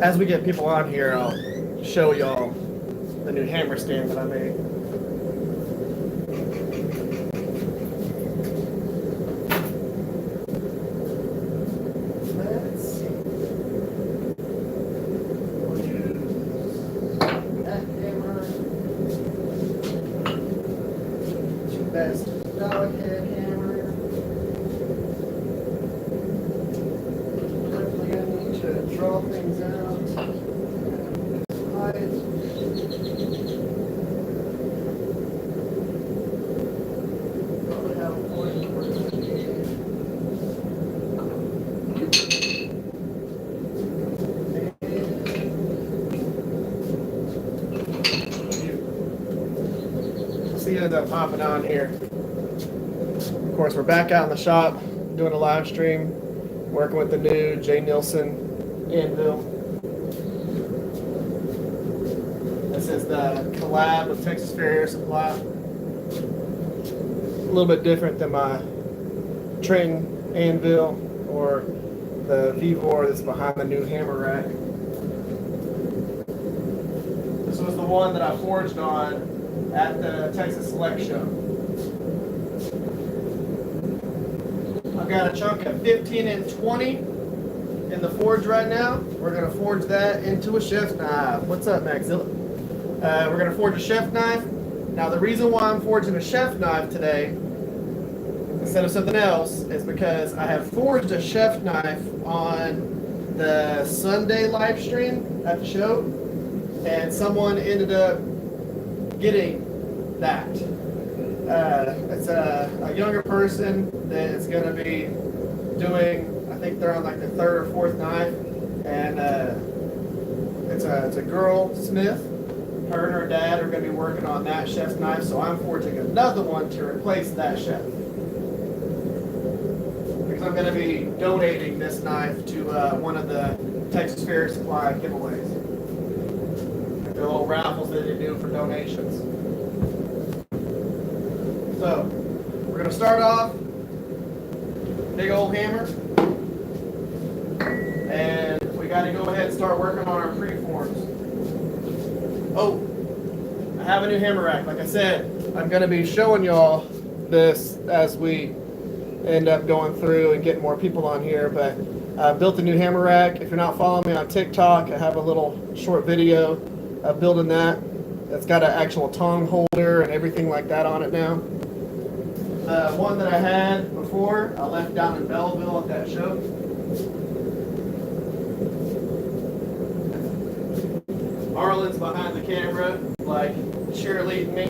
As we get people on here, I'll show y'all the new hammer stand that I made. Let's see. We'll use that hammer. Best dog head hammer. Definitely gonna need to draw things out. Ended up popping on here. Of course, we're back out in the shop doing a live stream, working with the new J. Nielsen Anvil. This is the collab with Texas Farrier Supply. A little bit different than my Trenton Anvil or the V4 that's behind the new hammer rack. This was the one that I forged on at the Texas Select Show. I've got a chunk of 15 and 20 in the forge right now. We're going to forge that into a chef's knife. What's up, Maxilla? We're going to forge a chef knife. Now, the reason why I'm forging a chef knife today instead of something else is because I have forged a chef knife on the Sunday live stream at the show, and someone ended up getting that. It's a younger person that is going to be doing, I think they're on like the third or fourth knife, and it's a girl smith. Her and her dad are going to be working on that chef's knife, so I'm forging another one to replace that chef. Because I'm going to be donating this knife to one of the Texas Farrier Supply giveaways. The little raffles that they do for donations. So, we're going to start off, big old hammer, and we got to go ahead and start working on our preforms. Oh, I have a new hammer rack. Like I said, I'm going to be showing y'all this as we end up going through and getting more people on here, but I built a new hammer rack. If you're not following me on TikTok, I have a little short video of building that. It's got an actual tong holder and everything like that on it now. The one that I had before, I left down in Bellville at that show. Arlen's behind the camera, like cheerleading me.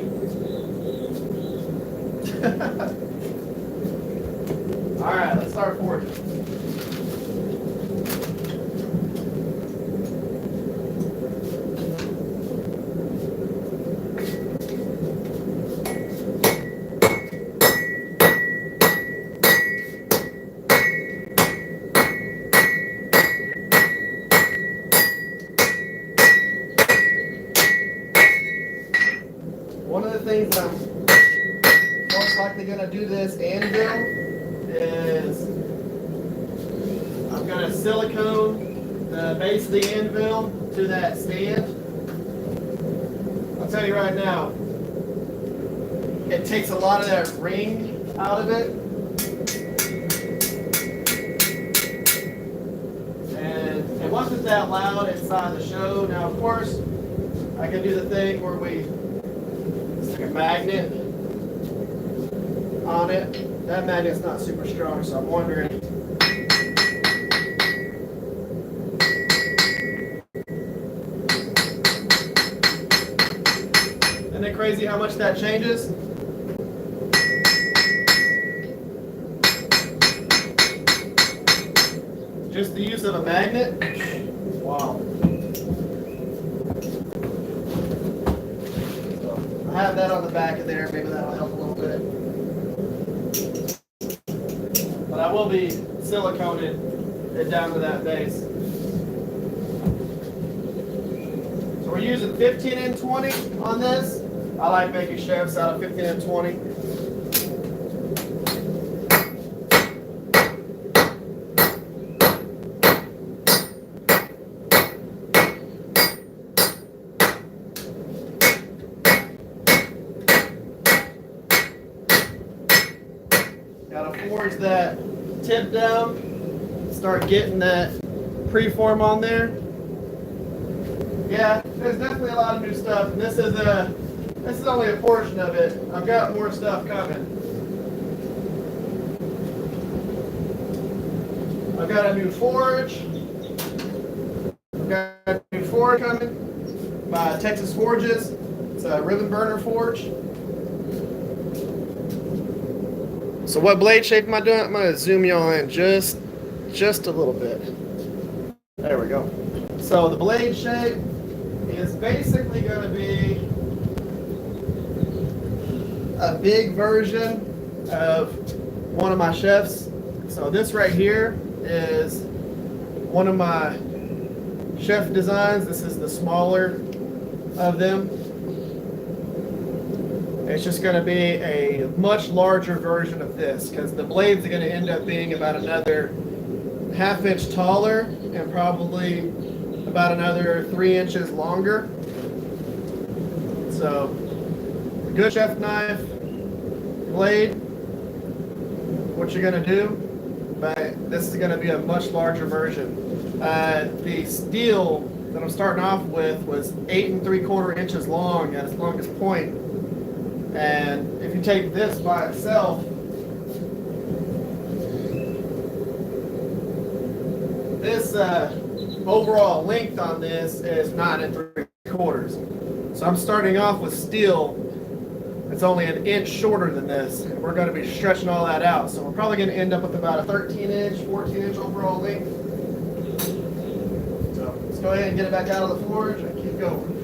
All right, let's start forging. One of the things that I'm most likely going to do this Anvil is I'm going to silicone the base of the Anvil to that stand. I'll tell you right now, it takes a lot of that ring out of it. And it wasn't that loud inside the show. Now, of course, I can do the thing where we stick a magnet on it. That magnet's not super strong, so I'm wondering. Isn't it crazy how much that changes? Just the use of a magnet? Wow. So I have that on the back of there. Maybe that'll help a little bit. But I will be siliconing it down to that base. So we're using 15 and 20 on this. I like making chefs out of 15 and 20. forge that tip down, start getting that preform on there. Yeah, there's definitely a lot of new stuff, and this is only a portion of it. I've got more stuff coming. I've got a new forge. I've got a new forge coming by Texas Forges. It's a ribbon burner forge. So what blade shape am I doing? I'm going to zoom y'all in just a little bit. There we go. So the blade shape is basically going to be a big version of one of my chefs. So this right here is one of my chef designs. This is the smaller of them. It's just going to be a much larger version of this because the blades are going to end up being about another ½ inch taller and probably about another 3 inches longer. So a good chef knife blade, what you're going to do, but this is going to be a much larger version. The steel that I'm starting off with was 8 3/4 inches long at its longest point. And if you take this by itself, this overall length on this is 9 3/4. So I'm starting off with steel that's only an inch shorter than this. And we're going to be stretching all that out. So we're probably going to end up with about a 13 inch, 14 inch overall length. So let's go ahead and get it back out of the forge and keep going.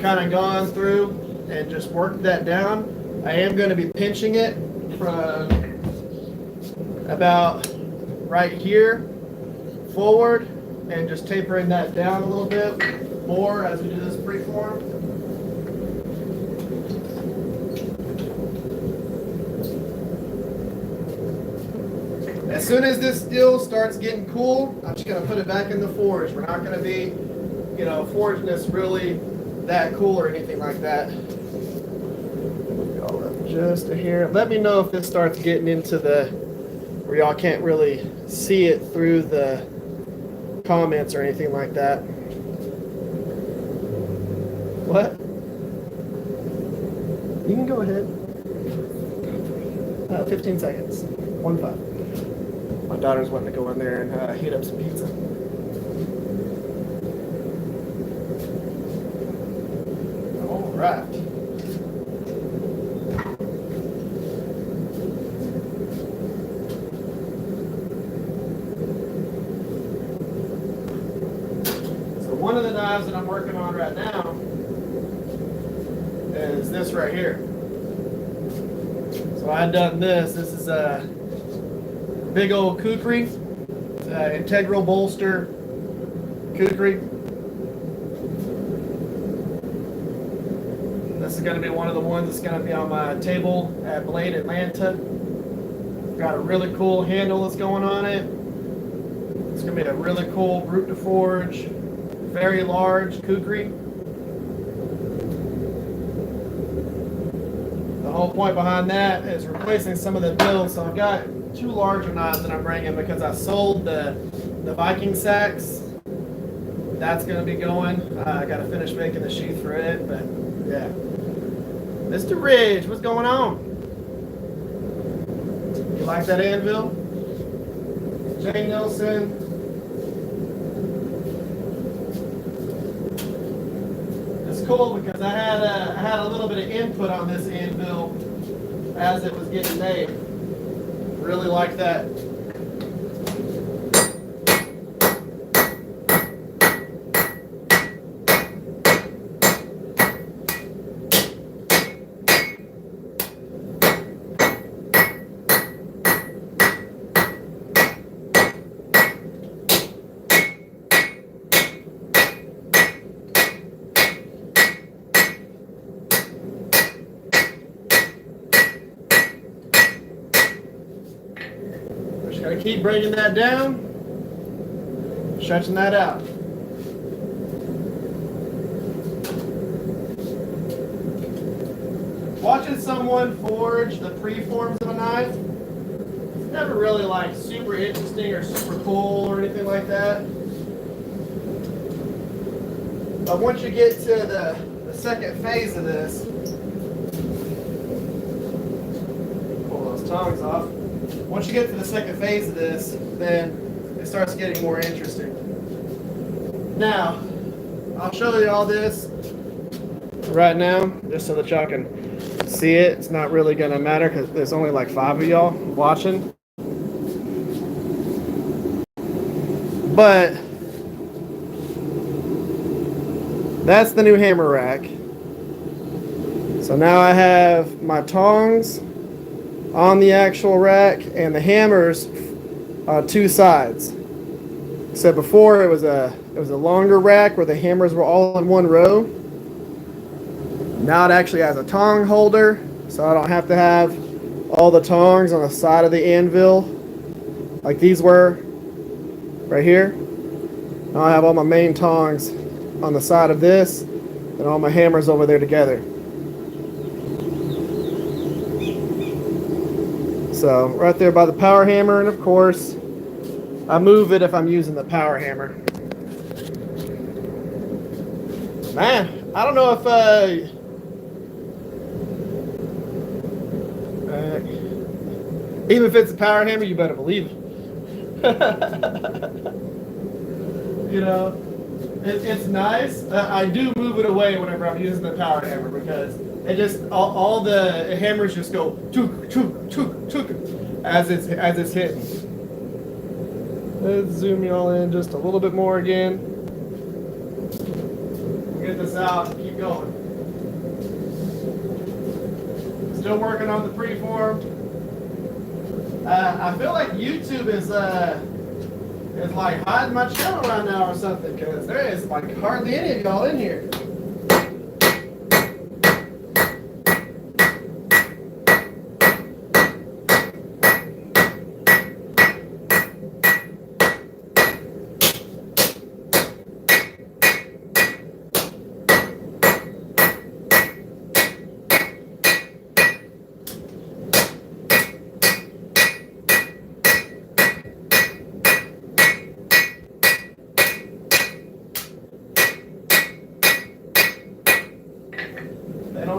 Kind of gone through and just worked that down. I am going to be pinching it from about right here forward and just tapering that down a little bit more as we do this preform. As soon as this steel starts getting cool, I'm just going to put it back in the forge. We're not going to be, forging this really that cool or anything like that. Y'all up just a hair. Let me know if this starts getting into the where y'all can't really see it through the comments or anything like that. What? You can go ahead. 15 seconds. 1-5. My daughter's wanting to go in there and heat up some pizza. Right. So one of the knives that I'm working on right now is this right here. So I've done this. This is a big old Kukri, integral bolster Kukri. This is going to be one of the ones that's going to be on my table at Blade Atlanta. Got a really cool handle that's going on it. It's going to be a really cool brute to forge, very large Kukri. The whole point behind that is replacing some of the bills. So I've got 2 larger knives that I'm bringing because I sold the Viking sacks. That's going to be going. I got to finish making the sheath for it, but yeah. Mr. Ridge, what's going on? You like that Anvil? Jane Nelson. It's cool because I had a little bit of input on this Anvil as it was getting made. Really like that. Gotta keep bringing that down, stretching that out. Watching someone forge the preforms of a knife, it's never really like super interesting or super cool or anything like that. But once you get to the second phase of this, pull those tongs off. Once you get to the second phase of this, then it starts getting more interesting. Now, I'll show you all this right now, just so that y'all can see it. It's not really going to matter because there's only like 5 of y'all watching. But that's the new hammer rack. So now I have my tongs on the actual rack and the hammers on 2 sides. So before it was a longer rack where the hammers were all in one row. Now it actually has a tong holder, so I don't have to have all the tongs on the side of the anvil like these were right here. Now I have all my main tongs on the side of this and all my hammers over there together. So right there by the power hammer, and of course I move it if I'm using the power hammer. Man, I don't know if even if it's a power hammer, you better believe it. You know, it's nice. I do move it away whenever I'm using the power hammer because it just all the hammers just go chook chook chook chook as it's hitting. Let's zoom y'all in just a little bit more again. Get this out and keep going. Still working on the preform. I feel like YouTube is like hiding my channel right now or something because there is like hardly any of y'all in here.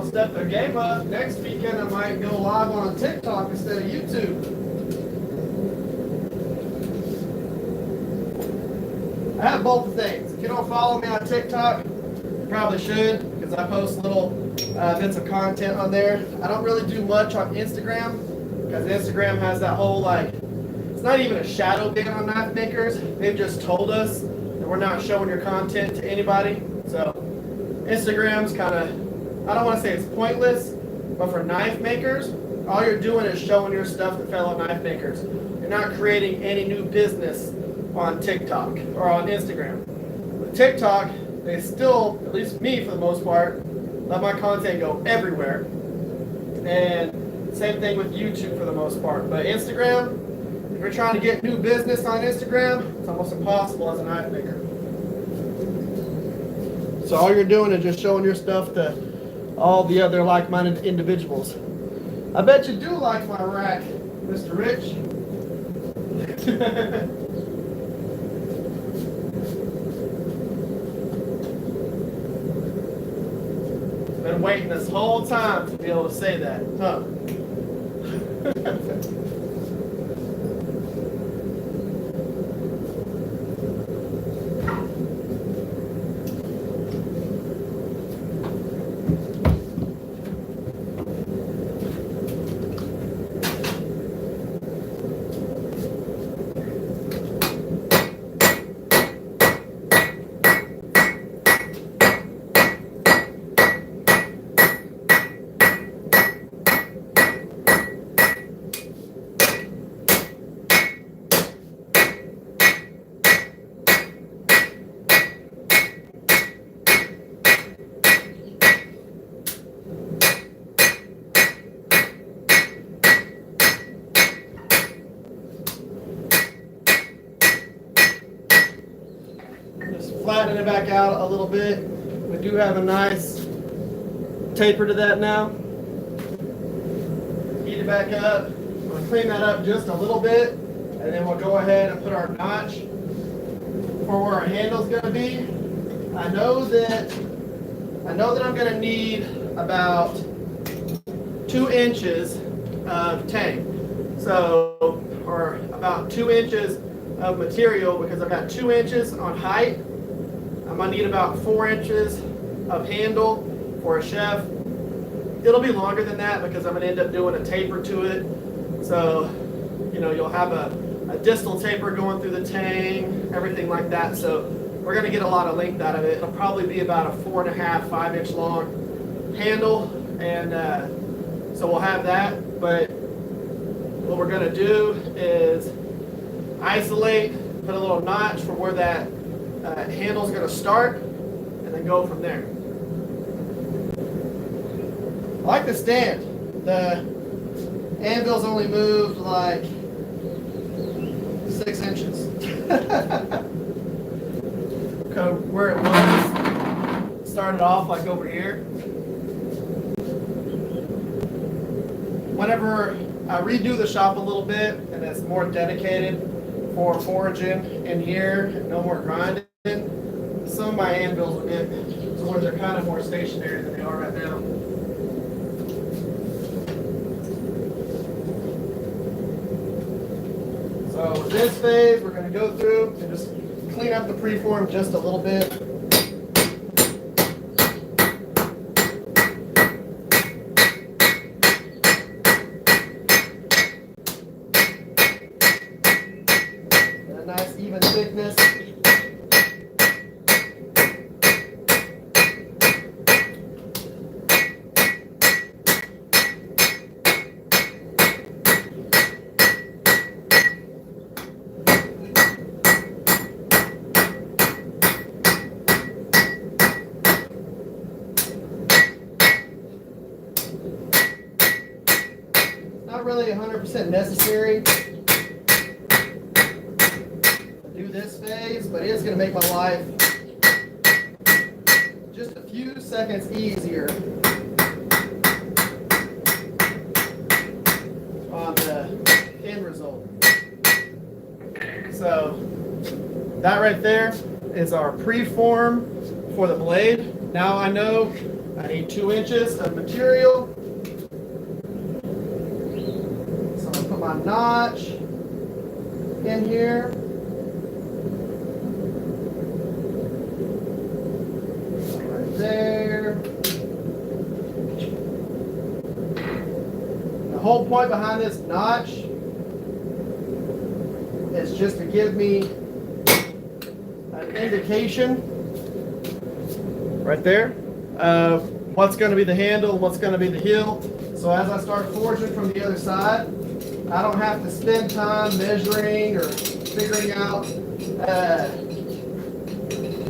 Step their game up. Next weekend I might go live on TikTok instead of YouTube. I have both things. If you don't follow me on TikTok, you probably should because I post little bits of content on there. I don't really do much on Instagram because Instagram has that whole like, it's not even a shadow ban on knife makers. They've just told us that we're not showing your content to anybody. So Instagram's kind of, I don't want to say it's pointless, but for knife makers, all you're doing is showing your stuff to fellow knife makers. You're not creating any new business on TikTok or on Instagram. With TikTok, they still, at least me for the most part, let my content go everywhere. And same thing with YouTube for the most part. But Instagram, if you're trying to get new business on Instagram, it's almost impossible as a knife maker. So all you're doing is just showing your stuff to all the other like-minded individuals. I bet you do like my rack, Mr. Rich. Been waiting this whole time to be able to say that, huh? flatten it back out a little bit. We do have a nice taper to that now. Heat it back up. I'm going to clean that up just a little bit, and then we'll go ahead and put our notch for where our handle's going to be. I know that I'm going to need about 2 inches of tang. So, or about 2 inches of material, because I've got 2 inches on height. I'm gonna need about 4 inches of handle for a chef. It'll be longer than that because I'm gonna end up doing a taper to it. So, you know, you'll have a distal taper going through the tang, everything like that. So we're gonna get a lot of length out of it. It'll probably be about a 4.5, 5 inch long handle, and so we'll have that. But what we're gonna do is isolate, put a little notch for where that handle's going to start, and then go from there. I like the stand. The anvil's only moved like 6 inches. Where it was, started off like over here. Whenever I redo the shop a little bit and it's more dedicated for foraging in here, no more grinding, some of my anvils will get to where they're kind of more stationary than they are right now. So with this phase, we're going to go through and just clean up the preform just a little bit. Even thickness. Not really 100% necessary this phase, but it is going to make my life just a few seconds easier on the end result. So that right there is our preform for the blade. Now I know I need 2 inches of material, so I'm going to put my notch in here. There. The whole point behind this notch is just to give me an indication right there of what's going to be the handle, what's going to be the heel. So as I start forging from the other side, I don't have to spend time measuring or figuring out. I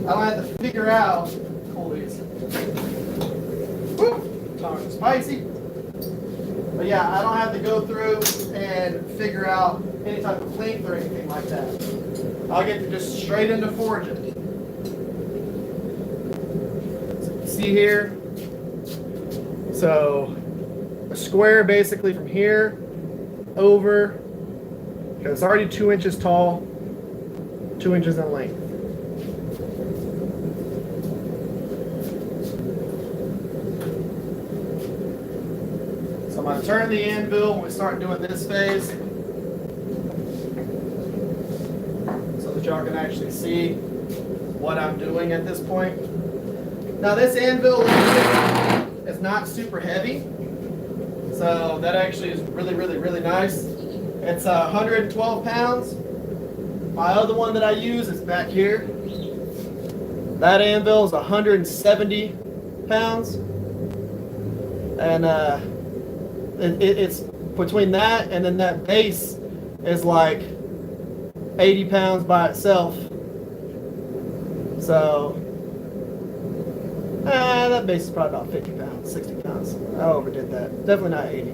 don't have to figure out. Talking spicy. But yeah, I don't have to go through and figure out any type of length or anything like that. I'll get to just straight into forging. So you can see here. So a square basically from here over, because it's already 2 inches tall, 2 inches in length. I'm going to turn the anvil when we start doing this phase so that y'all can actually see what I'm doing at this point. Now this anvil is not super heavy, so that actually is really nice. It's 112 pounds. My other one that I use is back here. That anvil is 170 pounds. And it's between that and then that base is like 80 pounds by itself. So that base is probably about 50 pounds, 60 pounds. I overdid that. Definitely not 80.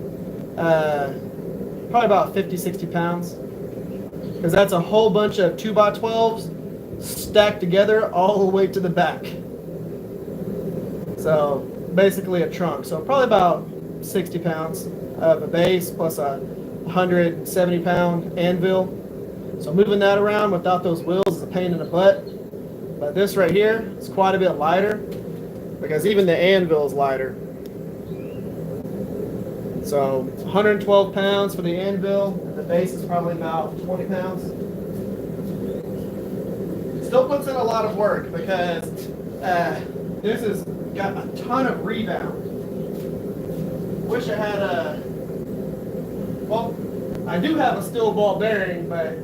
Probably about 50, 60 pounds. Because that's a whole bunch of 2x12s stacked together all the way to the back. So basically a trunk. So probably about 60 pounds of a base plus a 170 pound anvil. So moving that around without those wheels is a pain in the butt. But this right here is quite a bit lighter because even the anvil is lighter. So 112 pounds for the anvil, and the base is probably about 20 pounds. Still puts in a lot of work because this has got a ton of rebound. Wish I had well, I do have a steel ball bearing, but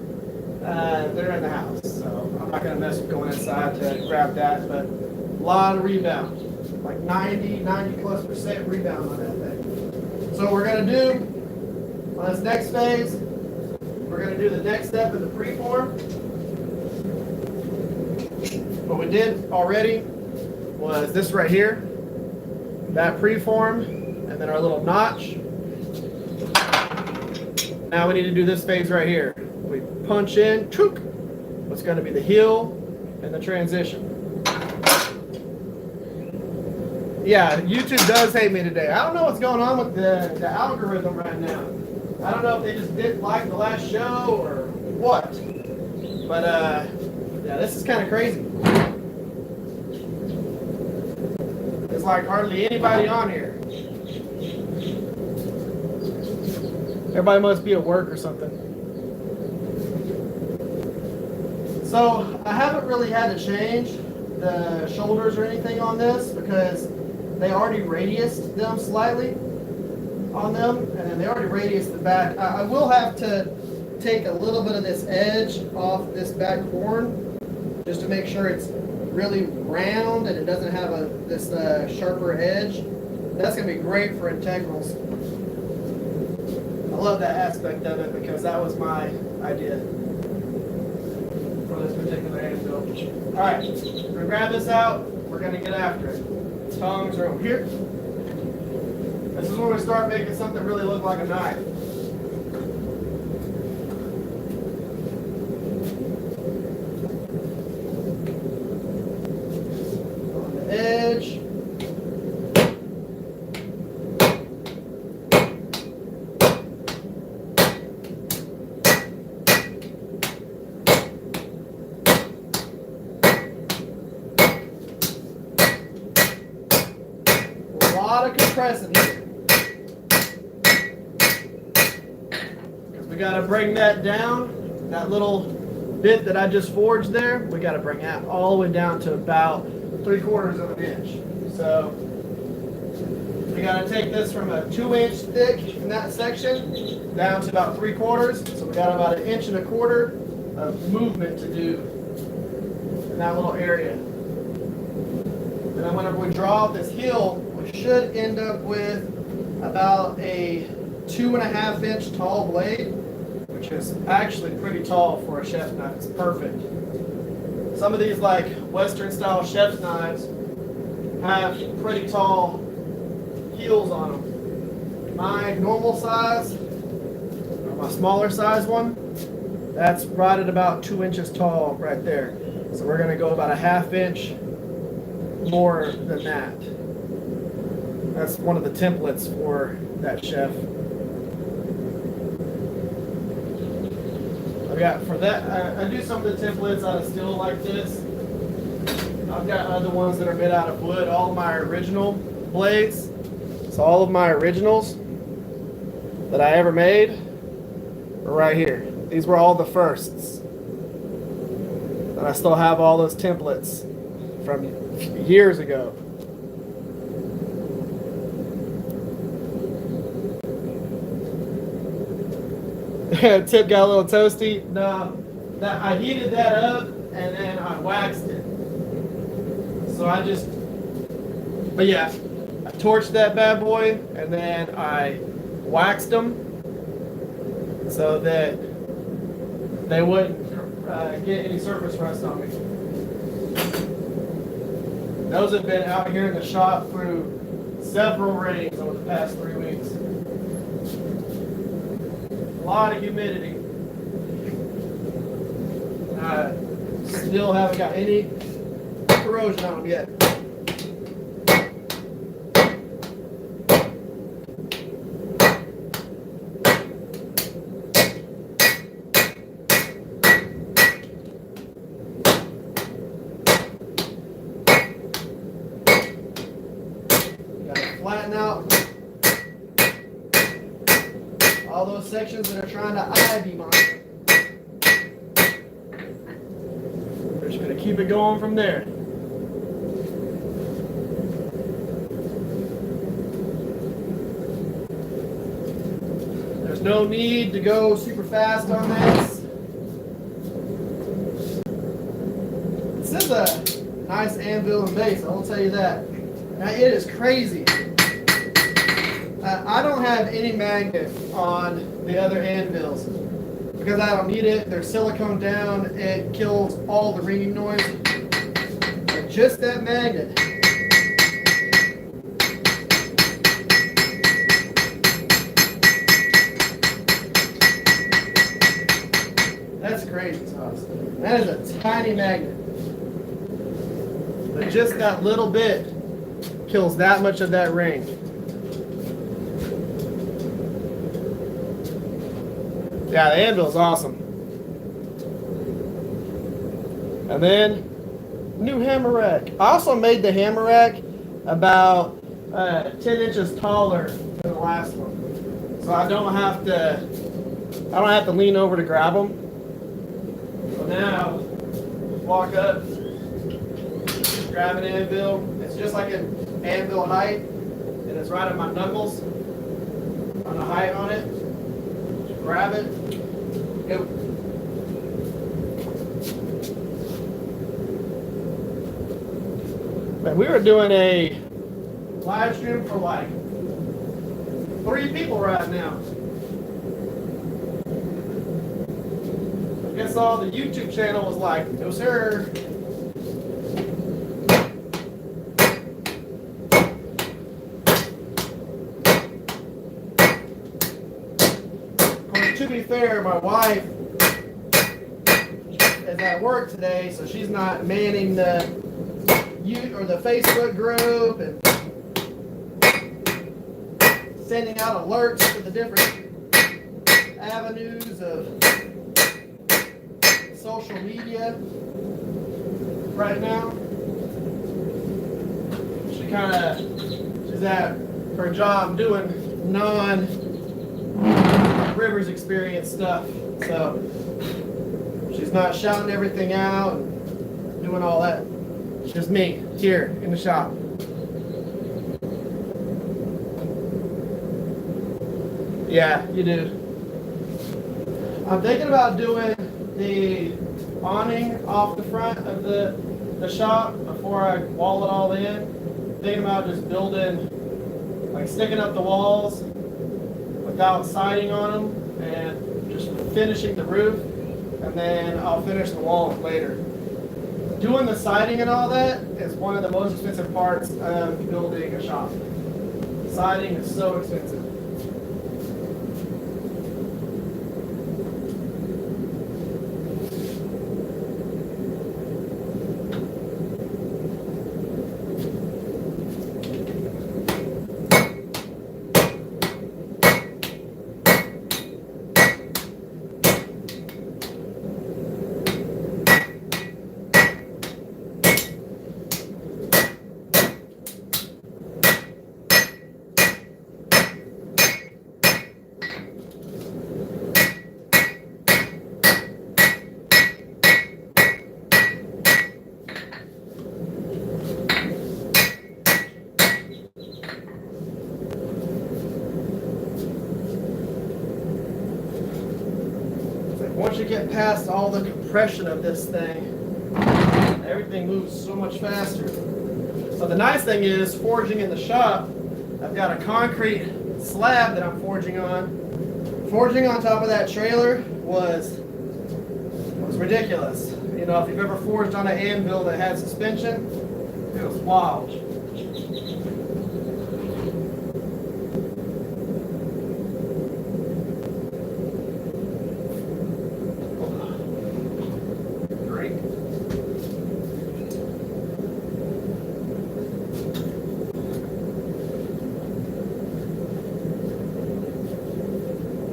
they're in the house, so I'm not going to mess with going inside to grab that, but a lot of rebound, like 90+% rebound on that thing. So what we're going to do on this next phase, we're going to do the next step in the preform. What we did already was this right here, that preform, and then our little notch. Now we need to do this phase right here. We punch in, chook, what's going to be the heel and the transition. Yeah, YouTube does hate me today. I don't know what's going on with the algorithm right now. I don't know if they just didn't like the last show or what. But yeah, this is kind of crazy. There's like hardly anybody on here. Everybody must be at work or something. So I haven't really had to change the shoulders or anything on this because they already radiused them slightly on them, and then they already radiused the back. I will have to take a little bit of this edge off this back horn just to make sure it's really round and it doesn't have this sharper edge. That's going to be great for integrals. I love that aspect of it because that was my idea for this particular anvil. Alright, we're going to grab this out. We're going to get after it. Tongs are over here. This is where we start making something really look like a knife. On the edge. Compressing here because we got to bring that down. That little bit that I just forged there, we got to bring that all the way down to about 3/4 of an inch. So we got to take this from a 2-inch thick in that section down to about 3/4. So we got about 1.25 inches of movement to do in that little area. And then whenever we draw out this heel, we should end up with about a 2.5 inch tall blade, which is actually pretty tall for a chef's knife. It's perfect. Some of these like Western style chef's knives have pretty tall heels on them. My normal size, or my smaller size one, that's right at about 2 inches tall right there. So we're going to go about a 1/2 inch more than that. That's one of the templates for that chef. I've got for that, I do some of the templates out of steel like this. I've got other ones that are made out of wood. All of my original blades, so all of my originals that I ever made are right here. These were all the firsts. And I still have all those templates from years ago. Tip got a little toasty. No, I heated that up and then I waxed it. So but yeah, I torched that bad boy and then I waxed them so that they wouldn't get any surface rust on me. Those have been out here in the shop through several rains over the past 3 weeks. A lot of humidity. still haven't got any corrosion on them yet. Flatten out all those sections that are trying to I-beam on it. We're just going to keep it going from there. There's no need to go super fast on this. This is a nice anvil and base, I will tell you that. Now, it is crazy. I don't have any magnet on the other anvils because I don't need it. They're silicone down. It kills all the ringing noise. But just that magnet. That's crazy sauce. That is a tiny magnet. But just that little bit kills that much of that ring. Yeah, the anvil is awesome. And then, new hammer rack. I also made the hammer rack about 10 inches taller than the last one, so I don't have to lean over to grab them. So now, walk up, grab an anvil. It's just like an anvil height, and it's right at my knuckles on the height on it. Just grab it. Go. Man, we were doing a live stream for like 3 people right now. I guess all the YouTube channel was like, no sir. To be fair, my wife is at work today, so she's not manning the Facebook group and sending out alerts to the different avenues of social media right now. She's at her job doing non-Rivers experience stuff, so she's not shouting everything out and doing all that. It's just me here in the shop. Yeah, you do. I'm thinking about doing the awning off the front of the shop before I wall it all in. Thinking about just building, like sticking up the walls without siding on them and just finishing the roof, and then I'll finish the walls later. Doing the siding and all that is one of the most expensive parts of building a shop. Siding is so expensive. Once you get past all the compression of this thing, everything moves so much faster. So the nice thing is, forging in the shop, I've got a concrete slab that I'm forging on. Forging on top of that trailer was ridiculous. You know, if you've ever forged on an anvil that had suspension, it was wild.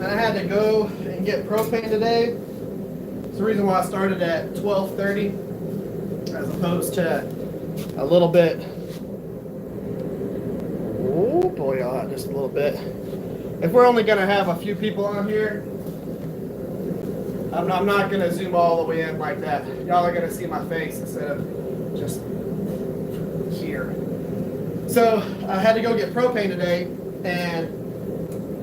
and I had to go and get propane today. It's the reason why I started at 12:30 as opposed to a little bit. Oh boy, just a little bit. If we're only gonna have a few people on here, I'm not gonna zoom all the way in like that. Y'all are gonna see my face instead of just here. So I had to go get propane today, and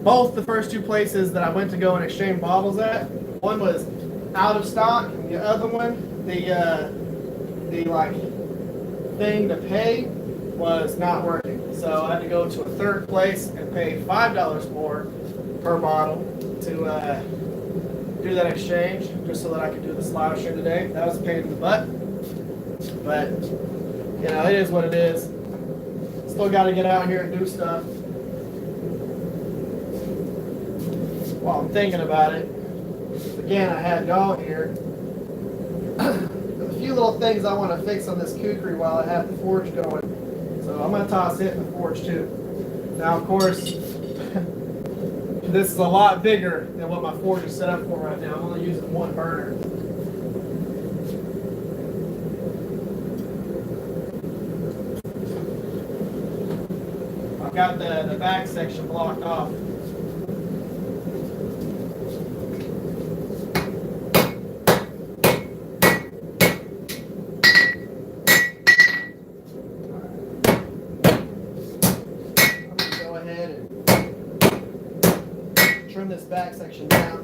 both the first two places that I went to go and exchange bottles at, one was out of stock, and the other one, the like thing to pay was not working. So I had to go to a third place and pay $5 more per bottle to do that exchange, just so that I could do the slasher today. That was a pain in the butt, but you know, it is what it is. Still got to get out here and do stuff. While I'm thinking about it, again, I had y'all here. There's a few little things I want to fix on this Kukri while I have the forge going. So I'm going to toss it in the forge too. Now, of course, this is a lot bigger than what my forge is set up for right now. I'm only using one burner. I've got the back section blocked off. Trim this back section down.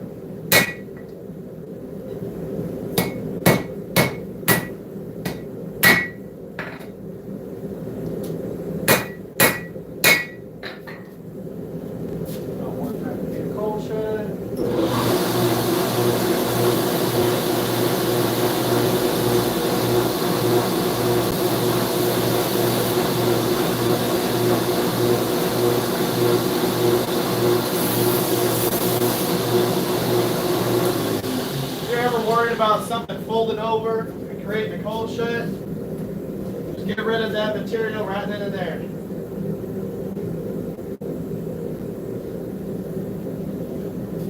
Don't want that to be a cold shed. About something folding over and creating a cold shed, just get rid of that material right then and there.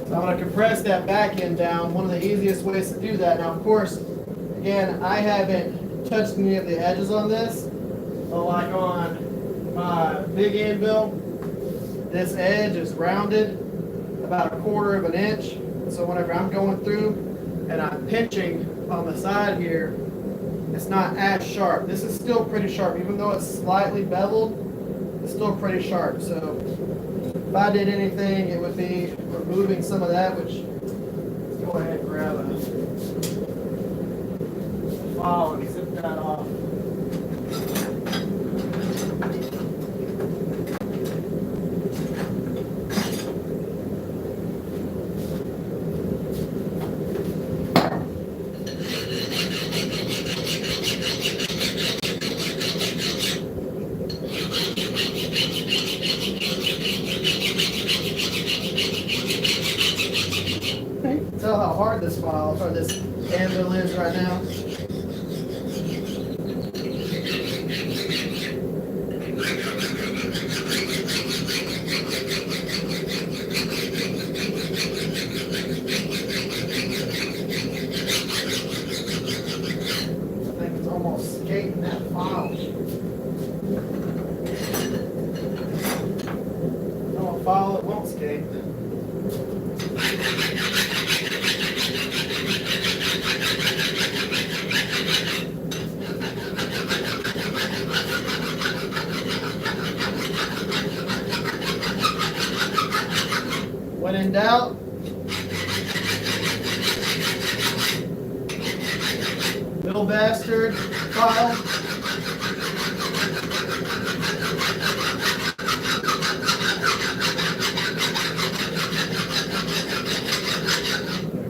So I'm going to compress that back end down. One of the easiest ways to do that. Now, of course, again, I haven't touched any of the edges on this, but like on my big Anvil, this edge is rounded about 1/4 of an inch. So whenever I'm going through and I'm pinching on the side here, it's not as sharp. This is still pretty sharp. Even though it's slightly beveled, it's still pretty sharp. So if I did anything, it would be removing some of that, which, let's go ahead and grab a file and zip that off. Tell how hard this file or this Anvil is right now. I think it's almost skating that file. No file, it won't skate. When in doubt, little bastard file.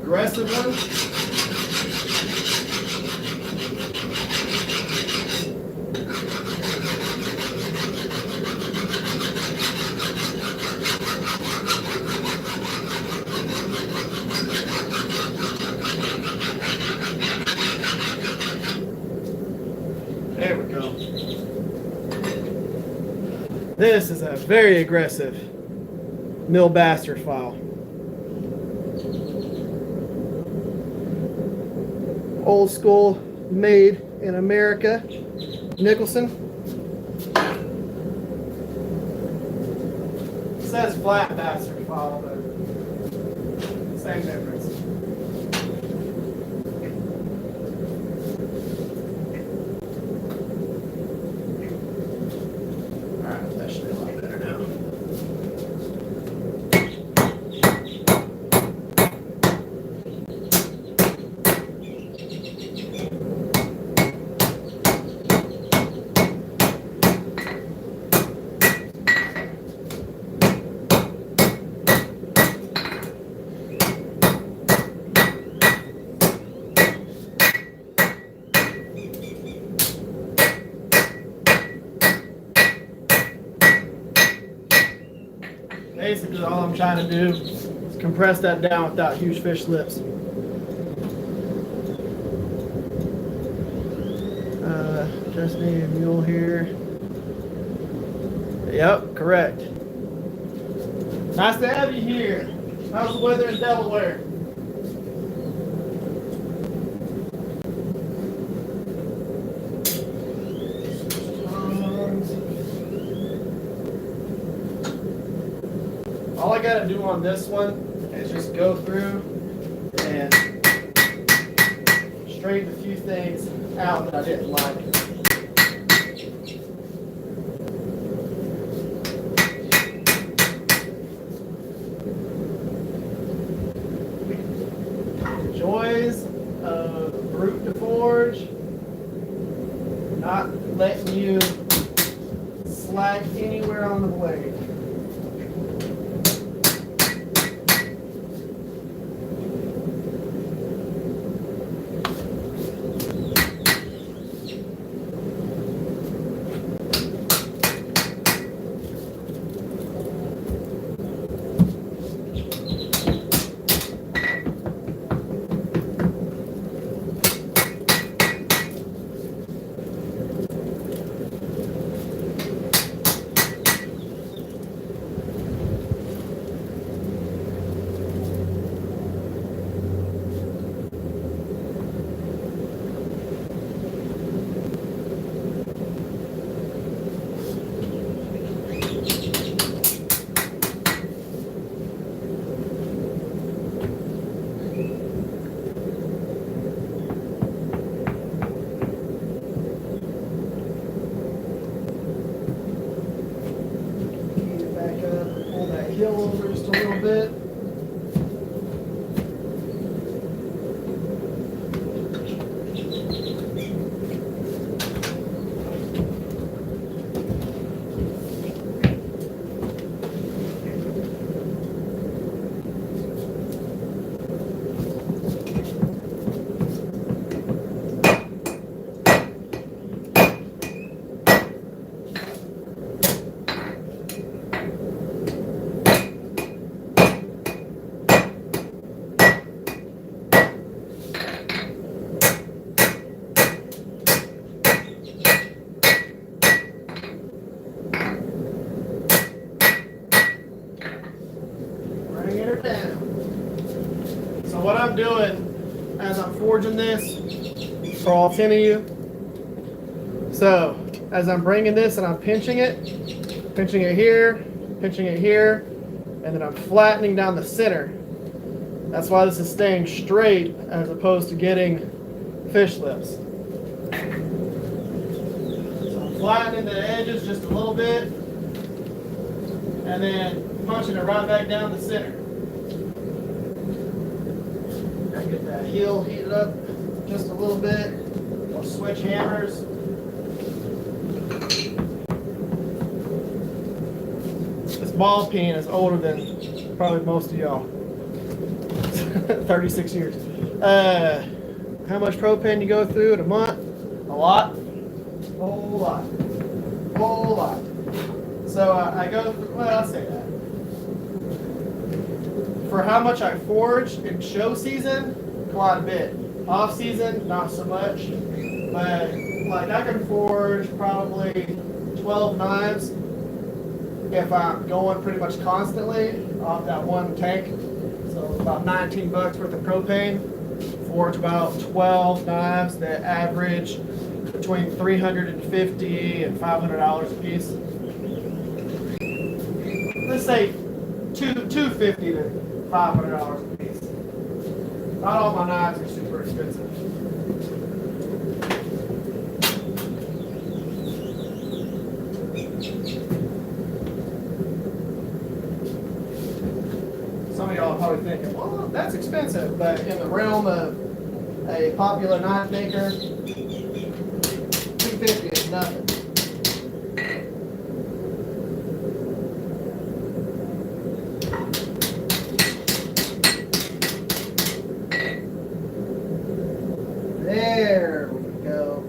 Aggressive one. There we go. This is a very aggressive mill bastard file. old school, made in America, Nicholson. It says flat bastard file, but same difference. Alright, that should be a lot better now. Basically, all I'm trying to do is compress that down without huge fish lips. Just need a mule here. Yep, correct. Nice to have you here. How's the weather in Delaware? All I gotta do on this one is just go through and straighten a few things out that I didn't like. Joys of brute to forge, not letting you slack anywhere on the blade. Over just a little bit. What I'm doing as I'm forging this for all 10 of you, so as I'm bringing this and I'm pinching it here, and then I'm flattening down the center. That's why this is staying straight as opposed to getting fish lips. So I'm flattening the edges just a little bit, and then punching it right back down the center. Get that heel heated up just a little bit. We'll switch hammers. This ball peen is older than probably most of y'all. 36 years. How much propane you go through in a month? A lot. Whole lot. Whole lot. So I go through, well, I'll say that. For how much I forge in show season, quite a bit. Off season, not so much. But like I can forge probably 12 knives if I'm going pretty much constantly off that one tank. So about $19 worth of propane forge about 12 knives that average between $350 and $500 a piece. Let's say $250 to $500 a piece. Not all my knives are super expensive. Some of y'all are probably thinking, well, that's expensive, but in the realm of a popular knife maker, $250 is nothing. There we go.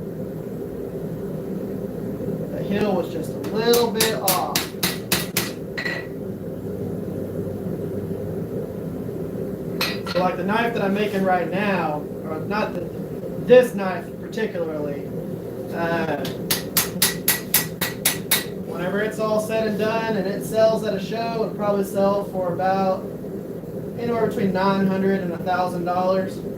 The hill was just a little bit off. So like the knife that I'm making right now, or not this knife particularly, whenever it's all said and done and it sells at a show, it'll probably sell for about anywhere between $900 and $1,000.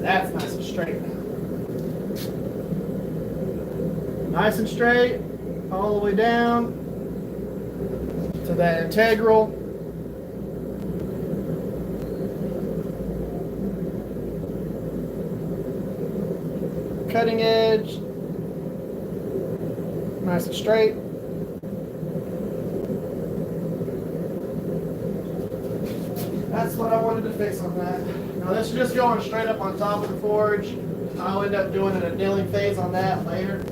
That's nice and straight now. Nice and straight, all the way down to that integral. Cutting edge, nice and straight. That's what I wanted to fix on that. Now this is just going straight up on top of the forge. I'll end up doing an annealing phase on that later.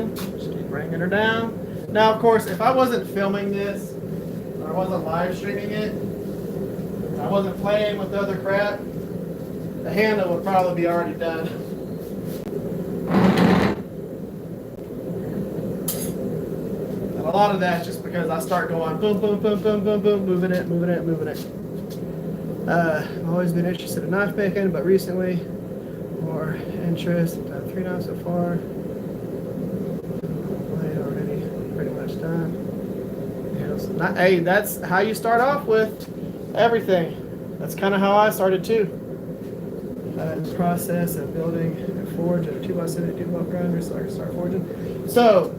Just keep bringing her down. Now, of course, if I wasn't filming this, or I wasn't live streaming it, I wasn't playing with the other crap, the handle would probably be already done. And a lot of that's just because I start going boom, boom, boom, boom, boom, boom, moving it, moving it, moving it. I've always been interested in knife making, but recently, more interest. I've done 3 knives so far. Done. Hey, that's how you start off with everything. That's kind of how I started too. In the process of building a forge and a 2x72 buck grinder, so I can start forging. So,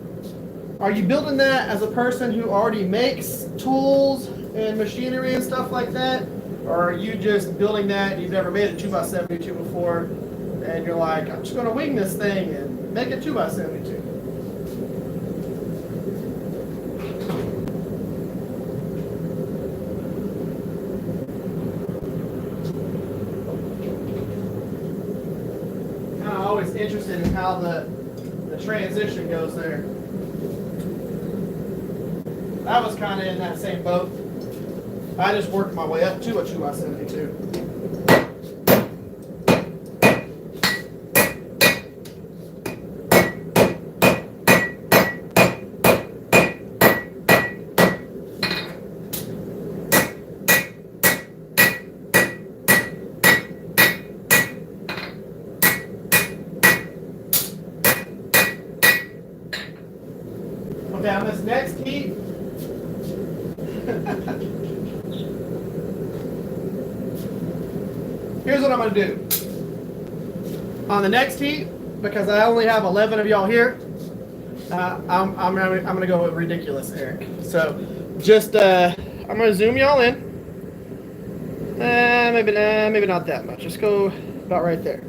are you building that as a person who already makes tools and machinery and stuff like that? Or are you just building that and you've never made a 2x72 before and you're like, I'm just going to wing this thing and make a 2x72? Always interested in how the transition goes there. I was kind of in that same boat. I just worked my way up to a 2x72. Okay, on this next heat, here's what I'm going to do. On the next heat, because I only have 11 of y'all here, I'm going to go ridiculous, Eric. So, just I'm going to zoom y'all in. Maybe not that much. Just go about right there.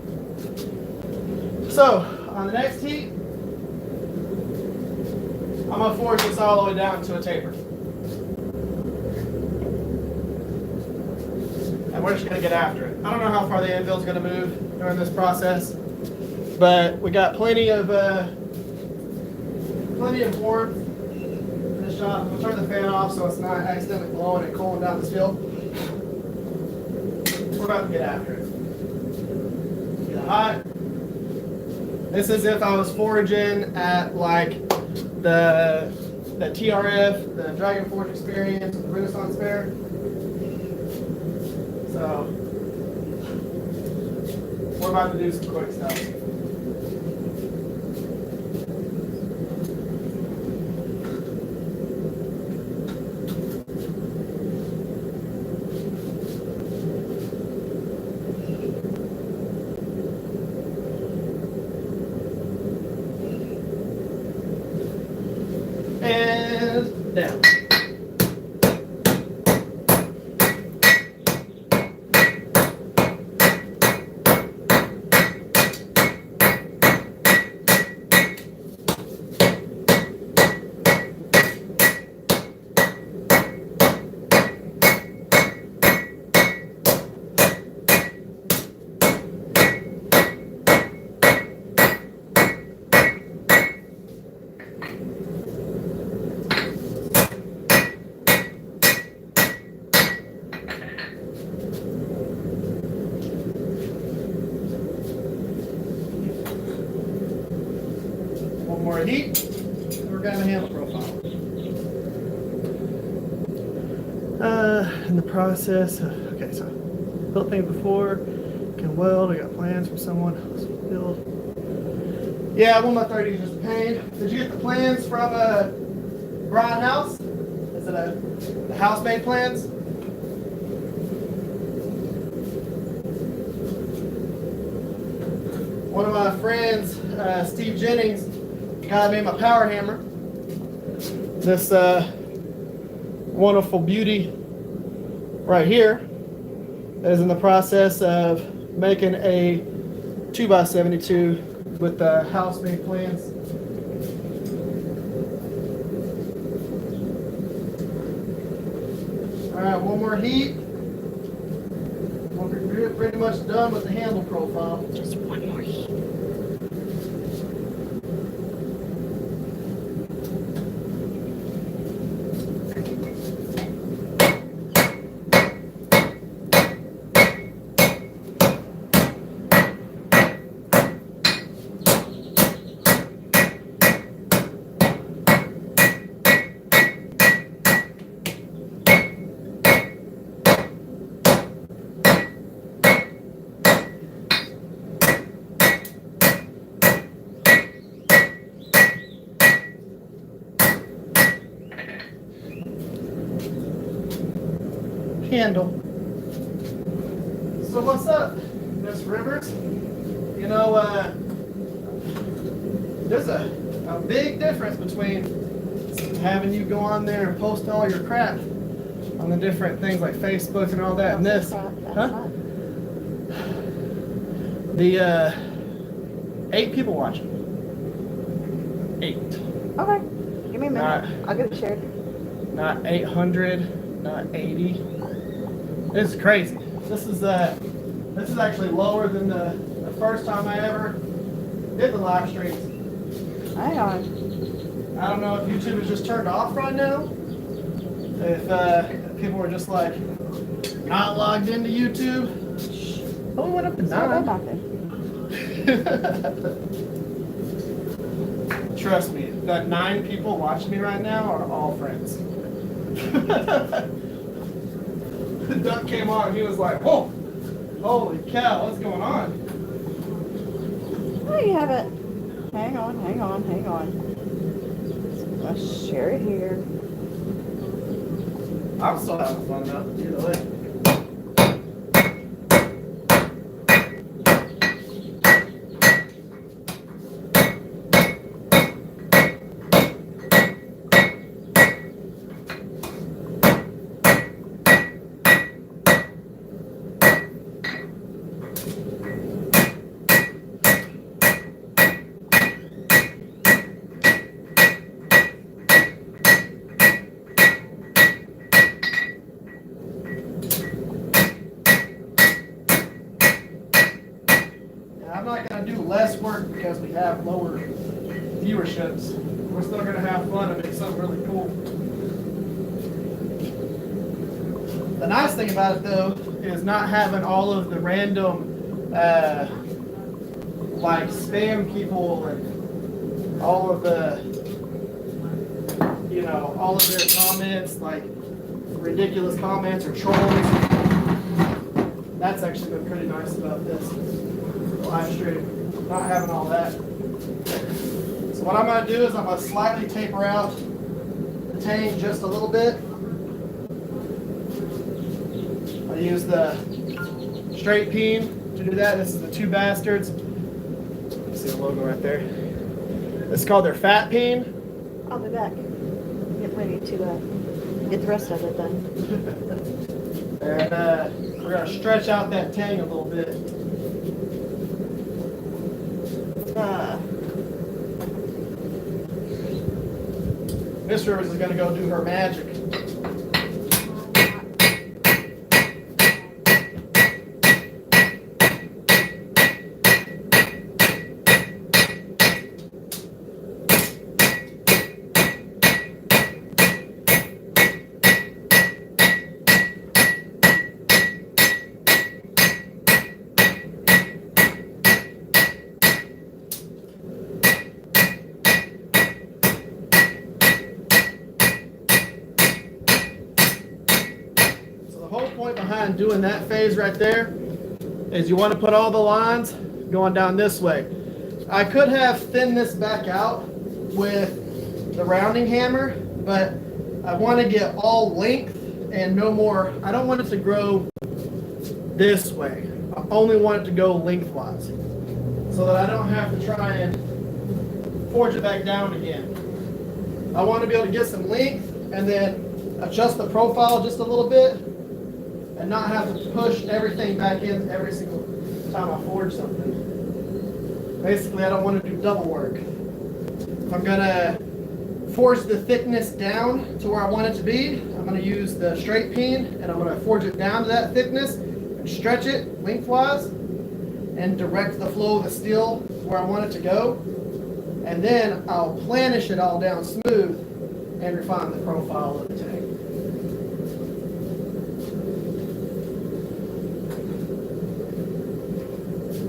So, on the next heat, I'm going to forge this all the way down to a taper. And we're just going to get after it. I don't know how far the anvil's going to move during this process, but we got plenty of warmth in the shop. We'll turn the fan off so it's not accidentally blowing and cooling down the steel. We're about to get after it. Get hot. This is if I was forging at like the TRF, the Dragon Forge Experience, the Renaissance Fair. So we're about to do some quick stuff. And down. More heat, and we're going to handle profile. In the process, okay, so built things before, can weld. I got plans for someone else to build. Yeah, 1x30 is just a pain. Did you get the plans from Brian House? Is it the house-made plans? One of my friends, Steve Jennings, guy made my power hammer. This wonderful beauty right here is in the process of making a 2x72 with the house-made plans. All right, one more heat. We're pretty much done with the handle profile. Just one more heat. Handle. So what's up, Miss Rivers? You know, there's a big difference between having you go on there and post all your crap on the different things like Facebook and all that, and this, huh? The 8 people watching. 8. Okay, give me a minute. I'll get it shared. Not 800, not 80. It's crazy. This is actually lower than the first time I ever did the live streams. Hang on. I don't know if YouTube is just turned off right now. If people were just like not logged into YouTube. Oh, we went up to 9. Trust me, that 9 people watching me right now are all friends. The duck came on and he was like, whoa, holy cow, what's going on? Oh, you have it. Hang on. Let's share it here. I'm still having fun though, either way. Now, I'm not going to do less work because we have lower viewerships. We're still going to have fun and make something really cool. The nice thing about it though is not having all of the random like spam people and all of the, you know, all of their comments, like ridiculous comments or trolls. That's actually been pretty nice about this live stream, not having all that. So what I'm going to do is I'm going to slightly taper out the tang just a little bit. I use the straight peen to do that. This is the 2 Basterds. You see the logo right there. This is called their fat peen. I'll be back. Get ready to get the rest of it done. And we're going to stretch out that tang a little bit. Miss Rivers is going to go do her magic. Behind doing that phase right there is you want to put all the lines going down this way. I could have thinned this back out with the rounding hammer, but I want to get all length and no more. I don't want it to grow this way. I only want it to go lengthwise so that I don't have to try and forge it back down again. I want to be able to get some length and then adjust the profile just a little bit and not have to push everything back in every single time I forge something. Basically, I don't want to do double work. If I'm going to forge the thickness down to where I want it to be, I'm going to use the straight peen and I'm going to forge it down to that thickness and stretch it lengthwise and direct the flow of the steel where I want it to go. And then I'll planish it all down smooth and refine the profile of the tank.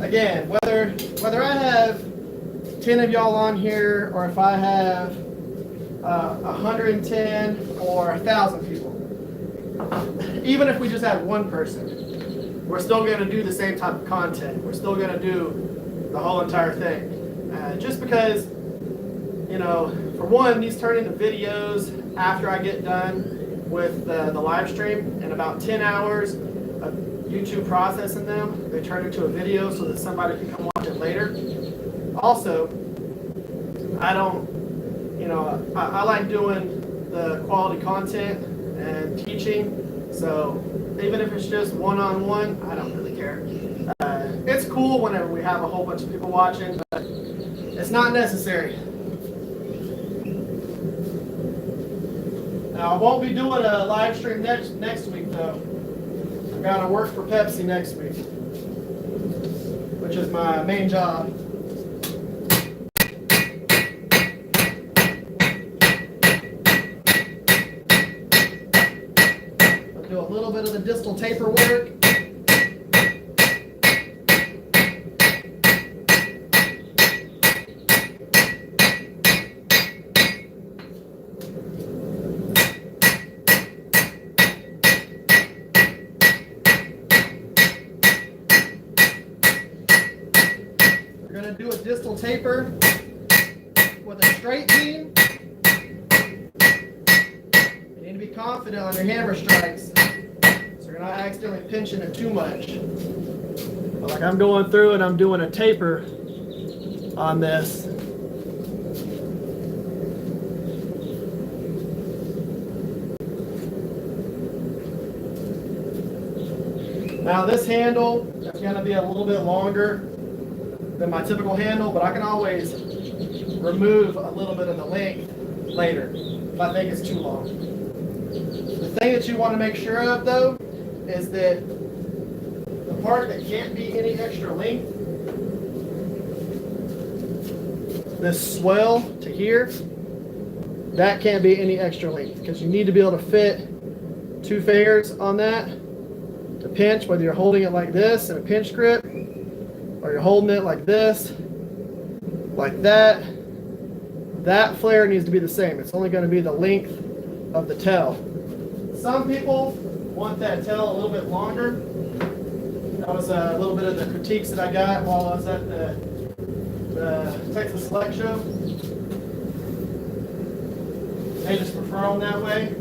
Again, whether I have 10 of y'all on here or if I have 110 or 1,000 people, even if we just had one person, we're still going to do the same type of content. We're still going to do the whole entire thing. Just because, you know, for one, these turn into videos after I get done with the live stream in about 10 hours. YouTube processing them, they turn into a video so that somebody can come watch it later. Also, I don't, you know, I like doing the quality content and teaching, so even if it's just one-on-one, I don't really care. It's cool whenever we have a whole bunch of people watching, but it's not necessary. Now, I won't be doing a live stream next week, though. I've got to work for Pepsi next week, which is my main job. I'll do a little bit of the distal taper work. Do a distal taper with a straight beam. You need to be confident on your hammer strikes so you're not accidentally pinching it too much. But like I'm going through and I'm doing a taper on this. Now this handle is going to be a little bit longer than my typical handle, but I can always remove a little bit of the length later if I think it's too long. The thing that you want to make sure of though is that the part that can't be any extra length this swell to here, that can't be any extra length because you need to be able to fit 2 fingers on that to pinch, whether you're holding it like this in a pinch grip or you're holding it like this, like that. That flare needs to be the same. It's only going to be the length of the tail. Some people want that tail a little bit longer. That was a little bit of the critiques that I got while I was at the Texas Select Show. They just prefer them that way.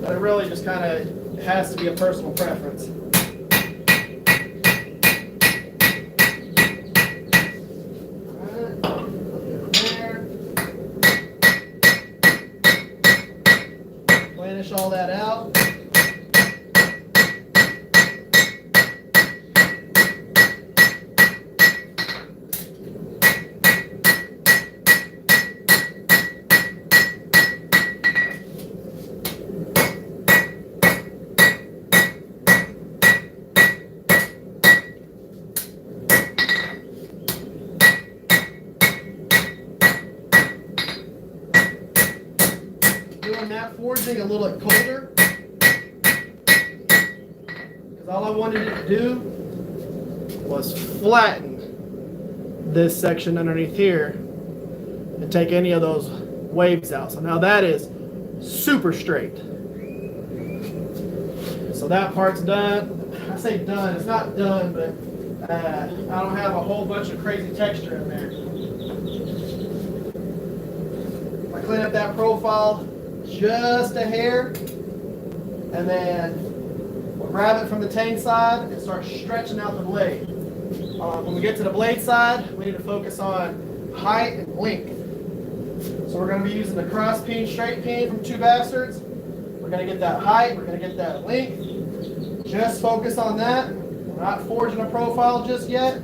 But it really just kind of has to be a personal preference. Planish all that out. That forging a little bit colder because all I wanted it to do was flatten this section underneath here and take any of those waves out. So now that is super straight. So that part's done. I say done, it's not done, but I don't have a whole bunch of crazy texture in there. I clean up that profile just a hair, and then we'll grab it from the tang side and start stretching out the blade. When we get to the blade side, we need to focus on height and length. So we're going to be using the cross peen, straight peen from 2 Basterds. We're going to get that height, we're going to get that length. Just focus on that. We're not forging a profile just yet.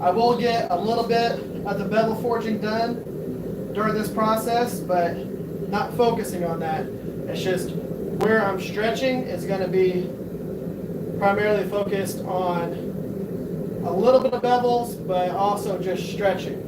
I will get a little bit of the bevel forging done during this process, but not focusing on that. It's just where I'm stretching is going to be primarily focused on a little bit of bevels, but also just stretching.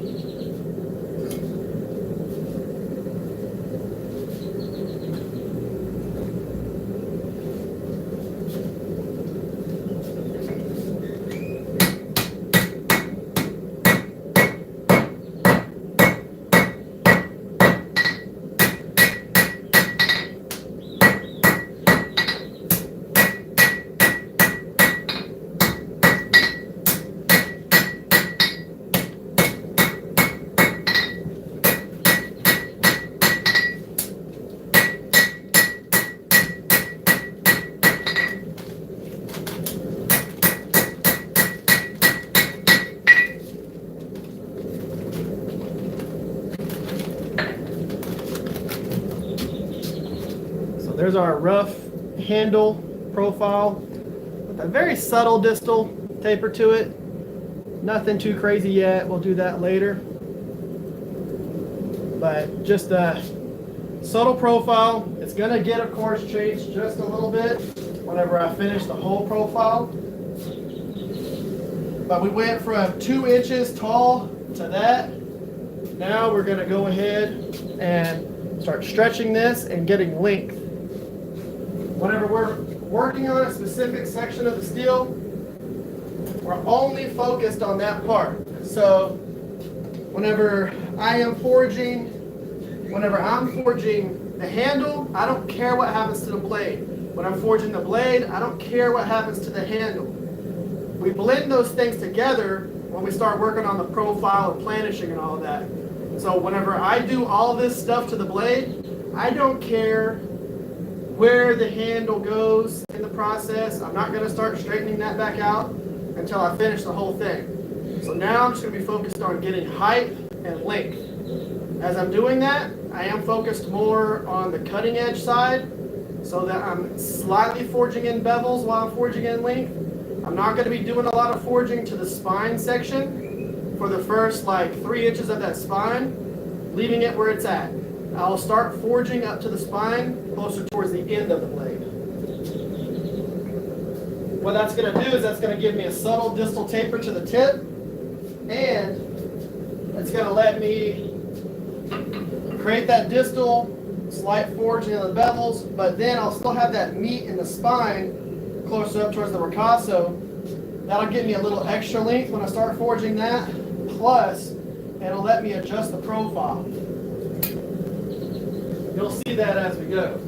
There's our rough handle profile with a very subtle distal taper to it. Nothing too crazy yet. We'll do that later. But just a subtle profile. It's going to get, of course, changed just a little bit whenever I finish the whole profile. But we went from 2 inches tall to that. Now we're going to go ahead and start stretching this and getting length. Whenever we're working on a specific section of the steel, we're only focused on that part. So whenever I'm forging the handle, I don't care what happens to the blade. When I'm forging the blade, I don't care what happens to the handle. We blend those things together when we start working on the profile and planishing and all of that. So whenever I do all this stuff to the blade, I don't care where the handle goes in the process. I'm not going to start straightening that back out until I finish the whole thing. So now I'm just going to be focused on getting height and length. As I'm doing that, I am focused more on the cutting edge side so that I'm slightly forging in bevels while I'm forging in length. I'm not going to be doing a lot of forging to the spine section for the first like 3 inches of that spine, leaving it where it's at. I'll start forging up to the spine closer towards the end of the blade. What that's going to do is that's going to give me a subtle distal taper to the tip and It's going to let me create that distal, slight forging of the bevels, but then I'll still have that meat in the spine closer up towards the ricasso. That'll give me a little extra length when I start forging that, plus it'll let me adjust the profile. You'll see that as we go.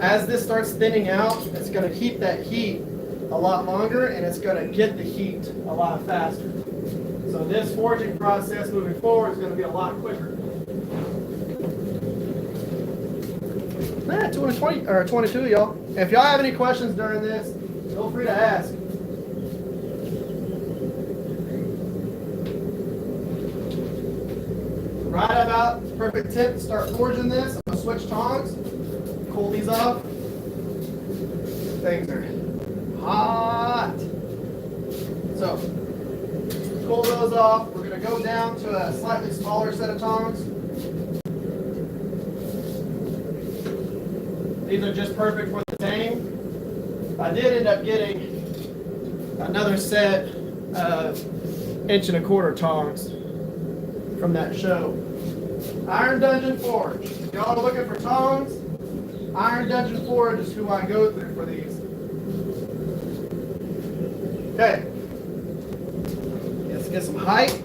As this starts thinning out, it's going to keep that heat a lot longer, and it's going to get the heat a lot faster. So this forging process moving forward is going to be a lot quicker. 20 or 22, y'all. If y'all have any questions during this, feel free to ask. Right about perfect tip to start forging this. I'm going to switch tongs, cool these off. Things are hot. So, cool those off. We're going to go down to a slightly smaller set of tongs. These are just perfect for the tang. I did end up getting another set of 1.25 inch tongs from that show. Iron Dungeon Forge. If y'all are looking for tongs, Iron Dungeon Forge is who I go through for these. Okay. Let's get some height.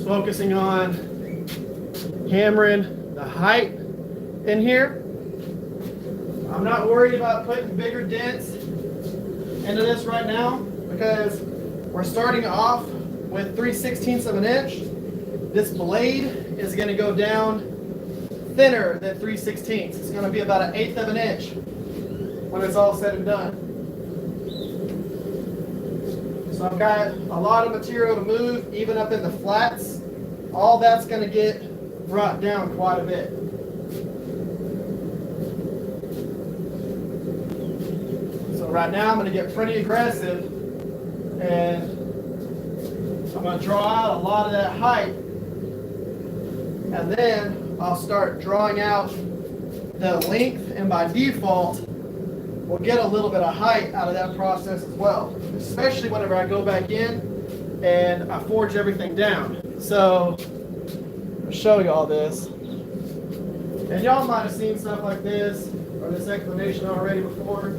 Focusing on hammering the height in here. I'm not worried about putting bigger dents into this right now because we're starting off with 3/16 of an inch. This blade is going to go down thinner than 3/16. It's going to be about 1/8 of an inch when it's all said and done. So I've got a lot of material to move, even up in the flats. All that's going to get brought down quite a bit. So right now I'm going to get pretty aggressive, and I'm going to draw out a lot of that height, and then I'll start drawing out the length, and by default we'll get a little bit of height out of that process as well, especially whenever I go back in and I forge everything down. So I'll show you all this, and y'all might have seen stuff like this or this explanation already before,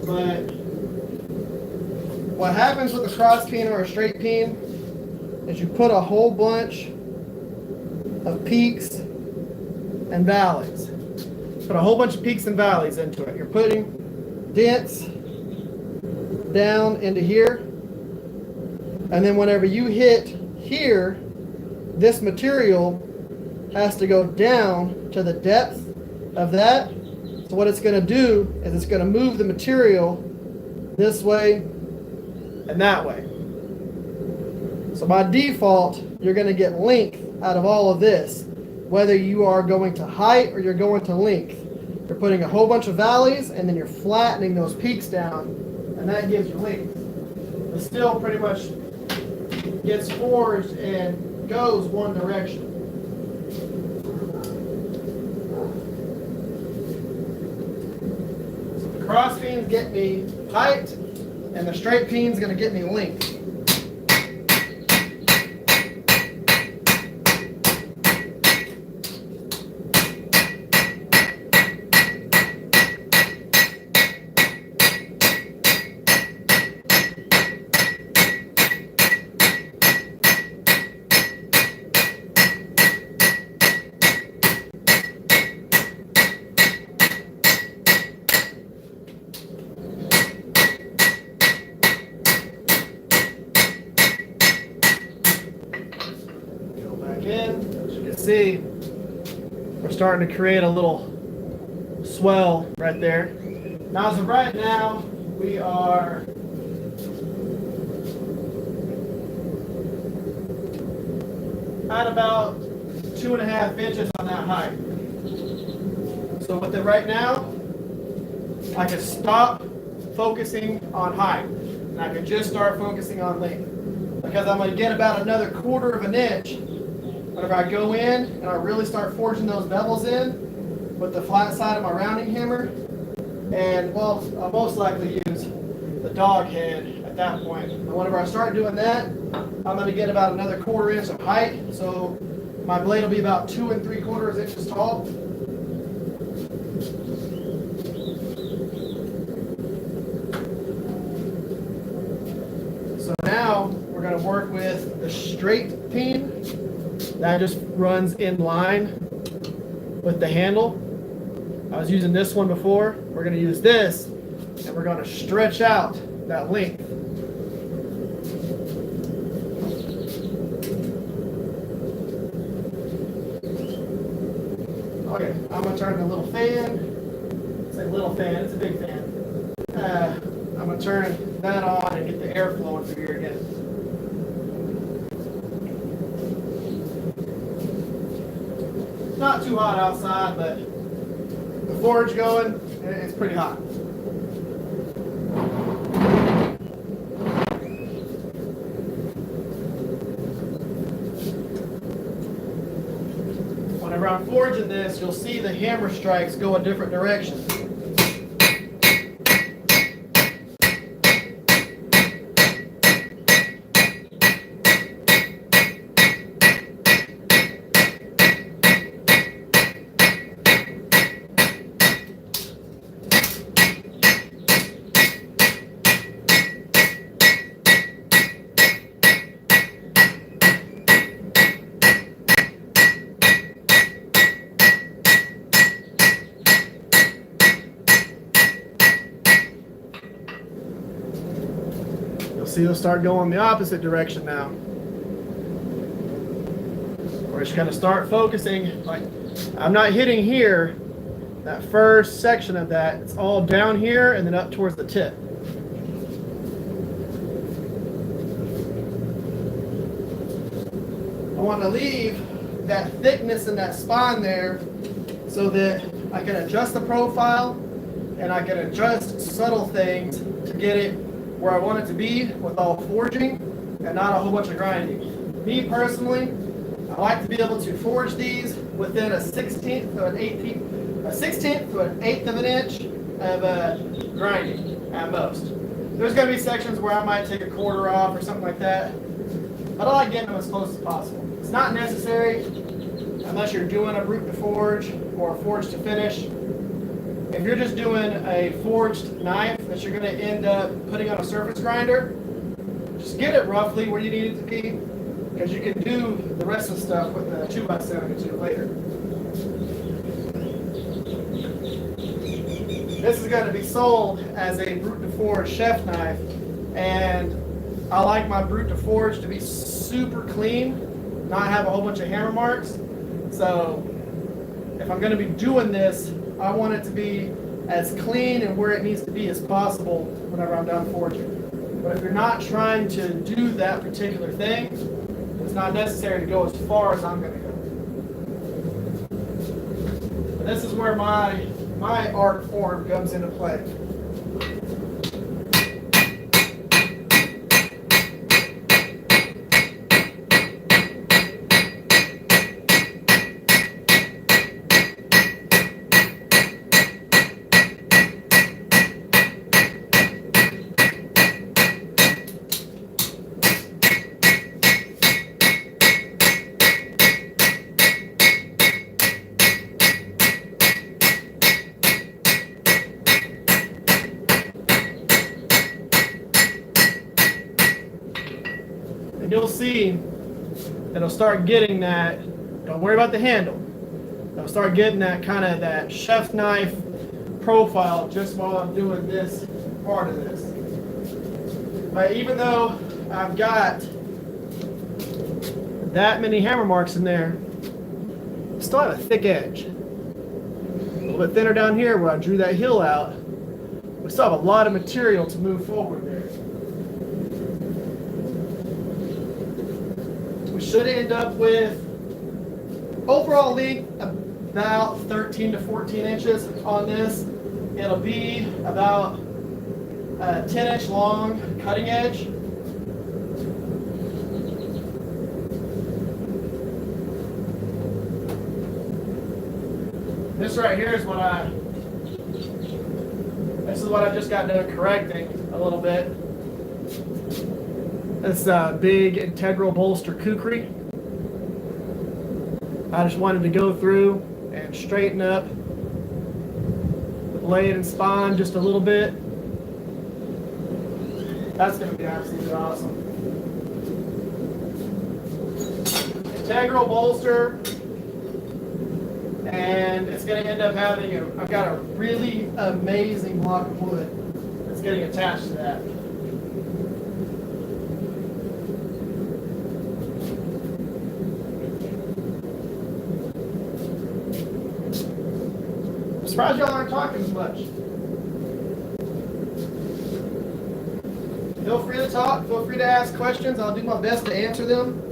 but what happens with a cross peen or a straight peen is you put a whole bunch of peaks and valleys. Put a whole bunch of peaks and valleys into it. You're putting dents down into here, and then whenever you hit here, this material has to go down to the depth of that. So what it's going to do is it's going to move the material this way and that way. So by default, you're going to get length out of all of this, whether you are going to height or you're going to length. You're putting a whole bunch of valleys, and then you're flattening those peaks down, and that gives you length. It still pretty much gets forged and goes one direction. So the cross peen's get me height, and the straight peen's going to get me length. See, we're starting to create a little swell right there. Now, as of right now, we are at about 2.5 inches on that height. So with it right now, I can stop focusing on height, and I can just start focusing on length, because I'm going to get about another 1/4 of an inch whenever I go in and I really start forging those bevels in with the flat side of my rounding hammer. And well, I'll most likely use the dog head at that point. And whenever I start doing that, I'm going to get about another 1/4 inch of height, so my blade will be about 2 3/4 inches tall. So now we're going to work with the straight peen. That just runs in line with the handle. I was using this one before. We're going to use this, and we're going to stretch out that length. Okay, I'm going to turn the little fan. It's a little fan, it's a big fan. I'm going to turn that on and get the air flowing through here again. Not too hot outside, but the forge going, it's pretty hot. Whenever I'm forging this, you'll see the hammer strikes go a different direction. See, it'll start going the opposite direction now. We're just going to start focusing. Like, I'm not hitting here. That first section of that, it's all down here and then up towards the tip. I want to leave that thickness in that spine there so that I can adjust the profile and I can adjust subtle things to get it where I want it to be with all forging and not a whole bunch of grinding. Me personally, I like to be able to forge these within a 1/16 to an 1/8 of an inch of grinding at most. There's going to be sections where I might take a 1/4 off or something like that, but I like getting them as close as possible. It's not necessary unless you're doing a brute to forge or a forge to finish. If you're just doing a forged knife that you're going to end up putting on a surface grinder, just get it roughly where you need it to be, because you can do the rest of the stuff with the 2x72 later. This is going to be sold as a brute to forge chef knife, and I like my brute to forge to be super clean, not have a whole bunch of hammer marks. So if I'm going to be doing this, I want it to be as clean and where it needs to be as possible whenever I'm done forging. But if you're not trying to do that particular thing, it's not necessary to go as far as I'm going to go. But this is where my art form comes into play. And you'll see it'll start getting that, don't worry about the handle, it'll start getting that kind of that chef knife profile just while I'm doing this part of this. But even though I've got that many hammer marks in there, I still have a thick edge. little bit thinner down here where I drew that heel out. We still have a lot of material to move forward there. We should end up with overall length about 13 to 14 inches on this. It'll be about a 10-inch long cutting edge. This right here is what I just got done correcting a little bit. This big integral bolster Kukri. I just wanted to go through and straighten up the blade and spine just a little bit. That's going to be absolutely awesome. Integral bolster, and it's going to end up having I've got a really amazing block of wood that's getting attached to that. I'm surprised y'all aren't talking as much. Feel free to talk, feel free to ask questions. I'll do my best to answer them.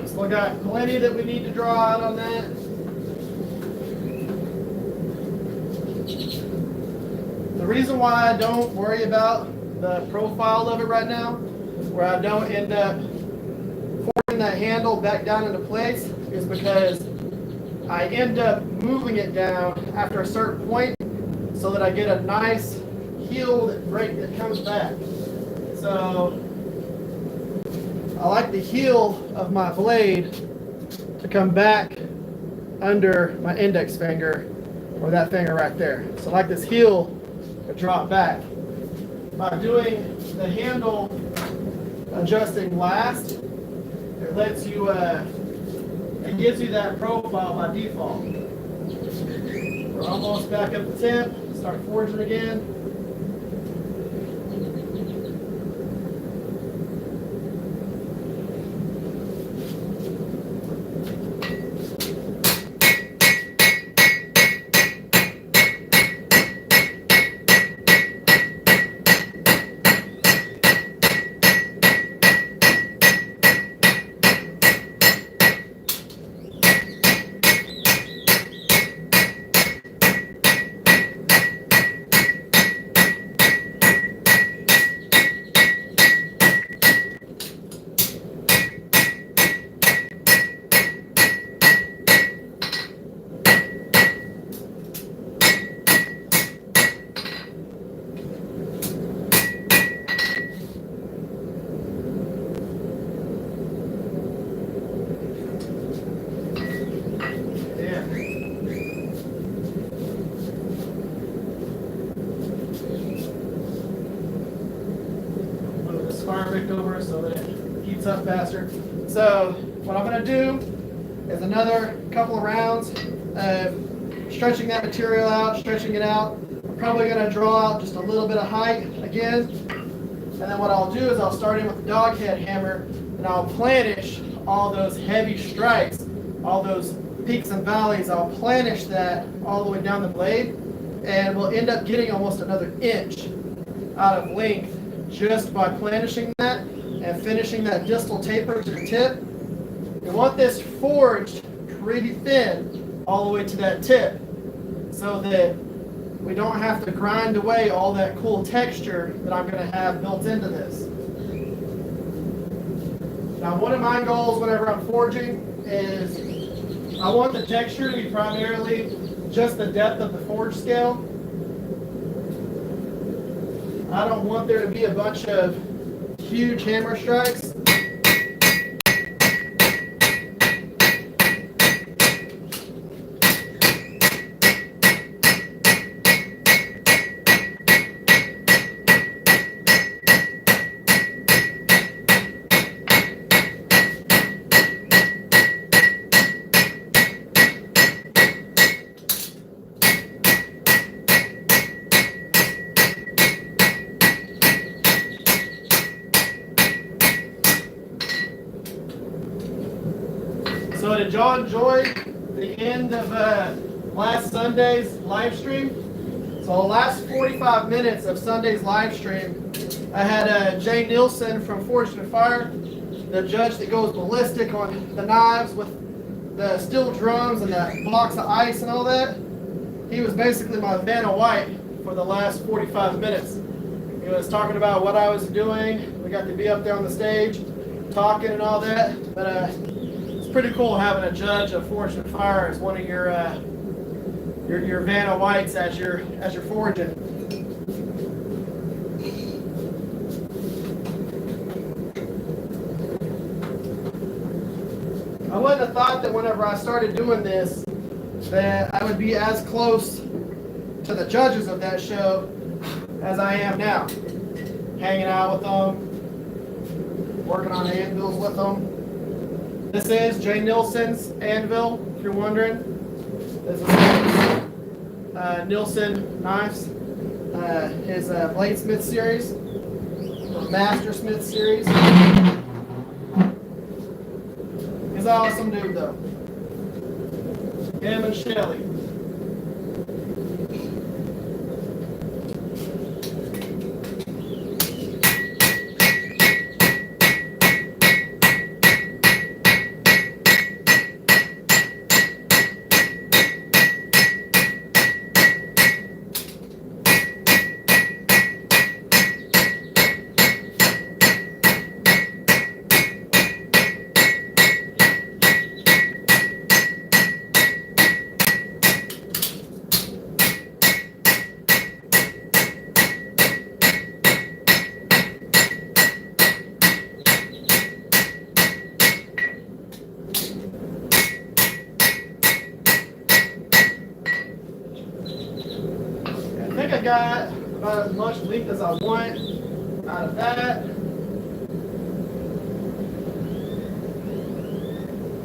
Still got plenty that we need to draw out on that. The reason why I don't worry about the profile of it right now, where I don't end up forcing that handle back down into place, is because I end up moving it down after a certain point so that I get a nice heeled break that comes back. So I like the heel of my blade to come back under my index finger, or that finger right there. So I like this heel to drop back. By doing the handle adjusting last, it lets you, it gives you that profile by default. We're almost back up to temp, start forging again. Over so that it heats up faster. So what I'm going to do is another couple of rounds of stretching that material out, stretching it out. I'm probably going to draw out just a little bit of height again, and then what I'll do is I'll start in with the dog head hammer, and I'll planish all those heavy strikes, all those peaks and valleys. I'll planish that all the way down the blade, and we'll end up getting almost another inch out of length just by planishing that and finishing that distal taper to the tip. We want this forged pretty thin all the way to that tip so that we don't have to grind away all that cool texture that I'm going to have built into this. Now, one of my goals whenever I'm forging is I want the texture to be primarily just the depth of the forge scale. I don't want there to be a bunch of huge hammer strikes. So did y'all enjoy the end of last Sunday's live stream? So the last 45 minutes of Sunday's live stream, I had Jay Nielsen from Forged in Fire, the judge that goes ballistic on the knives with the steel drums and the blocks of ice and all that. He was basically my Vanna White for the last 45 minutes. He was talking about what I was doing. We got to be up there on the stage, talking and all that. But it's pretty cool having a judge of Forged in Fire as one of your Vanna Whites as you're forging. I wouldn't have thought that whenever I started doing this that I would be as close to the judges of that show as I am now. Hanging out with them, working on anvils with them. This is Jay Nielsen's anvil, if you're wondering. This is Nielsen knives, his Bladesmith series, or Mastersmith series. He's an awesome dude though. Him and Shelly. I got about as much length as I want out of that.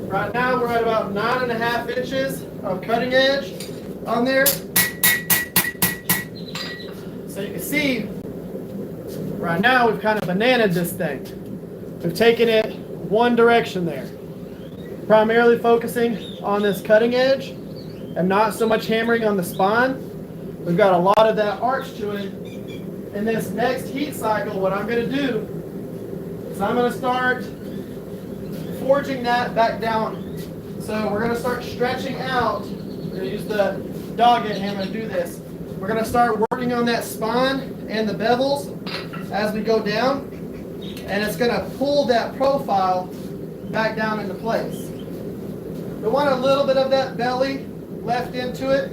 Right now we're at about 9.5 inches of cutting edge on there. So you can see right now we've kind of bananaed this thing. We've taken it one direction there. Primarily focusing on this cutting edge and not so much hammering on the spine. We've got a lot of that arch to it. In this next heat cycle, what I'm going to do is I'm going to start forging that back down. So we're going to start stretching out. We're going to use the dog head hammer to do this. We're going to start working on that spine and the bevels as we go down. And it's going to pull that profile back down into place. We want a little bit of that belly left into it.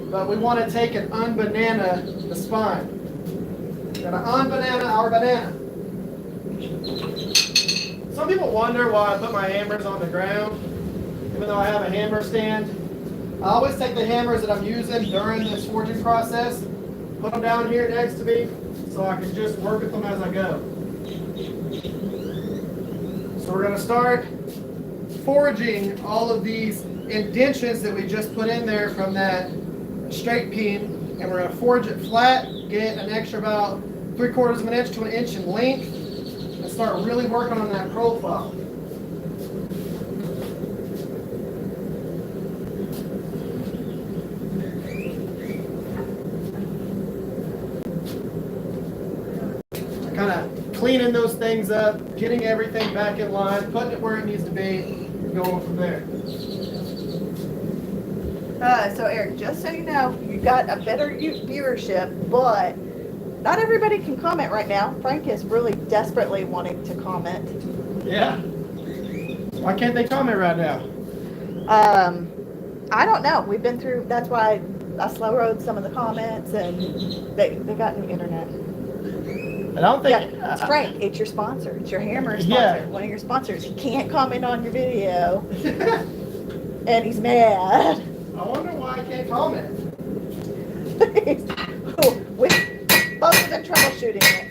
But we want to take and unbanana the spine. We're going to unbanana our banana. Some people wonder why I put my hammers on the ground, even though I have a hammer stand. I always take the hammers that I'm using during this forging process, put them down here next to me, so I can just work with them as I go. So we're going to start forging all of these indentions that we just put in there from that straight peen, and we're going to forge it flat, get an extra about 3/4 of an inch to an inch in length, and start really working on that profile. Kind of cleaning those things up, getting everything back in line, putting it where it needs to be, and going from there. So Eric, just so you know, you got a better viewership, but not everybody can comment right now. Frank is really desperately wanting to comment. Yeah. Why can't they comment right now? I don't know. We've been through, that's why I slow rode some of the comments, and they got new internet. I don't think... Yeah, it's Frank. It's your sponsor. It's your hammer sponsor. Yeah. One of your sponsors. He can't comment on your video. And he's mad. I wonder why I can't comment. With both of them troubleshooting it.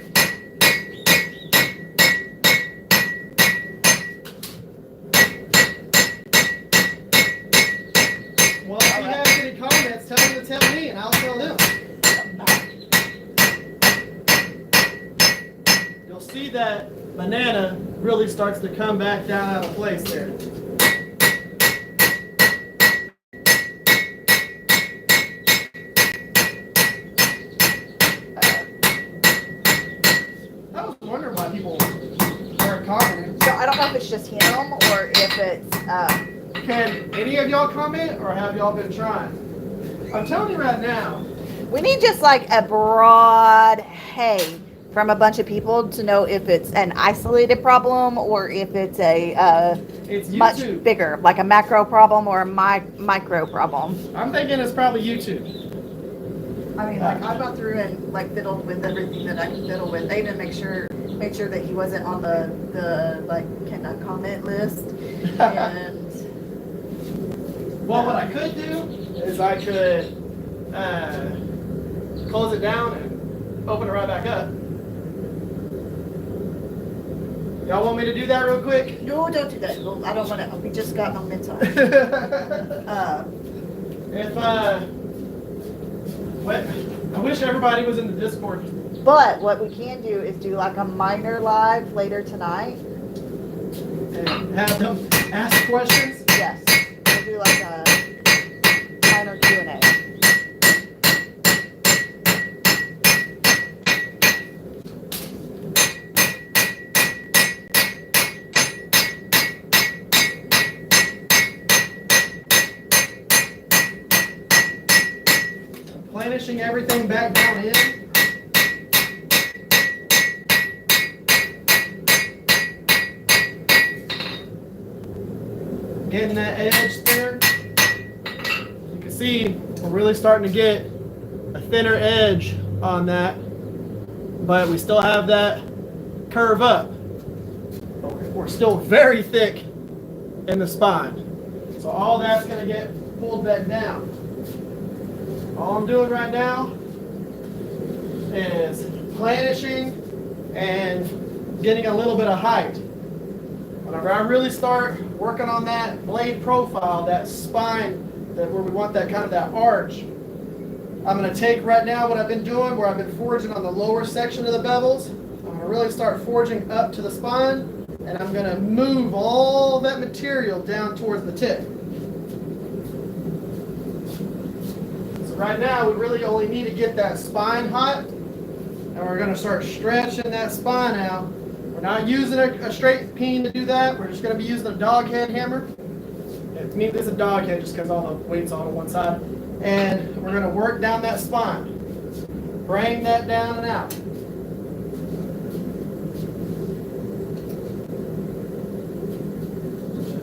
Well, if you have any comments, tell them to tell me and I'll tell them. You'll see that banana really starts to come back down out of place there. just him or if it's, Can any of y'all comment, or have y'all been trying? I'm telling you right now. we need just like a broad hey from a bunch of people to know if it's an isolated problem or if it's a It's much YouTube. bigger, like a macro problem or a micro problem. I'm thinking it's probably YouTube. I mean, like I've gone through and like fiddled with everything that I can fiddle with. They even made sure that he wasn't on the like cannot comment list. And Well, what I could do is I could close it down and open it right back up. Y'all want me to do that real quick? no, don't do that. Well, I don't want to. We just got momentum. What? I wish everybody was in the Discord. But what we can do is do like a minor live later tonight. And have them ask questions. Yes, we'll do like a minor Q&A. Planishing everything back down in. Getting that edge thinner. You can see we're really starting to get a thinner edge on that, but we still have that curve up. But we're still very thick in the spine. So all that's going to get pulled back down. All I'm doing right now is planishing and getting a little bit of height. Whenever I really start working on that blade profile, that spine, that where we want that kind of that arch, I'm going to take right now what I've been doing, where I've been forging on the lower section of the bevels. I'm going to really start forging up to the spine, and I'm going to move all that material down towards the tip. So right now, we really only need to get that spine hot, and we're going to start stretching that spine out. We're not using a straight peen to do that. We're just going to be using a dog head hammer. It means it's a dog head just because all the weight's on one side. And we're going to work down that spine. Bring that down and out.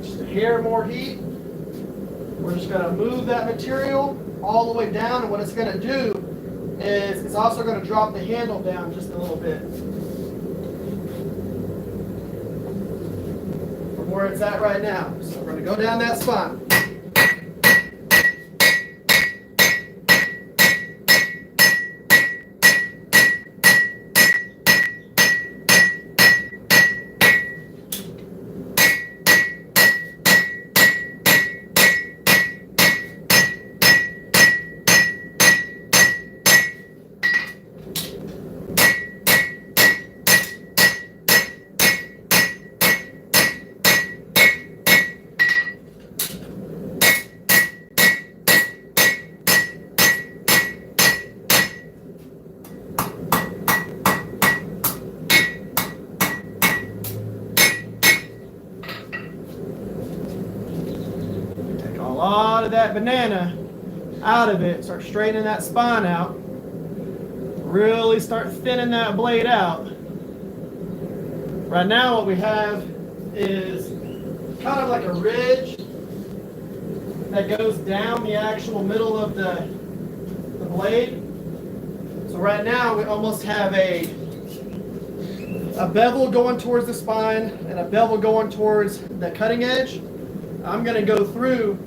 Just a hair more heat. We're just going to move that material all the way down, and what it's going to do is it's also going to drop the handle down just a little bit. Where it's at right now. So we're going to go down that spine. That banana out of it, start straightening that spine out, really start thinning that blade out. Right now what we have is kind of like a ridge that goes down the actual middle of the blade. So right now we almost have a bevel going towards the spine and a bevel going towards the cutting edge. I'm going to go through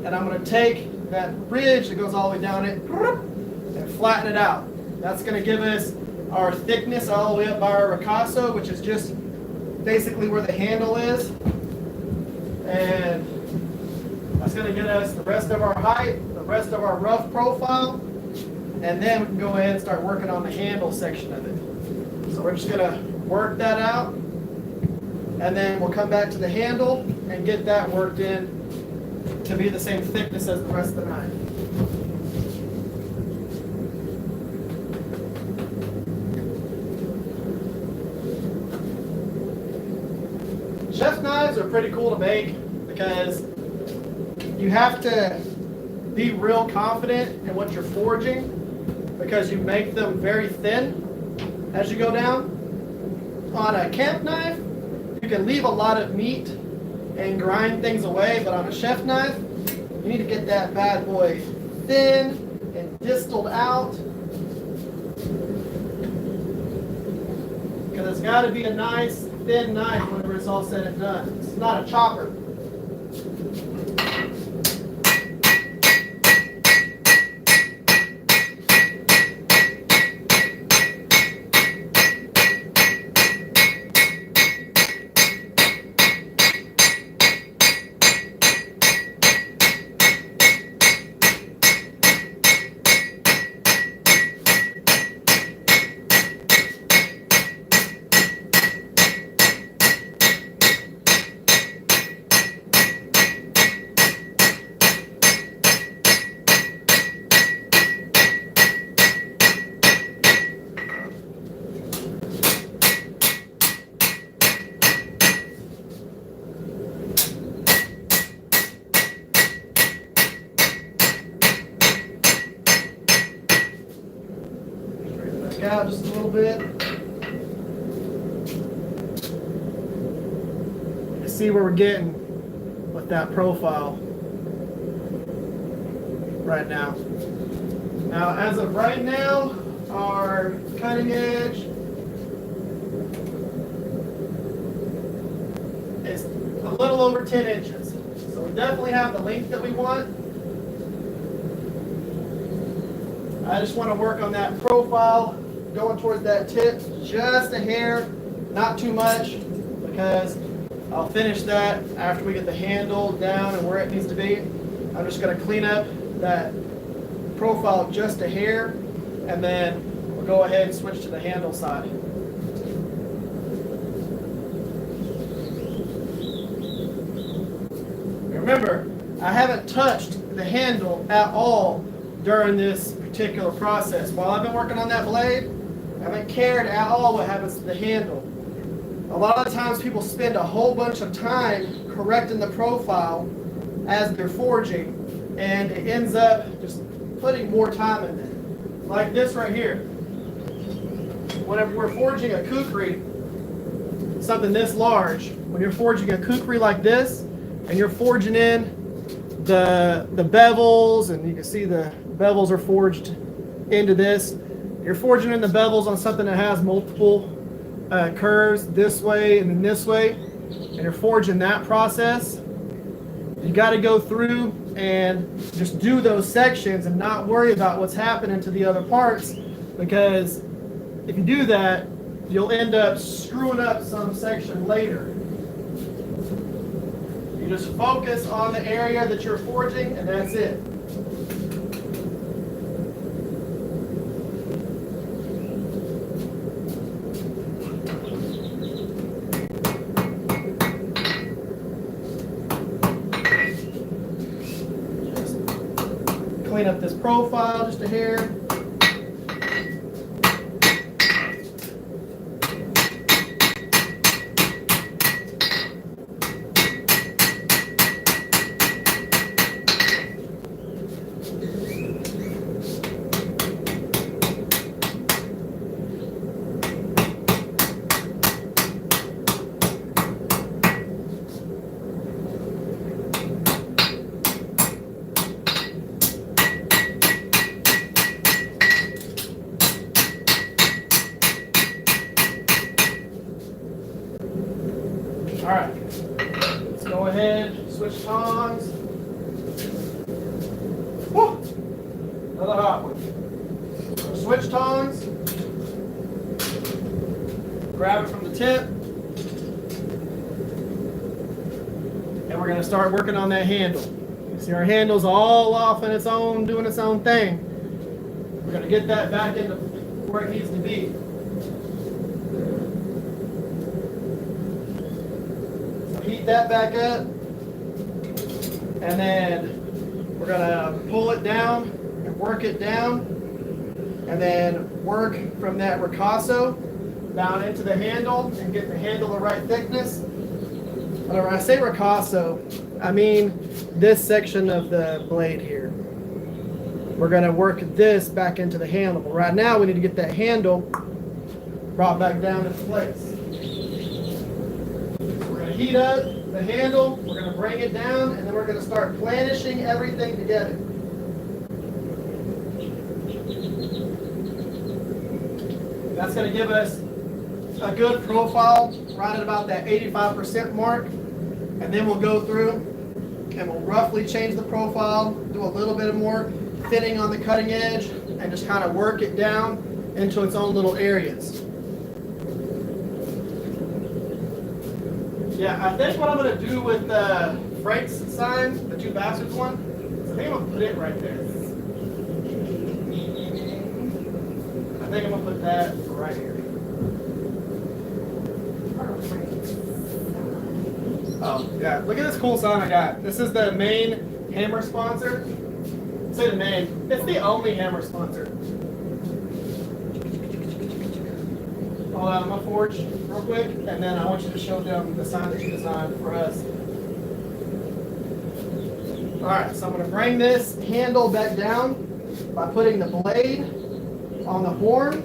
and I'm going to take that ridge that goes all the way down it and flatten it out. That's going to give us our thickness all the way up by our ricasso, which is just basically where the handle is. And that's going to get us the rest of our height, the rest of our rough profile. And then we can go ahead and start working on the handle section of it. So we're just going to work that out. And then we'll come back to the handle and get that worked in to be the same thickness as the rest of the knife. Chef knives knives are pretty cool to make because you have to be real confident in what you're forging because you make them very thin as you go down. On a camp knife, you can leave a lot of meat and grind things away, but on a chef knife, you need to get that bad boy thin and distilled out. Because it's got to be a nice thin knife whenever it's all said and done. It's not a chopper. Out just a little bit. You see where we're getting with that profile right now. Now, as of right now, our cutting edge is a little over 10 inches. So we definitely have the length that we want. I just want to work on that profile going towards that tip just a hair, not too much, because I'll finish that after we get the handle down and where it needs to be. I'm just going to clean up that profile just a hair, and then we'll go ahead and switch to the handle side. Remember, I haven't touched the handle at all during this particular process. While I've been working on that blade, I haven't cared at all what happens to the handle. A lot of the times people spend a whole bunch of time correcting the profile as they're forging, and it ends up just putting more time in it. Like this right here. Whenever we're forging a kukri, something this large, when you're forging a kukri like this, and you're forging in the bevels, and you can see the bevels are forged into this. You're forging in the bevels on something that has multiple curves this way and then this way, and you're forging that process. You got to go through and just do those sections and not worry about what's happening to the other parts, because if you do that, you'll end up screwing up some section later. You just focus on the area that you're forging, and that's it. Clean up this profile just a hair. All right, let's go ahead, switch tongs. Woo! Another hot one. So switch tongs, grab it from the tip, and we're going to start working on that handle. You see our handle's all off on its own, doing its own thing. We're going to get that back into where it needs to be. Heat that back up, and then we're gonna pull it down and work it down, and then work from that ricasso down into the handle and get the handle the right thickness. But When I say ricasso, I mean this section of the blade here. We're gonna work this back into the handle. But right now we need to get that handle brought back down into place. We're gonna heat up the handle, we're gonna bring it down, and then we're gonna start planishing everything together. That's gonna give us a good profile right at about that 85% mark. And then we'll go through and we'll roughly change the profile, do a little bit more thinning on the cutting edge, and just kind of work it down into its own little areas. Yeah, I think what I'm going to do with Frank's sign, the two Basterds one, is I think I'm going to put it right there. I think I'm going to put that right here. Oh, yeah, look at this cool sign I got. This is the main hammer sponsor. Say the main. It's the only hammer sponsor. I'm going to forge real quick, and then I want you to show them the sign that you designed for us. Alright, so I'm going to bring this handle back down by putting the blade on the horn,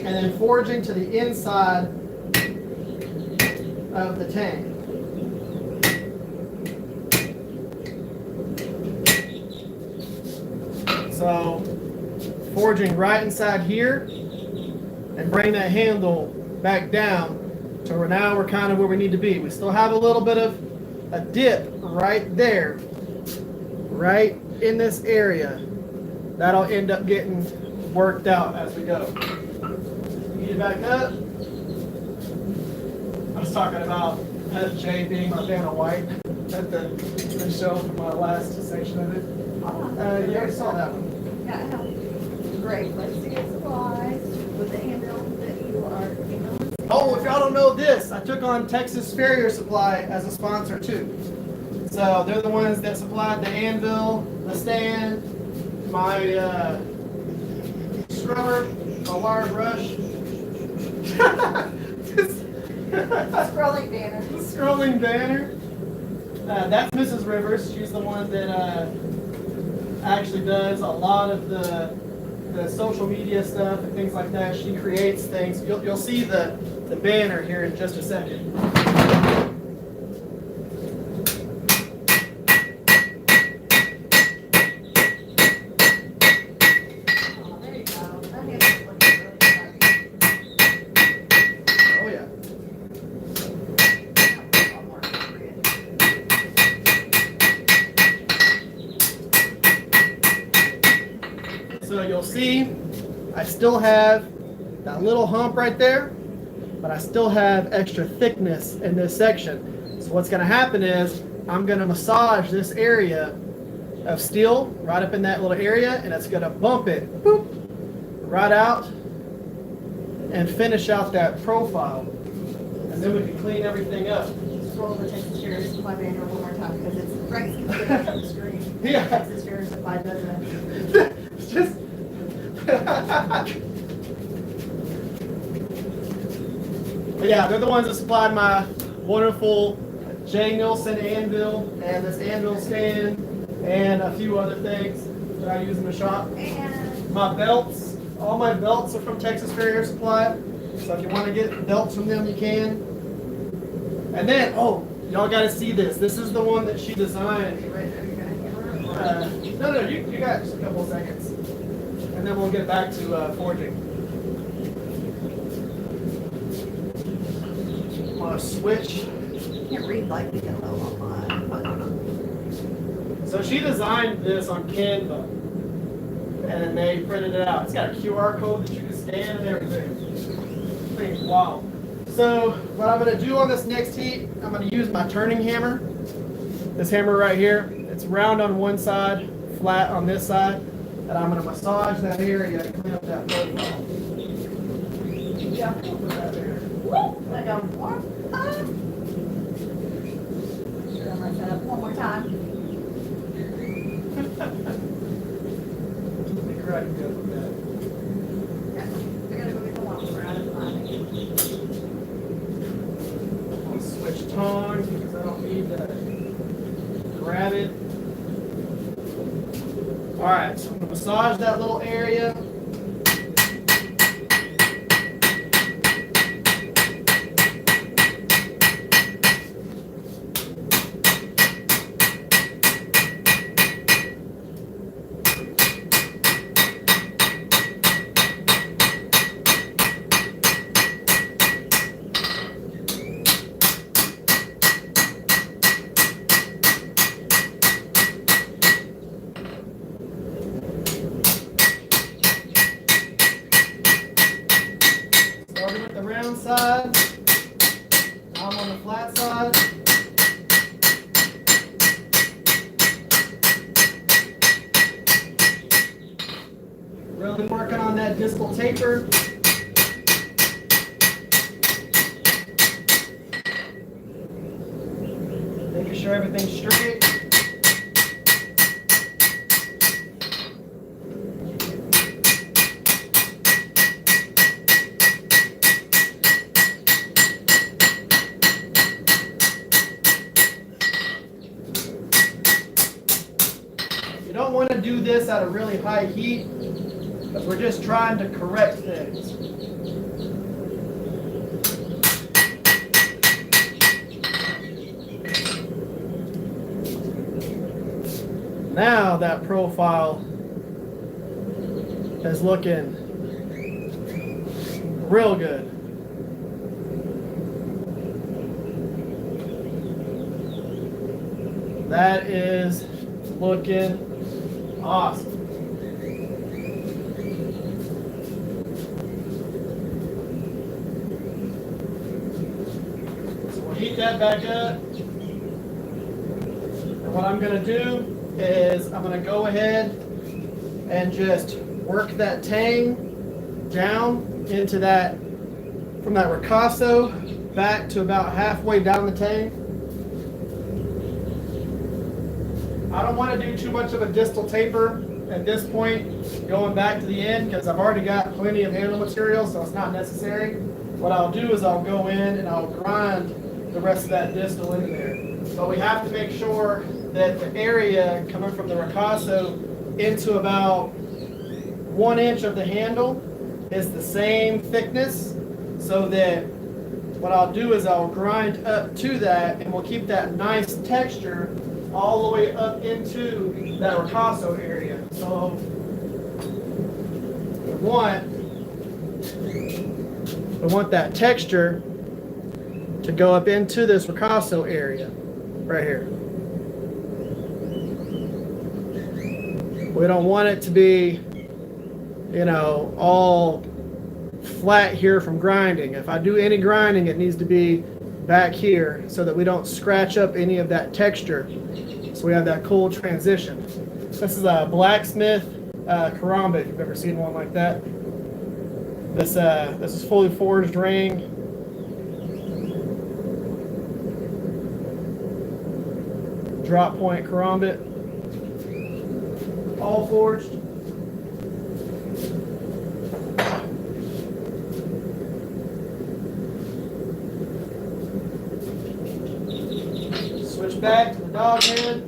and then forging to the inside of the tang. So, forging right inside here, and bring that handle back down to where now we're kind of where we need to be. We still have a little bit of a dip right there, right in this area. That'll end up getting worked out as we go. Heat it back up. I was talking about Jay being my Vanna White at the show from my last section of it. You already saw that one. Yeah, great. Let's see your supplies with the Anvil that you are. Oh, if y'all don't know this, I took on Texas Farrier Supply as a sponsor too. So they're the ones that supplied the anvil, the stand, my scrubber, my wire brush. Scrolling banner. Scrolling banner. That's Mrs. Rivers. She's the one that actually does a lot of the social media stuff and things like that. She creates things. You'll see the banner here in just a second. So you'll see I still have that little hump right there, but I still have extra thickness in this section. So what's going to happen is I'm going to massage this area of steel right up in that little area, and it's going to bump it boop, right out and finish out that profile. And then we can clean everything up. Scroll the Texas Farrier Supply banner one more time because it's right here on the screen. Yeah. Texas Farrier Supply does that. It's just but yeah, they're the ones that supplied my wonderful J. Nilsson anvil and this anvil stand and a few other things that I use in the shop. And My belts, all my belts are from Texas Farrier Supply. So if you want to get belts from them, you can. And then, oh, y'all got to see this. This is the one that she designed. No, you got just a couple of seconds. And then we'll get back to forging. I'm going to switch. I can't read like the yellow on mine. So she designed this on Canva. And they printed it out. It's got a QR code that you can scan and everything. Thing's wild. So what I'm going to do on this next heat, I'm going to use my turning hammer. This hammer right here. It's round on one side, flat on this side. And I'm going to massage that area and clean up that profile. Yeah. Put that there. I got one time. Sure, I'm going to set up one more time. I think you're right, good with that. Yeah. I got to go get the one. We're out of time. Switch time. I don't need to grab it. All right, so I'm gonna massage that little area. Starting with the round side, now I'm on the flat side. Really working on that distal taper. Making sure everything's straight. You don't want to do this at a really high heat because we're just trying to correct things. Now that profile is looking real good. That is looking awesome. So we'll heat that back up. And what I'm going to do is I'm going to go ahead and just work that tang down into that, from that ricasso back to about halfway down the tang. I don't want to do too much of a distal taper at this point, going back to the end, because I've already got plenty of handle material, so it's not necessary. What I'll do is I'll go in and I'll grind the rest of that distal in there. But we have to make sure that the area coming from the ricasso into about 1 inch of the handle is the same thickness, so that what I'll do is I'll grind up to that, and we'll keep that nice texture all the way up into that ricasso area. So we want that texture to go up into this ricasso area right here. We don't want it to be, you know, all flat here from grinding. If I do any grinding, it needs to be back here so that we don't scratch up any of that texture. So we have that cool transition. This is a blacksmith karambit, if you've ever seen one like that. This is fully forged ring. Drop point karambit. All forged. Switch back to the dog head.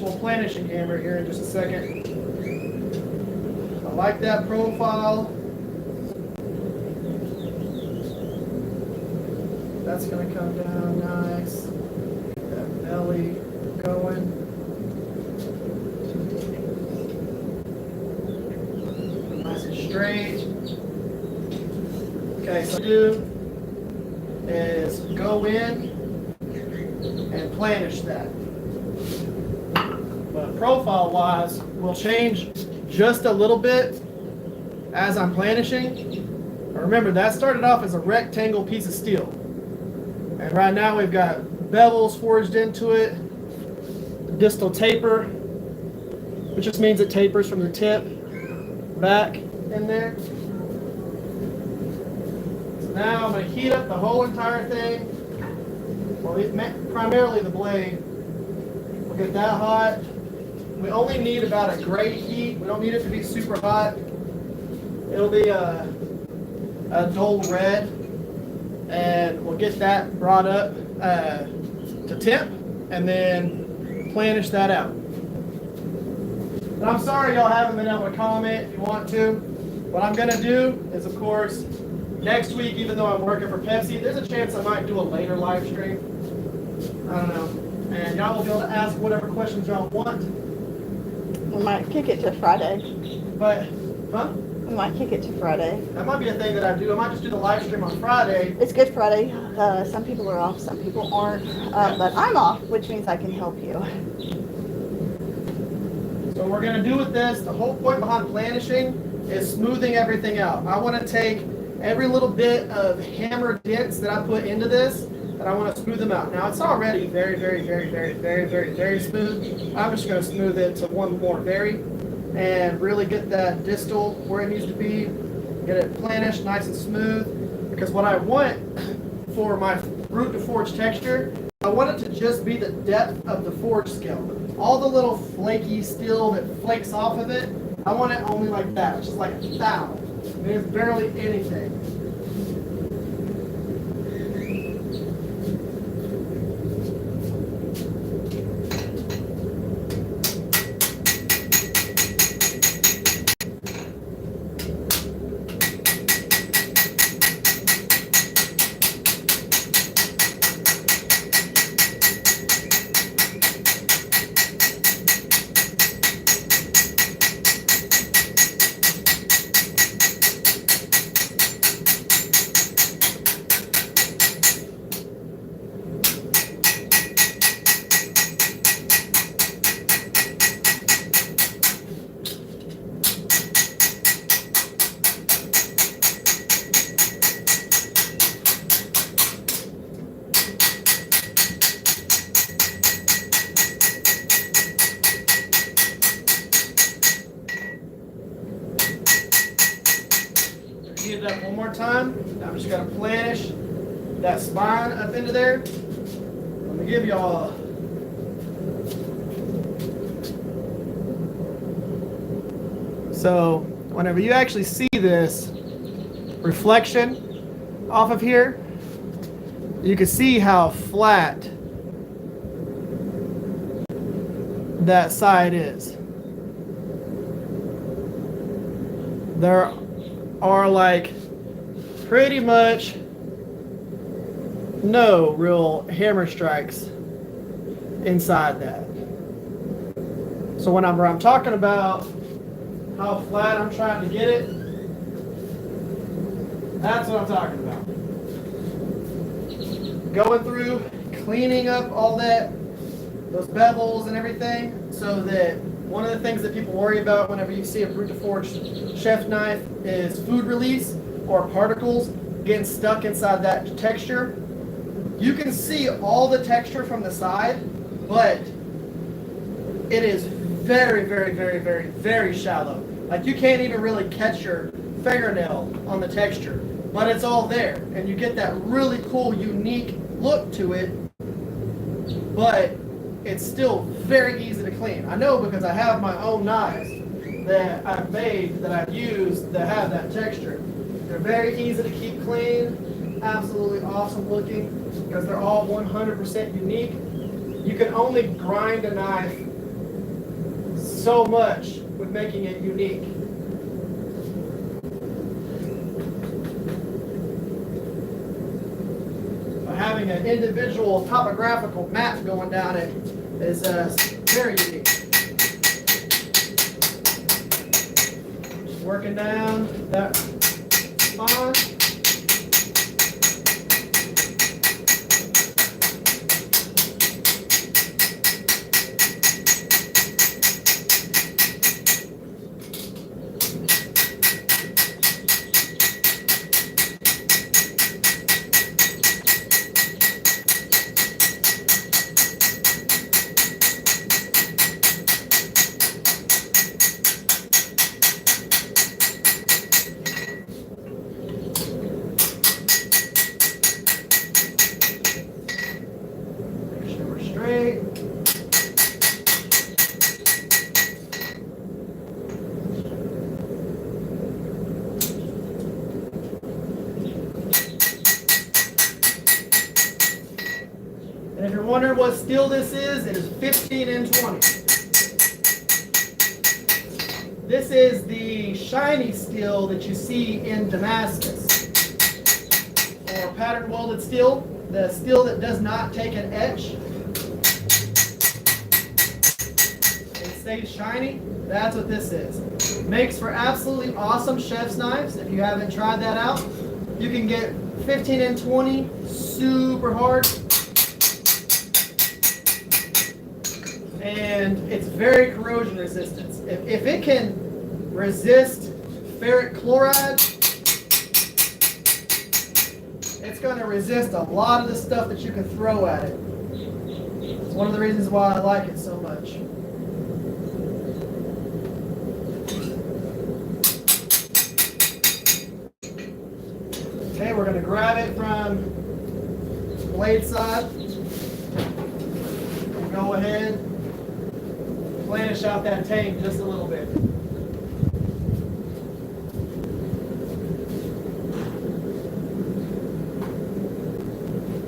beautiful planishing hammer here in just a second. I like that profile. That's going to come down nice. Get that belly going. Nice and straight. Okay, so what I do is go in and planish that. But profile wise, we'll change just a little bit as I'm planishing. But remember, that started off as a rectangle piece of steel. And right now we've got bevels forged into it, distal taper, which just means it tapers from the tip back in there. So now I'm going to heat up the whole entire thing. Well, primarily the blade. We'll get that hot. We only need about a gray heat. We don't need it to be super hot. It'll be a dull red. And we'll get that brought up to temp and then planish that out. And I'm sorry y'all haven't been able to comment if you want to. What I'm going to do is, of course, next week, even though I'm working for Pepsi, there's a chance I might do a later live stream. I don't know. And y'all will be able to ask whatever questions y'all want. We might kick it to Friday. But, huh? We might kick it to Friday. That might be a thing that I do. I might just do the live stream on Friday. It's Good Friday. Some people are off, some people aren't. But I'm off, which means I can help you. So what we're going to do with this, the whole point behind planishing is smoothing everything out. I want to take every little bit of hammer dents that I put into this, and I want to smooth them out. Now it's already very, very, very, very, very, very, very smooth. I'm just going to smooth it to one more very, and really get that distal where it needs to be, get it planished, nice and smooth. Because what I want for my root to forge texture, I want it to just be the depth of the forge scale. All the little flaky steel that flakes off of it, I want it only like that, just like a thou. I mean, it's barely anything. Heat it up one more time. Now I'm just going to planish that spine up into there. I'm going to give y'all so whenever you actually see this reflection off of here, you can see how flat that side is. There are like pretty much no real hammer strikes inside that. So whenever I'm talking about how flat I'm trying to get it, that's what I'm talking about. Going through, cleaning up all that, those bevels and everything, so that one of the things that people worry about whenever you see a brute forge chef knife is food release or particles getting stuck inside that texture. You can see all the texture from the side, but it is very, very, very, very, very shallow. Like you can't even really catch your fingernail on the texture, but it's all there, and you get that really cool, unique look to it, but it's still very easy to clean. I know because I have my own knives that I've made, that I've used, that have that texture. They're very easy to keep clean, absolutely awesome looking, because they're all 100% unique. You can only grind a knife so much with making it unique. Having an individual topographical map going down it is very unique. Just working down that spine. And if you're wondering what steel this is, it is 15 and 20. This is the shiny steel that you see in Damascus. Or pattern welded steel, the steel that does not take an etch. It stays shiny. That's what this is. Makes for absolutely awesome chef's knives. If you haven't tried that out, you can get 15 and 20 super hard. And it's very corrosion resistant. If it can resist ferric chloride, it's going to resist a lot of the stuff that you can throw at it. It's one of the reasons why I like it so much. Okay, we're going to grab it from the blade side. And go ahead. Planish out that tang just a little bit.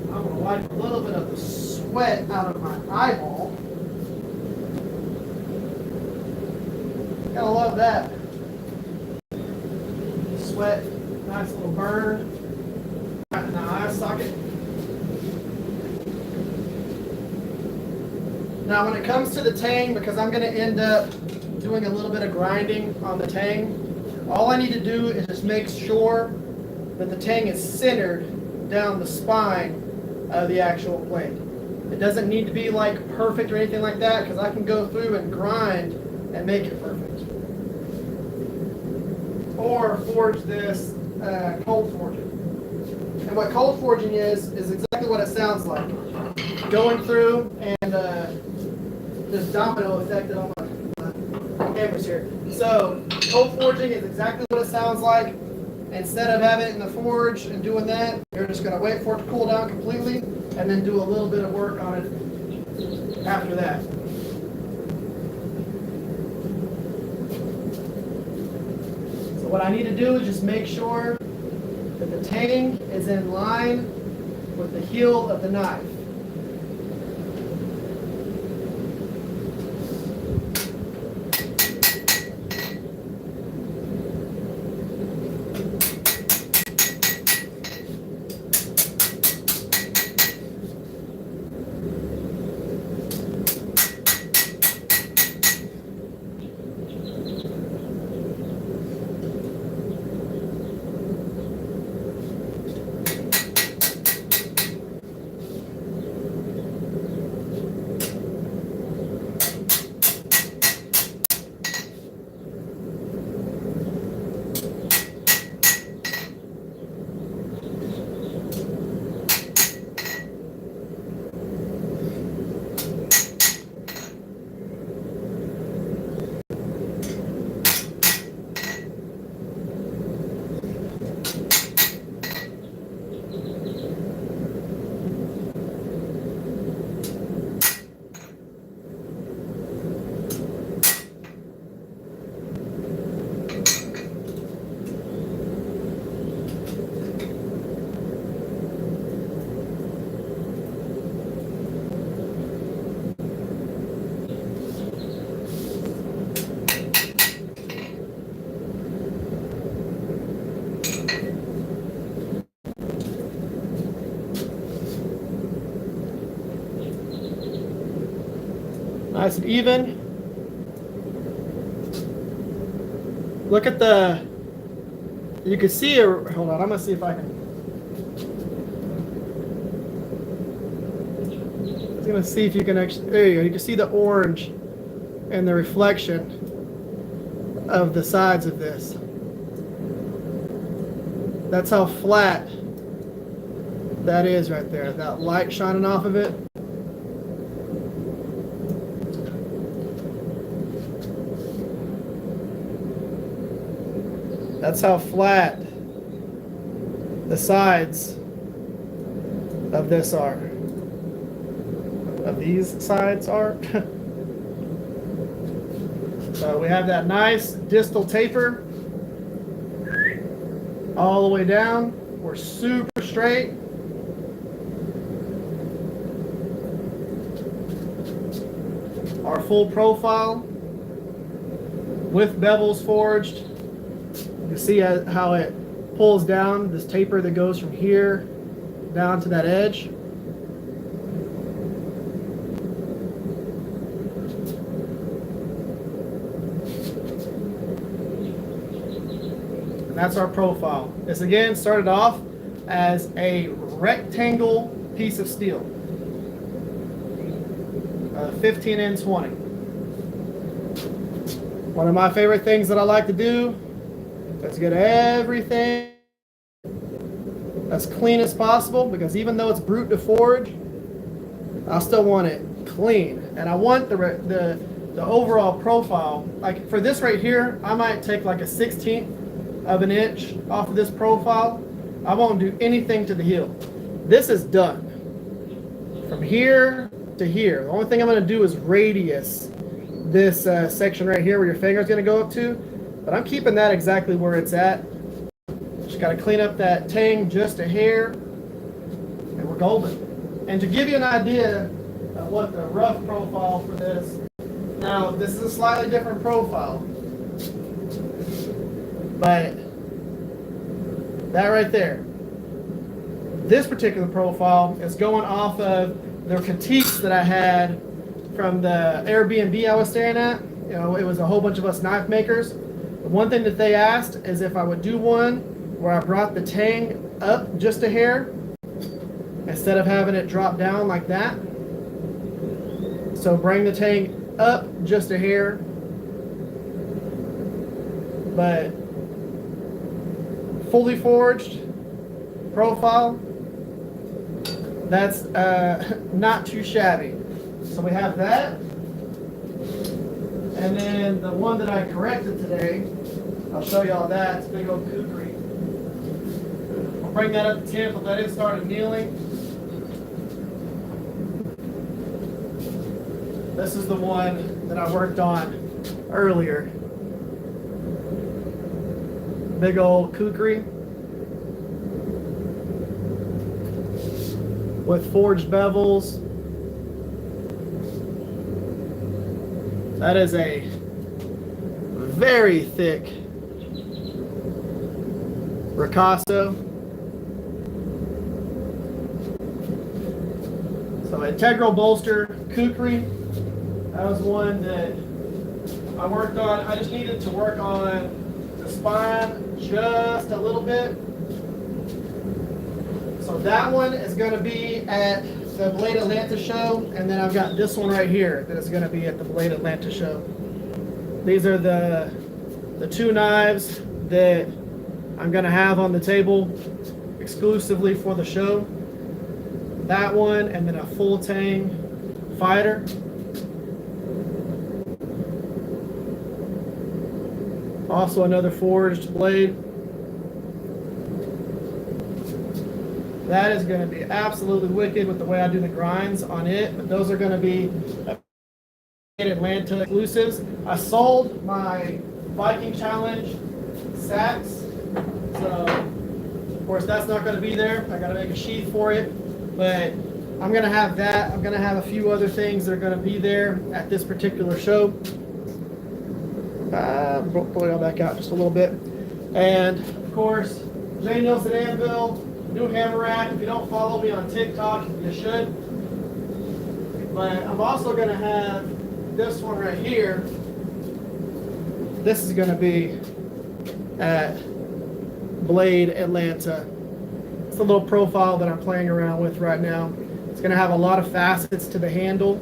I'm going to wipe a little bit of the sweat out of my eyeball. Gotta love that. Sweat, nice little burn. Right in the eye socket. Now when it comes to the tang, because I'm going to end up doing a little bit of grinding on the tang, all I need to do is just make sure that the tang is centered down the spine of the actual blade. It doesn't need to be like perfect or anything like that, because I can go through and grind and make it perfect. Or forge this cold forging. And what cold forging is exactly what it sounds like. Going through and this domino effect on my cameras here. So cold forging is exactly what it sounds like. Instead of having it in the forge and doing that, you're just going to wait for it to cool down completely and then do a little bit of work on it after that. So what I need to do is just make sure that the tang is in line with the heel of the knife. nice and even. Look at the, you can see, hold on, I'm gonna see if I can. I'm gonna see if you can actually, there you go, you can see the orange and the reflection of the sides of this. That's how flat that is right there, that light shining off of it. That's how flat the sides of this are. Of these sides are. So we have that nice distal taper all the way down. We're super straight. Our full profile with bevels forged. You see how it pulls down, this taper that goes from here down to that edge. And that's our profile. This again started off as a rectangle piece of steel. 15 and 20. One of my favorite things that I like to do, let's get everything as clean as possible, because even though it's brute to forge, I still want it clean. And I want the overall profile. Like for this right here, I might take like a 1/16 of an inch off of this profile. I won't do anything to the heel. This is done. From here to here. The only thing I'm going to do is radius this section right here where your finger is going to go up to. But I'm keeping that exactly where it's at. Just got to clean up that tang just a hair, and we're golden. And to give you an idea of what the rough profile for this, now this is a slightly different profile, but that right there, this particular profile is going off of the critiques that I had from the Airbnb I was staying at. You know, it was a whole bunch of us knife makers. One thing that they asked is if I would do one where I brought the tang up just a hair instead of having it drop down like that. So bring the tang up just a hair, but fully forged profile, that's not too shabby. So we have that. And then the one that I corrected today, I'll show you all that. It's big old Kukri. I'll bring that up to 10, but let it start kneeling. This is the one that I worked on earlier. Big old Kukri with forged bevels. That is a very thick ricasso. So integral bolster Kukri. That was one that I worked on. I just needed to work on the spine just a little bit. So that one is going to be at the Blade Atlanta show, and then I've got this one right here that is going to be at the Blade Atlanta show. These are the two knives that I'm going to have on the table exclusively for the show. That one, and then a full tang fighter. Also another forged blade. That is going to be absolutely wicked with the way I do the grinds on it. But those are going to be Atlanta exclusives. I sold my Viking Challenge sacks. So, of course, that's not going to be there. I got to make a sheath for it. But I'm going to have that. I'm going to have a few other things that are going to be there at this particular show. Pull it all back out just a little bit. And, of course, J. Nielsen Anvil. New hammer rack. If you don't follow me on TikTok, you should. But I'm also going to have this one right here, this is going to be at Blade Atlanta. It's the little profile that I'm playing around with right now. It's going to have a lot of facets to the handle.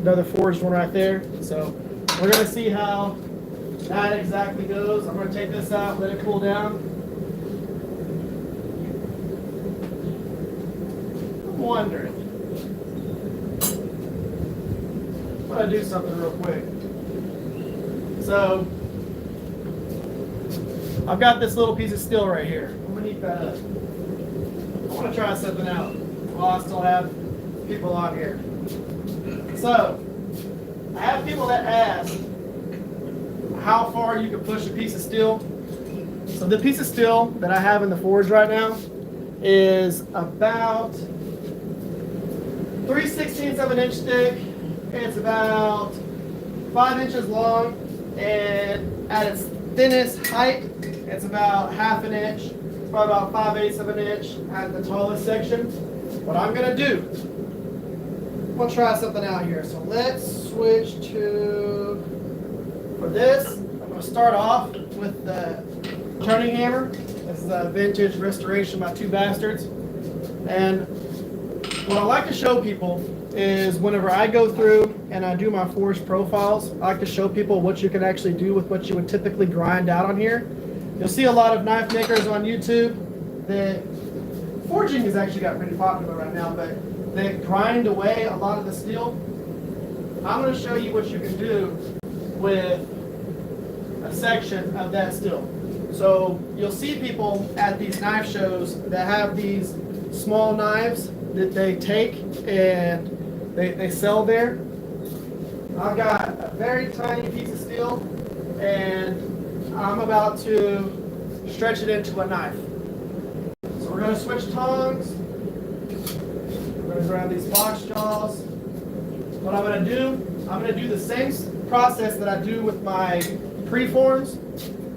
Another forged one right there. So we're going to see how that exactly goes. I'm going to take this out, let it cool down. I'm wondering. I'm going to do something real quick. So I've got this little piece of steel right here. I'm going to heat that up. I want to try something out while I still have people on here. So I have people that ask how far you can push a piece of steel. So the piece of steel that I have in the forge right now is about 3/16 of an inch thick. It's about 5 inches long, and at its thinnest height, it's about half an inch. It's probably about 5/8 of an inch at the tallest section. What I'm gonna do, I'm gonna try something out here. So let's switch to, for this, I'm gonna start off with the turning hammer. This is a vintage restoration by 2 Basterds. And what I like to show people is whenever I go through and I do my forged profiles, I like to show people what you can actually do with what you would typically grind out on here. You'll see a lot of knife makers on YouTube that, forging has actually got pretty popular right now, but they grind away a lot of the steel. I'm going to show you what you can do with a section of that steel. So you'll see people at these knife shows that have these small knives that they take and they sell there. I've got a very tiny piece of steel and I'm about to stretch it into a knife. So we're going to switch tongs. We're going to grab these box jaws. What I'm going to do, I'm going to do the same process that I do with my preforms.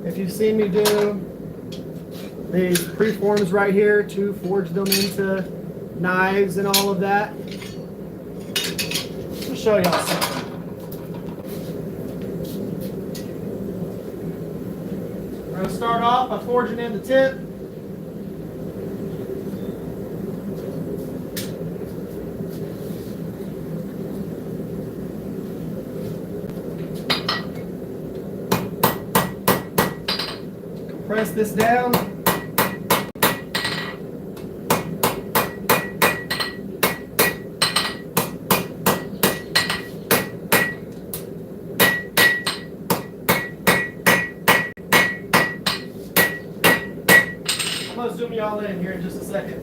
If you've seen me do these preforms right here to forge them into knives and all of that, I'll show y'all something. We're going to start off by forging in the tip. Press this down. I'm going to zoom y'all in here in just a second.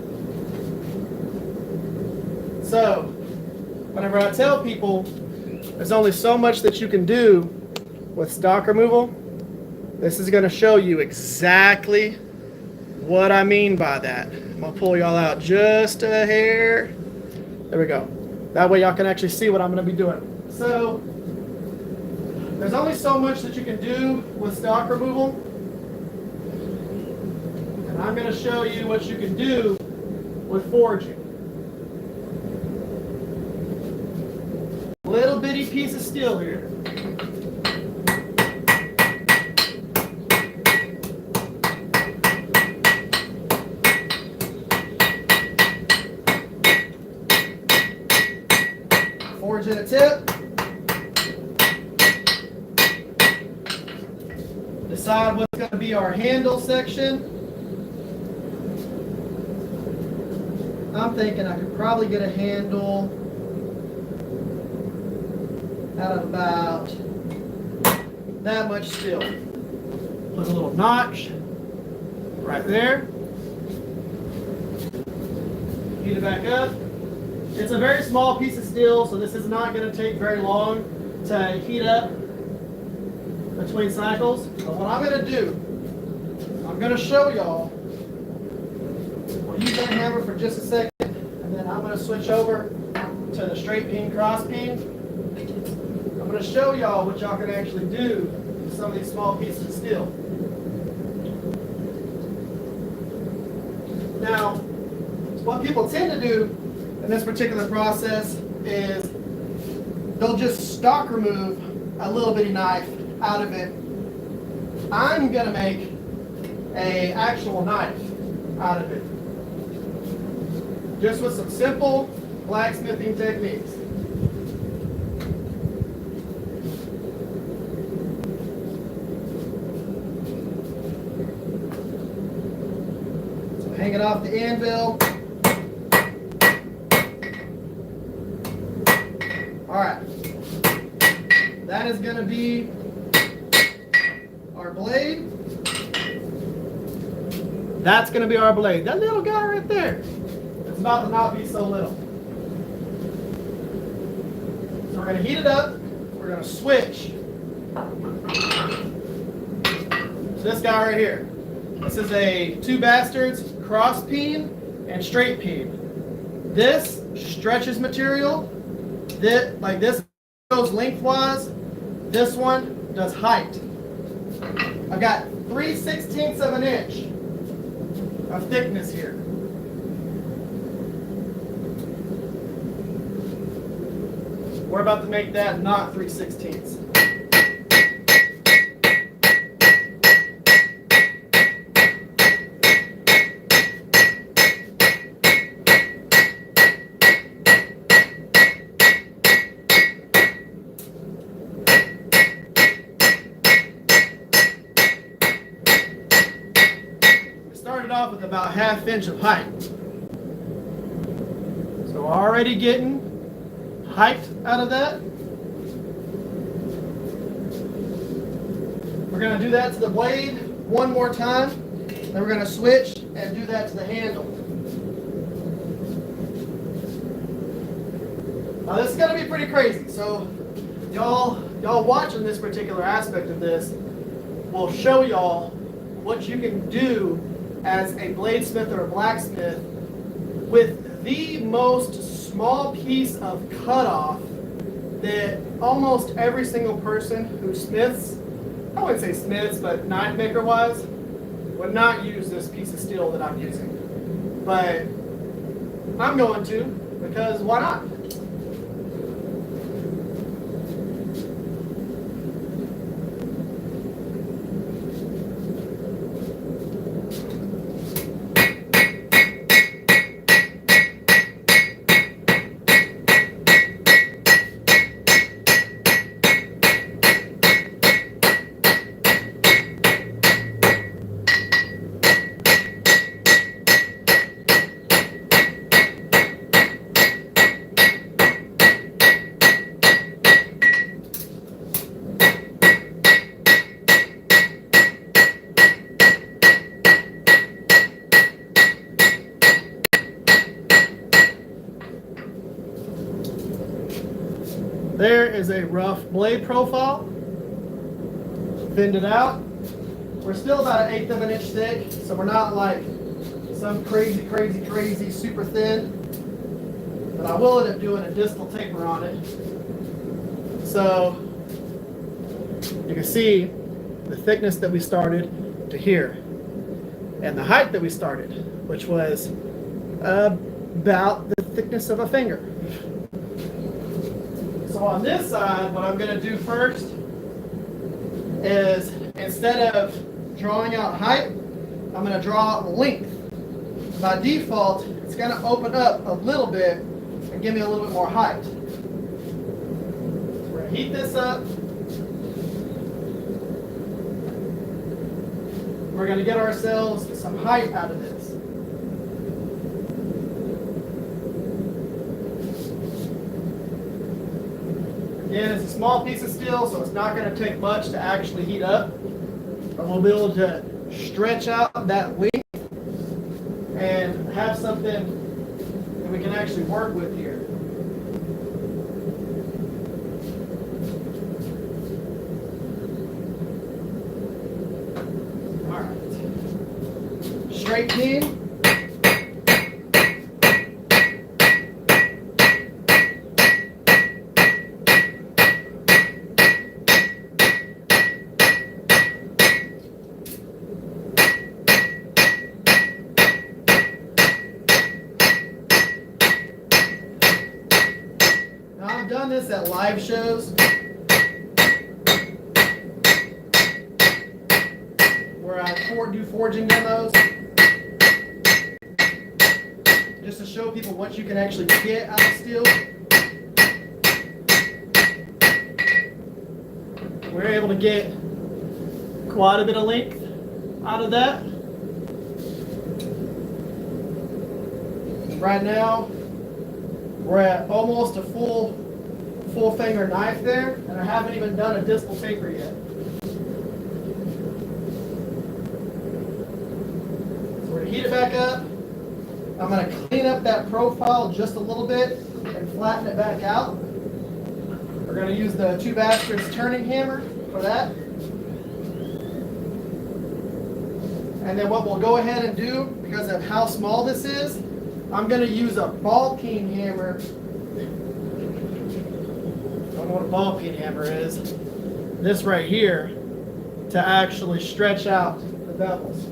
So, whenever I tell people there's only so much that you can do with stock removal, this is going to show you exactly what I mean by that. I'm going to pull y'all out just a hair. There we go. That way y'all can actually see what I'm going to be doing. So, there's only so much that you can do with stock removal. And I'm going to show you what you can do with forging. Little bitty piece of steel here. Forging a tip. Decide what's going to be our handle section. I'm thinking I could probably get a handle out of about that much steel. Put a little notch right there. Heat it back up. It's a very small piece of steel, so this is not going to take very long to heat up between cycles. But what I'm going to do, I'm going to show y'all. We'll use that hammer for just a second, and then I'm going to switch over to the straight peen, cross peen. I'm going to show y'all what y'all can actually do with some of these small pieces of steel. Now, what people tend to do in this particular process is they'll just stock remove a little bitty knife out of it. I'm gonna make a actual knife out of it, just with some simple blacksmithing techniques. So hang it off the anvil. All right, that is gonna be our blade. That's going to be our blade. That little guy right there. It's about to not be so little. So we're going to heat it up. We're going to switch to this guy right here. This is a 2 Basterds cross peen and straight peen. This stretches material. This, like this goes lengthwise. This one does height. I've got 3/16 of an inch of thickness here. We're about to make that not 3/16. Off with about 1/2 inch of height. So we're already getting height out of that. We're going to do that to the blade one more time. Then we're going to switch and do that to the handle. Now this is going to be pretty crazy. So y'all watching this particular aspect of this will show y'all what you can do as a bladesmith or a blacksmith with the most small piece of cutoff that almost every single person who smiths, I wouldn't say smiths, but knife maker wise, would not use this piece of steel that I'm using. But I'm going to, because why not? There is a rough blade profile. Thinned it out. We're still about 1/8 of an inch thick, so we're not like some crazy super thin. But I will end up doing a distal taper on it. So you can see the thickness that we started to here and the height that we started, which was about the thickness of a finger. So on this side, what I'm going to do first is, instead of drawing out height, I'm going to draw out length. By default, it's going to open up a little bit and give me a little bit more height. So we're going to heat this up. We're going to get ourselves some height out of this. Again, it's a small piece of steel, so it's not going to take much to actually heat up. But we'll be able to stretch out that length and have something that we can actually work with here. All right. Straight beam. I've done this at live shows where I do forging demos, just to show people what you can actually get out of steel. We're able to get quite a bit of length out of that. Right now, we're at almost a full finger knife there, and I haven't even done a distal taper yet. So we're gonna heat it back up. I'm gonna clean up that profile just a little bit and flatten it back out. We're gonna use the 2 Basterds turning hammer for that. And then what we'll go ahead and do, because of how small this is, I'm going to use a ball peen hammer. Don't know what a ball peen hammer is. This right here, to actually stretch out the bevels.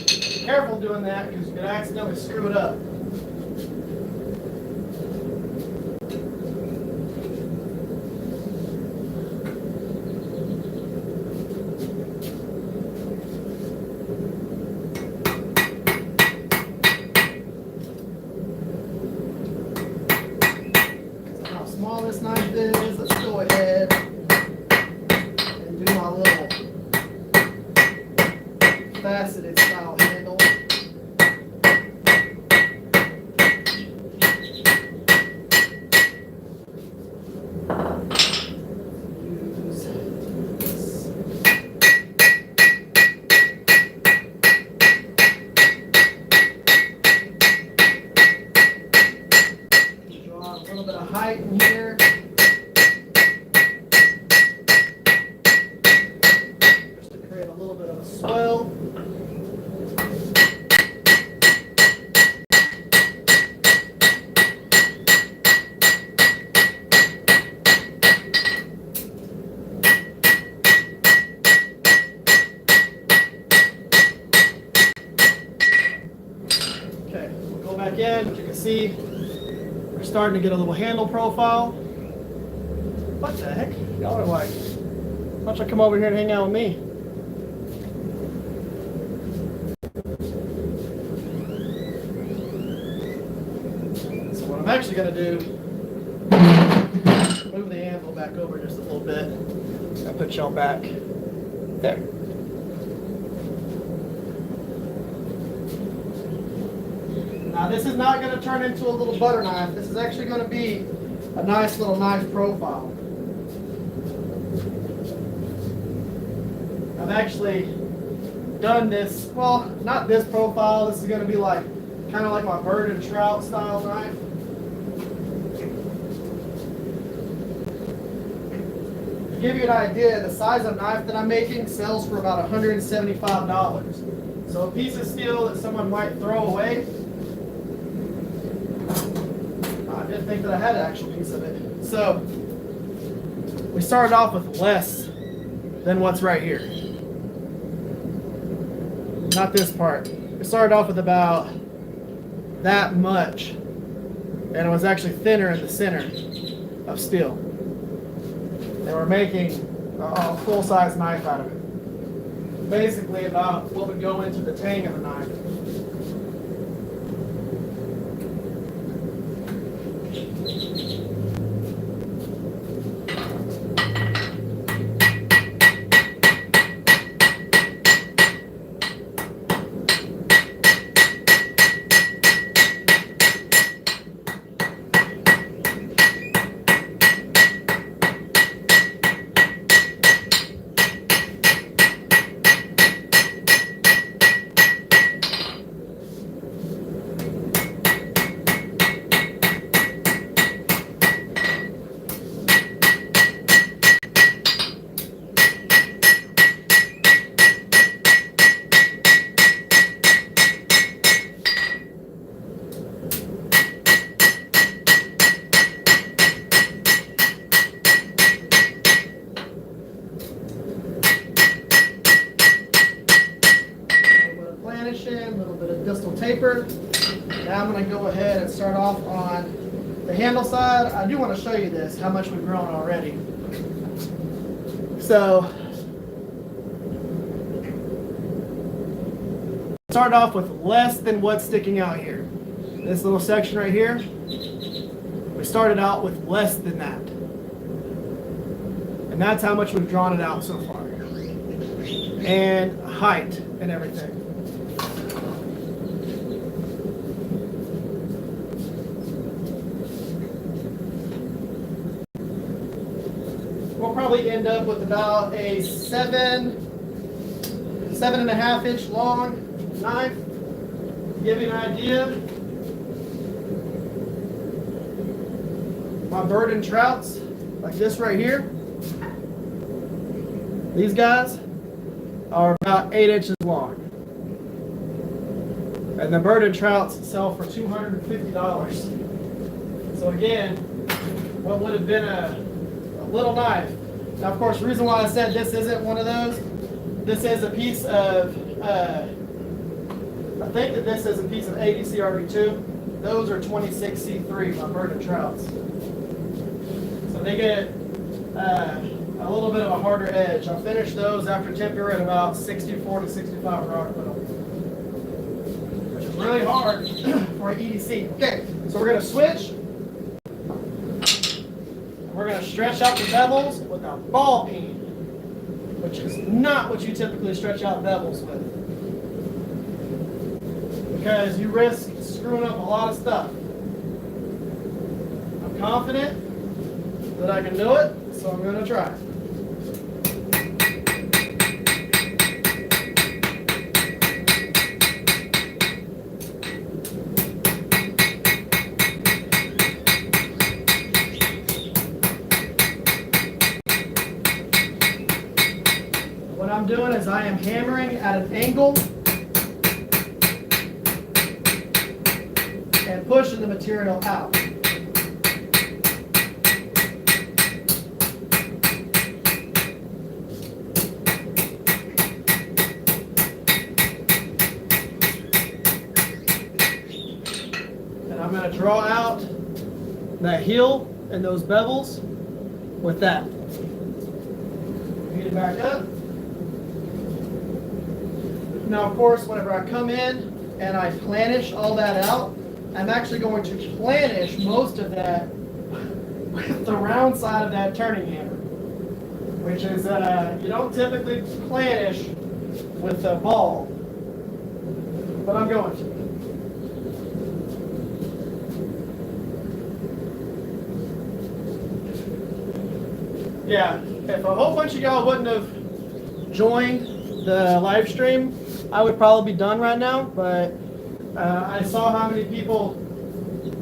Be careful doing that because you can accidentally screw it up. This knife is, let's go ahead and do my little faceted style handle. Use this. Draw a little bit of height in here. Swell. Okay, we'll go back in. As you can see, we're starting to get a little handle profile. What the heck? Y'all are like, why don't you come over here and hang out with me? I'm actually going to do, move the anvil back over just a little bit. I'll put y'all back there. Now this is not going to turn into a little butter knife. This is actually going to be a nice little knife profile. I've actually done this, well, not this profile. This is going to be like, kind of like my bird and trout style knife. To give you an idea, the size of knife that I'm making sells for about $175. So a piece of steel that someone might throw away, I didn't think that I had an actual piece of it. So we started off with less than what's right here. Not this part. We started off with about that much, and it was actually thinner in the center of steel. They were making a full-size knife out of it. Basically about what would go into the tang of a knife. Planishing, a little bit of distal taper. Now I'm going to go ahead and start off on The handle side, I do want to show you this, how much we've grown already. So, start off with less than what's sticking out here. This little section right here, we started out with less than that. And that's how much we've drawn it out so far. And height and everything. We'll probably end up with about a 7.5 inch long knife. To give you an idea, my bird and trouts, like this right here, these guys are about 8 inches long. And the bird and trouts sell for $250. So again, what would have been a little knife. Now, of course, the reason why I said this isn't one of those, this is a piece of, I think that this is a piece of ADCRV2. Those are 26C3, my bird and trouts. So they get a little bit of a harder edge. I'll finish those after temperature at about 64 to 65 rock metal, which is really hard for an EDC. Okay, so we're going to switch. We're going to stretch out the bevels with a ball peen, which is not what you typically stretch out bevels with, because you risk screwing up a lot of stuff. I'm confident that I can do it, so I'm going to try. What I'm doing is I am hammering at an angle and pushing the material out. And I'm going to draw out that heel and those bevels with that. Heat it back up. Now, of course, whenever I come in and I planish all that out, I'm actually going to planish most of that with the round side of that turning hammer, which is, you don't typically planish with a ball, but I'm going to. Yeah, if a whole bunch of y'all wouldn't have joined the live stream, I would probably be done right now, but I saw how many people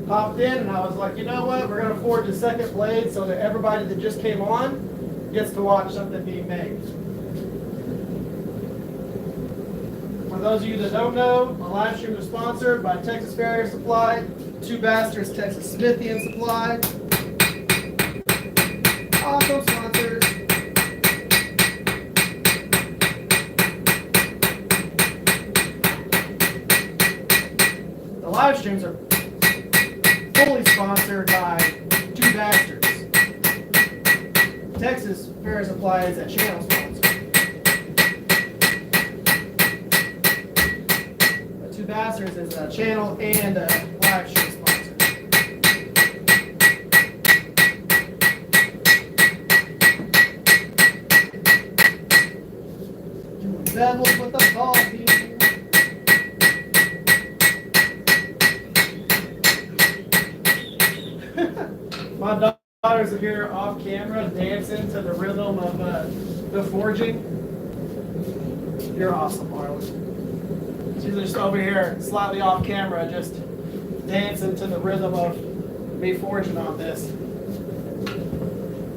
popped in, and I was like, you know what, we're going to forge a second blade so that everybody that just came on gets to watch something being made. For those of you that don't know, my live stream is sponsored by Texas Farrier Supply, 2 Basterds, Texas Smithy and Supply. Also sponsors. Live streams are fully sponsored by 2 Basterds. Texas Farrier Supply is a channel sponsor. But 2 Basterds is a channel and a live stream sponsor. Doing bevels with the ball beam. My daughters are here off camera dancing to the rhythm of the forging. You're awesome, Marlon. She's just over here slightly off camera just dancing to the rhythm of me forging on this.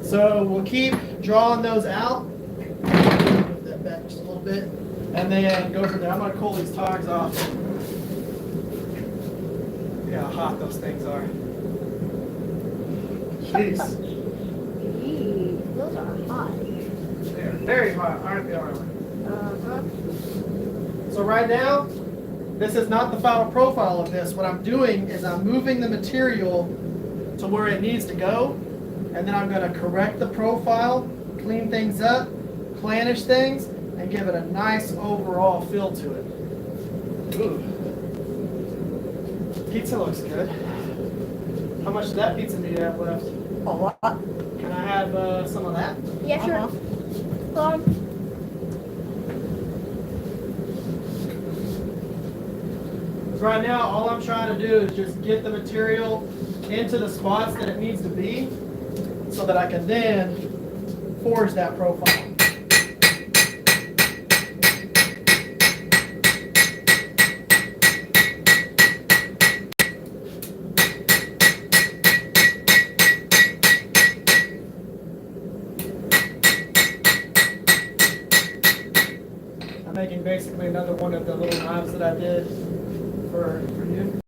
So we'll keep drawing those out. Move that back just a little bit. And then go from there. I'm going to cool these tongs off. Look how hot those things are. Jeez. Those are hot. They're very hot, aren't they, Arlen? Uh-huh. So right now, this is not the final profile of this. What I'm doing is I'm moving the material to where it needs to go. And then I'm going to correct the profile, clean things up, planish things, and give it a nice overall feel to it. Ooh. Pizza looks good. How much of that pizza do you have left? A lot. Can I have some of that? Yeah, sure. Right now, all I'm trying to do is just get the material into the spots that it needs to be so that I can then forge that profile. I'm making basically another one of the little knives that I did for you.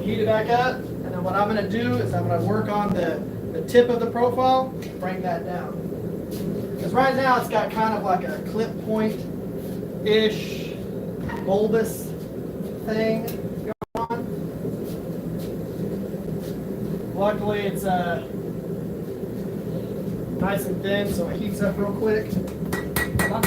Heat it back up, and then what I'm going to do is I'm going to work on the tip of the profile, bring that down. Because right now it's got kind of like a clip point-ish bulbous thing going on. Luckily it's nice and thin, so it heats up real quick. Come on.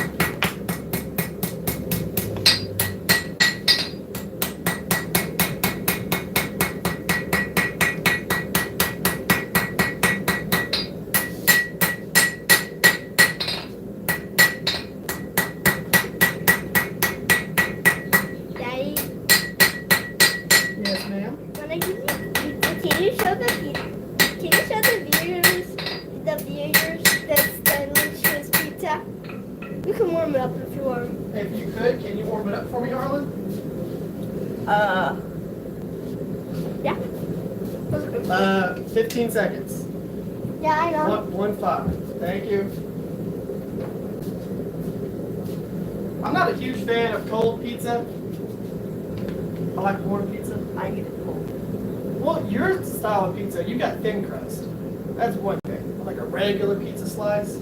If you could, can you warm it up for me, Harlan? Yeah. 15 seconds. Yeah, I know. 1-5. Thank you. I'm not a huge fan of cold pizza. I like warm pizza. I eat it cold. Well, your style of pizza, you got thin crust. That's one thing. Like a regular pizza slice.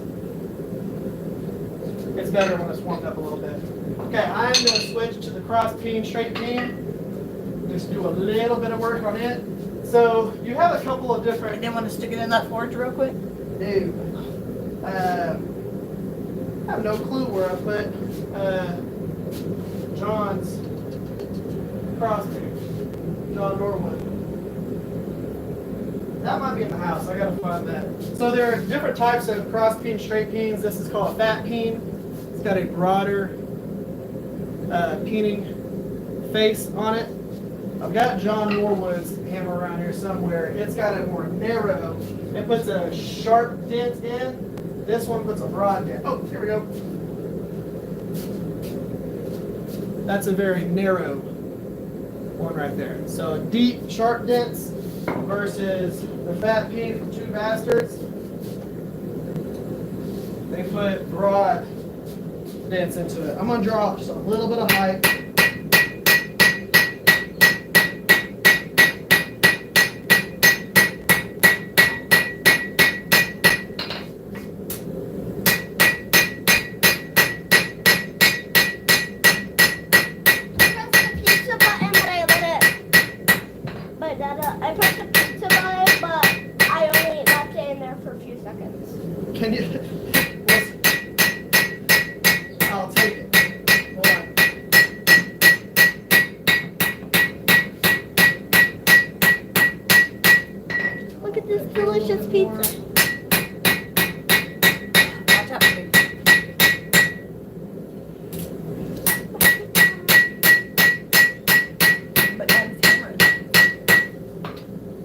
It's better when it's warmed up a little bit. Okay, I'm going to switch to the cross peen, straight peen. Just do a little bit of work on it. So you have a couple of different. You didn't want to stick it in that forge real quick? Dude, I have no clue where I put John's cross peen, John Norwood. That might be in the house. I gotta find that. So there are different types of cross peen, straight peens. This is called a fat peen. It's got a broader peening face on it. I've got John Norwood's hammer around here somewhere. It's got a more narrow. It puts a sharp dent in. This one puts a broad dent. Oh, here we go. That's a very narrow one right there. So deep, sharp dents versus the fat peen from two Basterds. They put broad dents into it. I'm going to draw just a little bit of height. Can you? I'll take it. Hold on. Look at this delicious pizza. Watch out, baby. But Dad's hammering.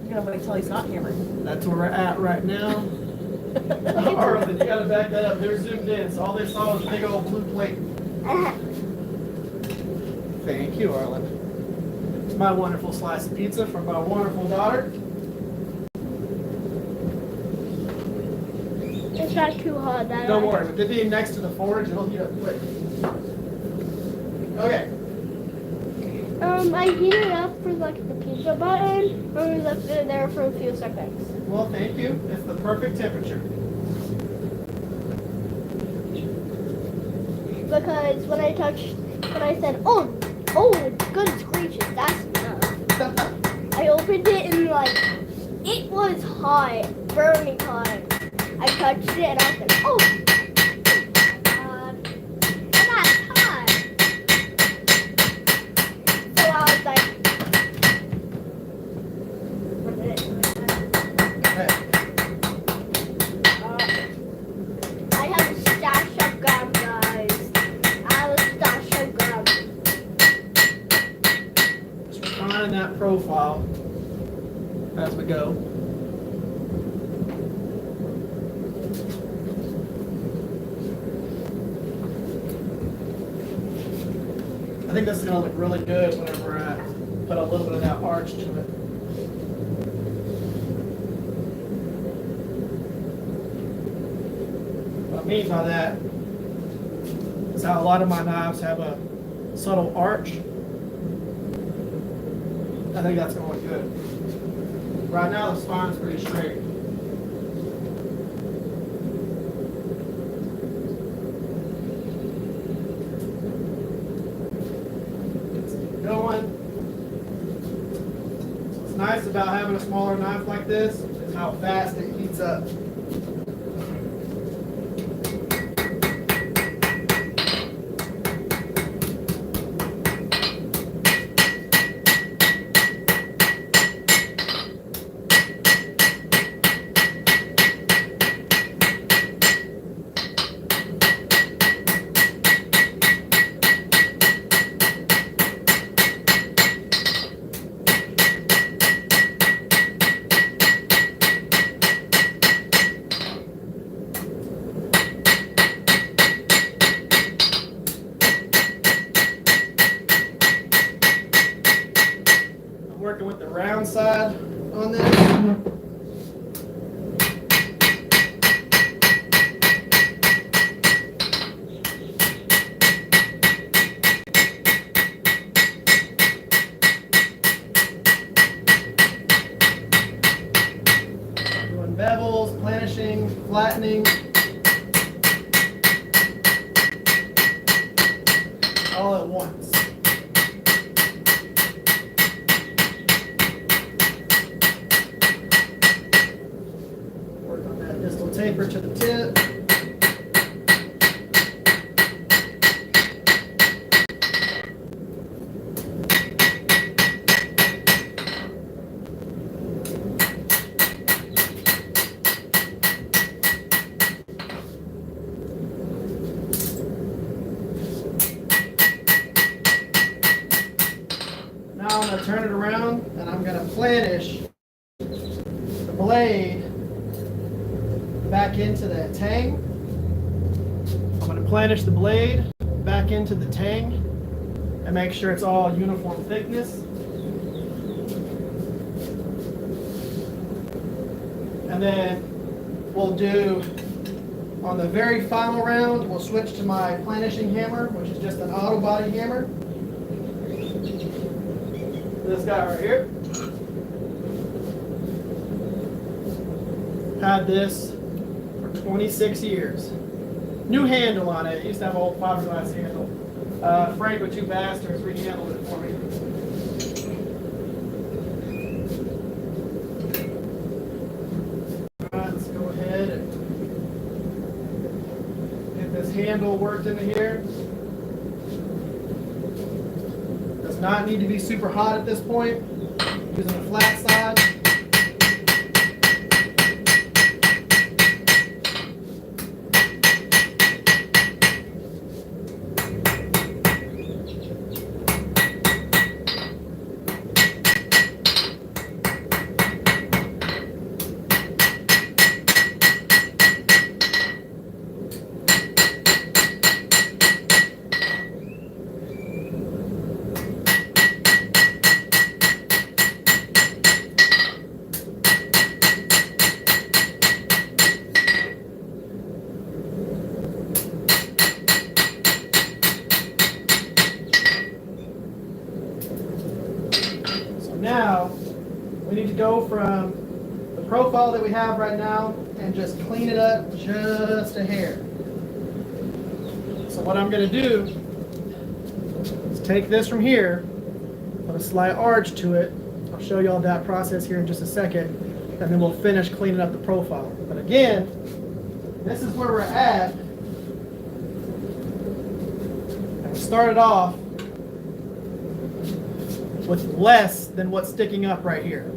You're gonna wait till he's not hammering. That's where we're at right now. Arlen, you gotta back that up. They're zoomed in, so all they saw was a big old blue plate. Thank you, Arlen. It's my wonderful slice of pizza from my wonderful daughter. It's not too hot. Don't worry, with it being next to the forge, it'll heat up quick. Okay. I heated it up for like the pizza button, and we left it there for a few seconds. Well, thank you. It's the perfect temperature. Because when I said, oh, it's good, it's gracious, that's enough. opened it and like it was hot, burning hot. I touched it and I was like, oh my god, that's hot. So I was like, I have a stash of gum, guys. I have a stash of gum. Just refining that profile as we go. I think this is going to look really good whenever I put a little bit of that arch to it. What I mean by that is how a lot of my knives have a subtle arch. I think that's going to look good. Right now the spine's pretty straight. Going. So what's nice about having a smaller knife like this is how fast it heats up. Working with the round side on this. Doing bevels, planishing, flattening. All at once. Taper to the tip. Now I'm going to turn it around and I'm going to planish the blade back into the tang. I'm going to planish the blade back into the tang and make sure it's all uniform thickness. And then we'll do, on the very final round, we'll switch to my planishing hammer, which is just an auto body hammer. This guy right here. Had this 26 years. New handle on it. It used to have an old fiberglass handle. Frank with 2 Basterds rehandled it for me. Alright, let's go ahead and get this handle worked into here. Does not need to be super hot at this point. Using a flat side. Now, we need to go from the profile that we have right now and just clean it up just a hair. So what I'm going to do is take this from here, put a slight arch to it, a I'll show you all that process here in just a second, and then we'll finish cleaning up the profile. But again, this is where we're at. And we started off with less than what's sticking up right here.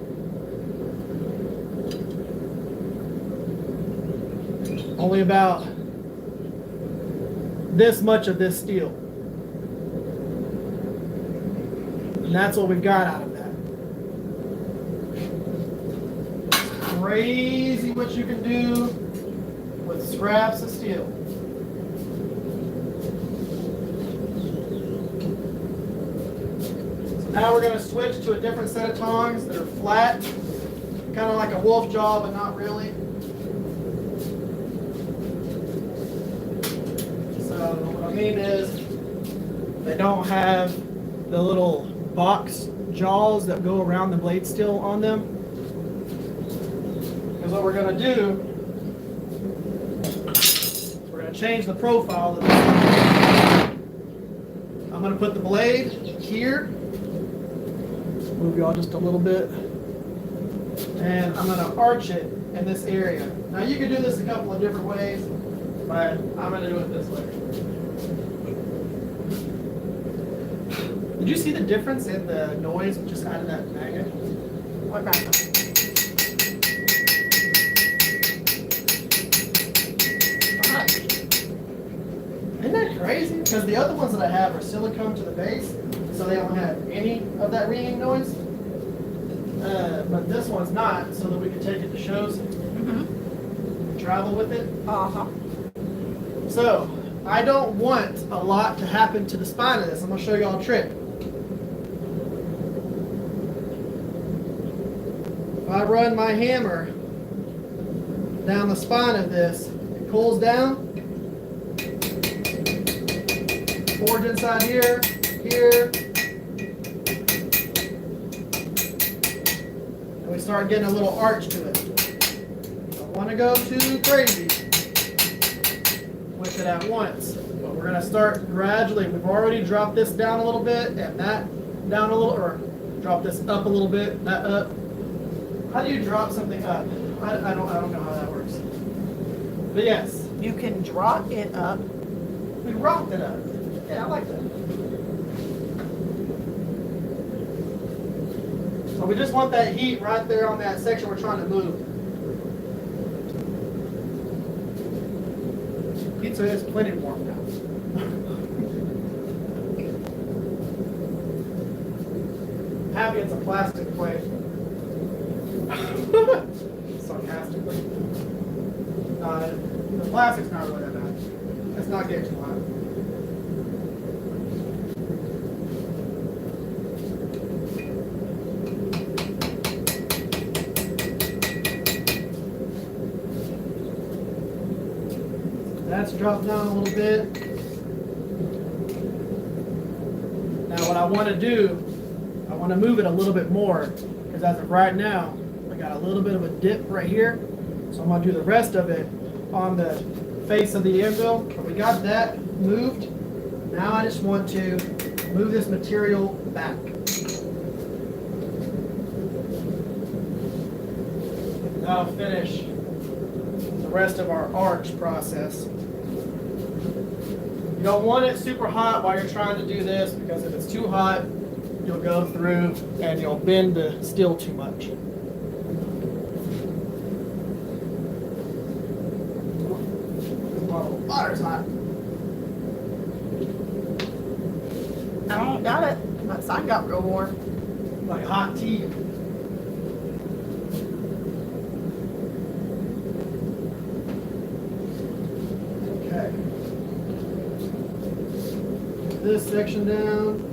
Only about this much of this steel. And that's what we've got out of that. It's crazy what you can do with scraps of steel. So now we're going to switch to a different set of tongs that are flat, kind of like a wolf jaw, but not really. So what I mean is they don't have the little box jaws that go around the blade steel on them. Because what we're going to do, we're going to change the profile of this. I'm going to put the blade here. Move y'all just a little bit. And I'm going to arch it in this area. Now you can do this a couple of different ways, but I'm going to do it this way. Did you see the difference in the noise just out of that magnet? What magnet? Isn't that crazy? Because the other ones that I have are silicone to the base, so they don't have any of that ringing noise. But this one's not, so that we can take it to shows, travel with it. So, I don't want a lot to happen to the spine of this. I'm going to show you all a trick. If I run my hammer down the spine of this, it pulls down, forge inside here, here, and we start getting a little arch to it. Don't want to go too crazy with it at once, but we're going to start gradually. We've already dropped this down a little bit, and that down a little, or drop this up a little bit, that up. How do you drop something up? I don't know how that works. But yes. You can drop it up. We rocked it up. Yeah, I like that. So we just want that heat right there on that section we're trying to move. Pizza is plenty warm now. Happy it's a plastic plate. Sarcastically. The plastic's not really that bad. It's not getting too hot. That's dropped down a little bit. Now what I want to do, I want to move it a little bit more, because as of right now, I got a little bit of a dip right here. So I'm going to do the rest of it on the face of the anvil. But we got that moved. Now I just want to move this material back. That'll finish the rest of our arch process. You don't want it super hot while you're trying to do this, because if it's too hot, you'll go through and you'll bend the steel too much. Water's hot. I don't got it. My side got real warm. Like hot tea. Okay. This section down.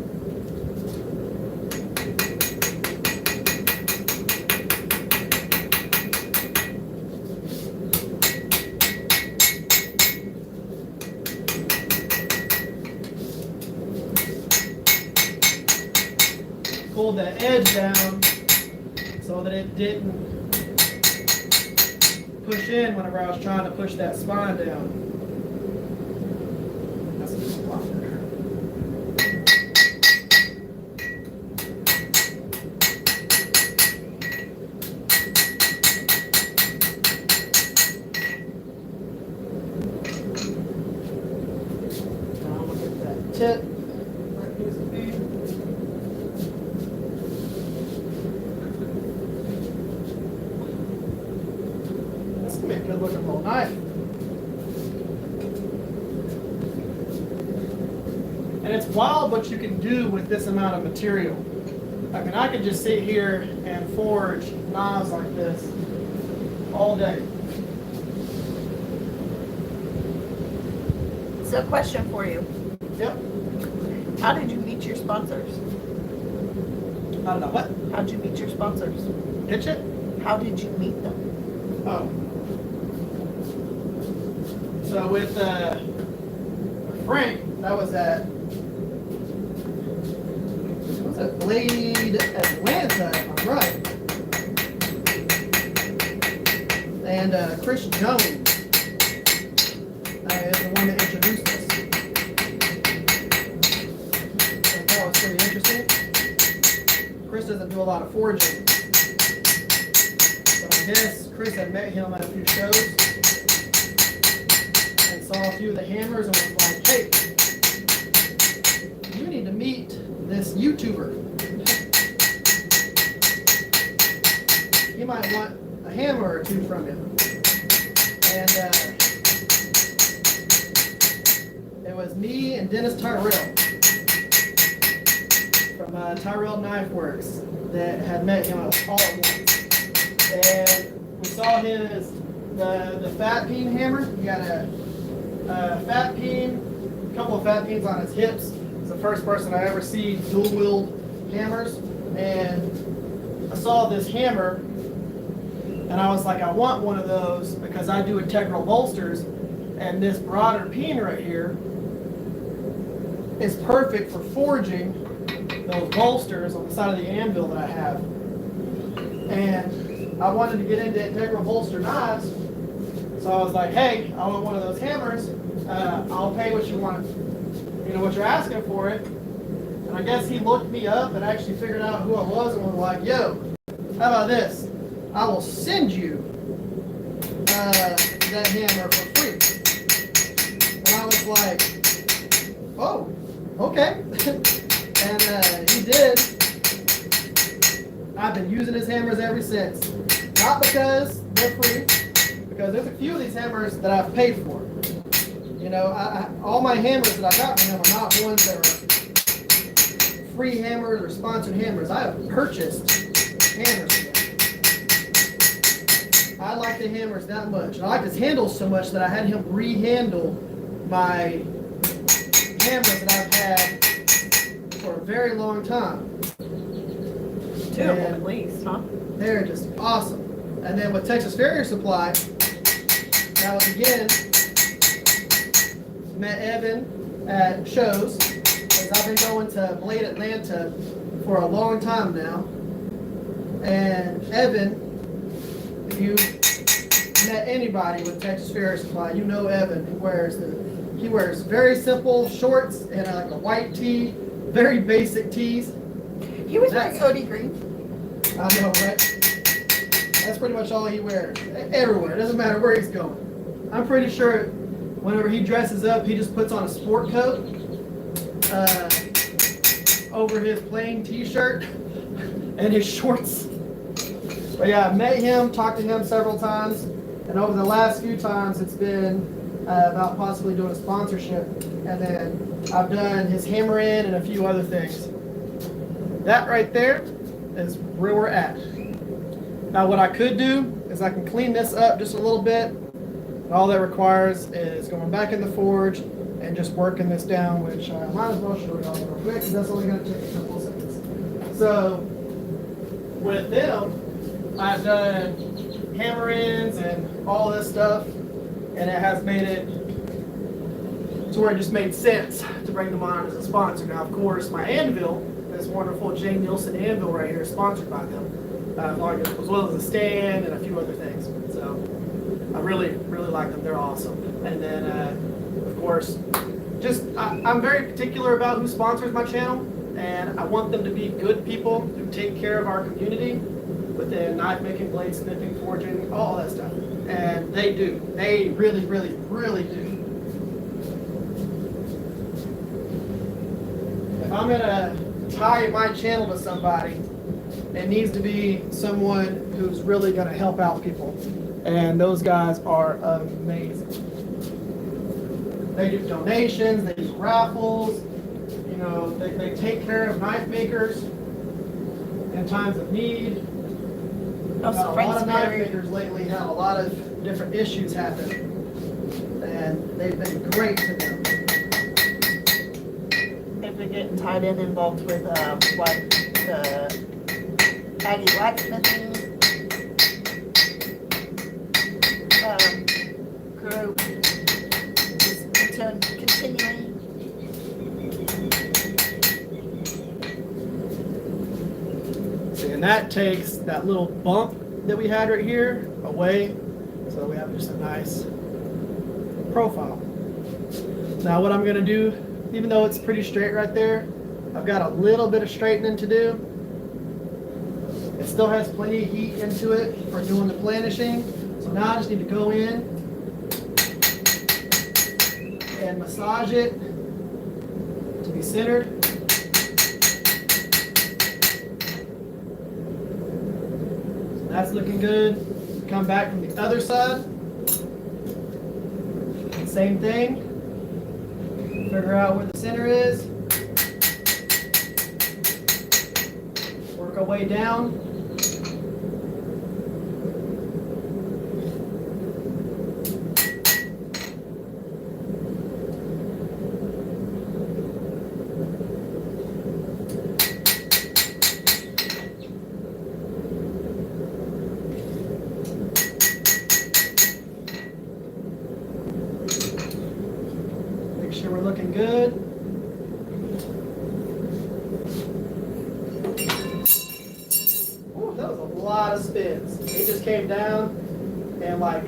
Pulled the edge down so that it didn't push in whenever I was trying to push that spine down. That's a little blocker. tip. Right piece of feed. This is gonna be a good looking little knife. And it's wild what you can do with this amount of material. I mean, I could just sit here and forge knives like this all day. So, question for you. Yep. How did you meet your sponsors? I don't know what. How did you meet your sponsors? Pitch it? How did you meet them? Oh. So with Frank, that was at, what was it, Blade Atlanta, if I'm right. And Chris Jones is the one that introduced us. So that was pretty interesting. Chris doesn't do a lot of forging. But I guess Chris had met him at a few shows and saw a few of the hammers and was like, hey, you need to meet this YouTuber. He might want a hammer or two from him. And it was me and Dennis Tyrell from Tyrell Knife Works that had met him all at once. And we saw his the fat peen hammer. He got a fat peen, a couple of fat peens on his hips. It's the first person I ever see dual wield hammers. And I saw this hammer and I was like, I want one of those because I do integral bolsters, and this broader peen right here is perfect for forging those bolsters on the side of the anvil that I have. And I wanted to get into integral bolster knives, so I was like, hey, I want one of those hammers. I'll pay what you want, you know, what you're asking for it. And I guess he looked me up and actually figured out who I was and was like, yo, how about this? I will send you that hammer for free. And I was like, oh, okay. And he did. I've been using his hammers ever since. Not because they're free, because there's a few of these hammers that I've paid for. You know, all my hammers that I got from him are not ones that are free hammers or sponsored hammers. I have purchased hammers from him. I like the hammers that much. And I like his handles so much that I had him re-handle my hammers that I've had for a very long time. Two at least, huh? They're just awesome. And then with Texas Farrier Supply, that was again, met Evan at shows, because I've been going to Blade Atlanta for a long time now. And Evan, if you met anybody with Texas Farrier Supply, you know Evan. He wears very simple shorts and like a white tee, very basic tees. He was wearing OD green. I know, right? That's pretty much all he wears. Everywhere. It doesn't matter where he's going. I'm pretty sure whenever he dresses up, he just puts on a sport coat over his plain t-shirt and his shorts. But yeah, I met him, talked to him several times, and over the last few times it's been about possibly doing a sponsorship. And then I've done his hammer in and a few other things. That right there is where we're at. Now what I could do is I can clean this up just a little bit. And all that requires is going back in the forge and just working this down, which I might as well show you all real quick because that's only going to take a couple of seconds. So with them, I've done hammer ins and all this stuff, and it has made it to where it just made sense to bring them on as a sponsor. Now, of course, my Anvil, this wonderful J. Nielsen Anvil right here, is sponsored by them, as well as a stand and a few other things. So I really, really like them. They're awesome. And then, of course, I'm very particular about who sponsors my channel, and I want them to be good people who take care of our community within knife making, blade snipping, forging, all that stuff. And they do. They really, really, really do. if I'm gonna tie my channel to somebody, it needs to be someone who's really gonna help out people. And those guys are amazing. They do donations, they do raffles, you know, they take care of knife makers in times of need. A lot of knife makers lately have a lot of different issues happen, and they've been great to them. They've been getting tied in, involved with like the Aggie blacksmithing group, just continuing. See, and that takes that little bump that we had right here away, so we have just a nice profile. Now what I'm going to do, even though it's pretty straight right there, I've got a little bit of straightening to do. It still has plenty of heat into it for doing the planishing, so now I just need to go in and massage it to be centered. That's looking good. Come back from the other side. Same thing. Figure out where the center is. Work our way down. We're looking good. Ooh, that was a lot of spins. It just came down and like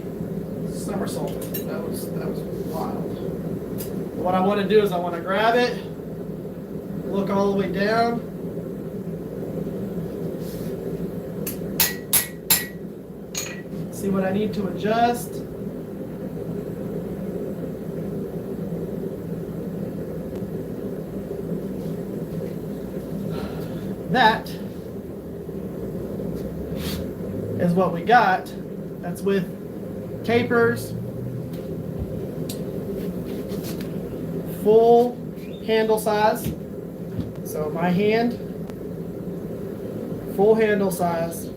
somersaulted. That was wild. What I want to do is I want to grab it, look all the way down. See what I need to adjust. That is what we got. That's with tapers, full handle size. So my hand, full handle size,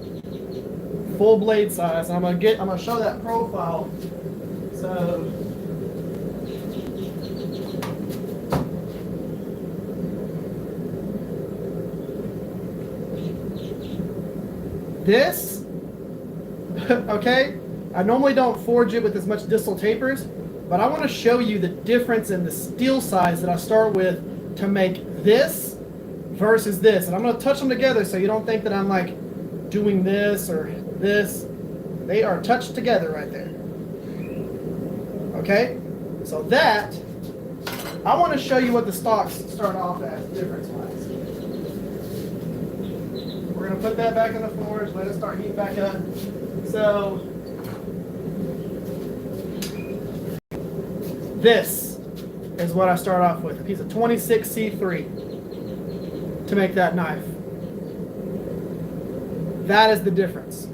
full blade size. I'm gonna show that profile. So this, okay, I normally don't forge it with as much distal tapers, but I want to show you the difference in the steel size that I start with to make this versus this. And I'm going to touch them together so you don't think that I'm like doing this or this. They are touched together right there. Okay, so that, I want to show you what the stocks start off at difference-wise. We're going to put that back in the forge, let it start heating back up. So, this is what I start off with, a piece of 26C3 to make that knife. That is the difference.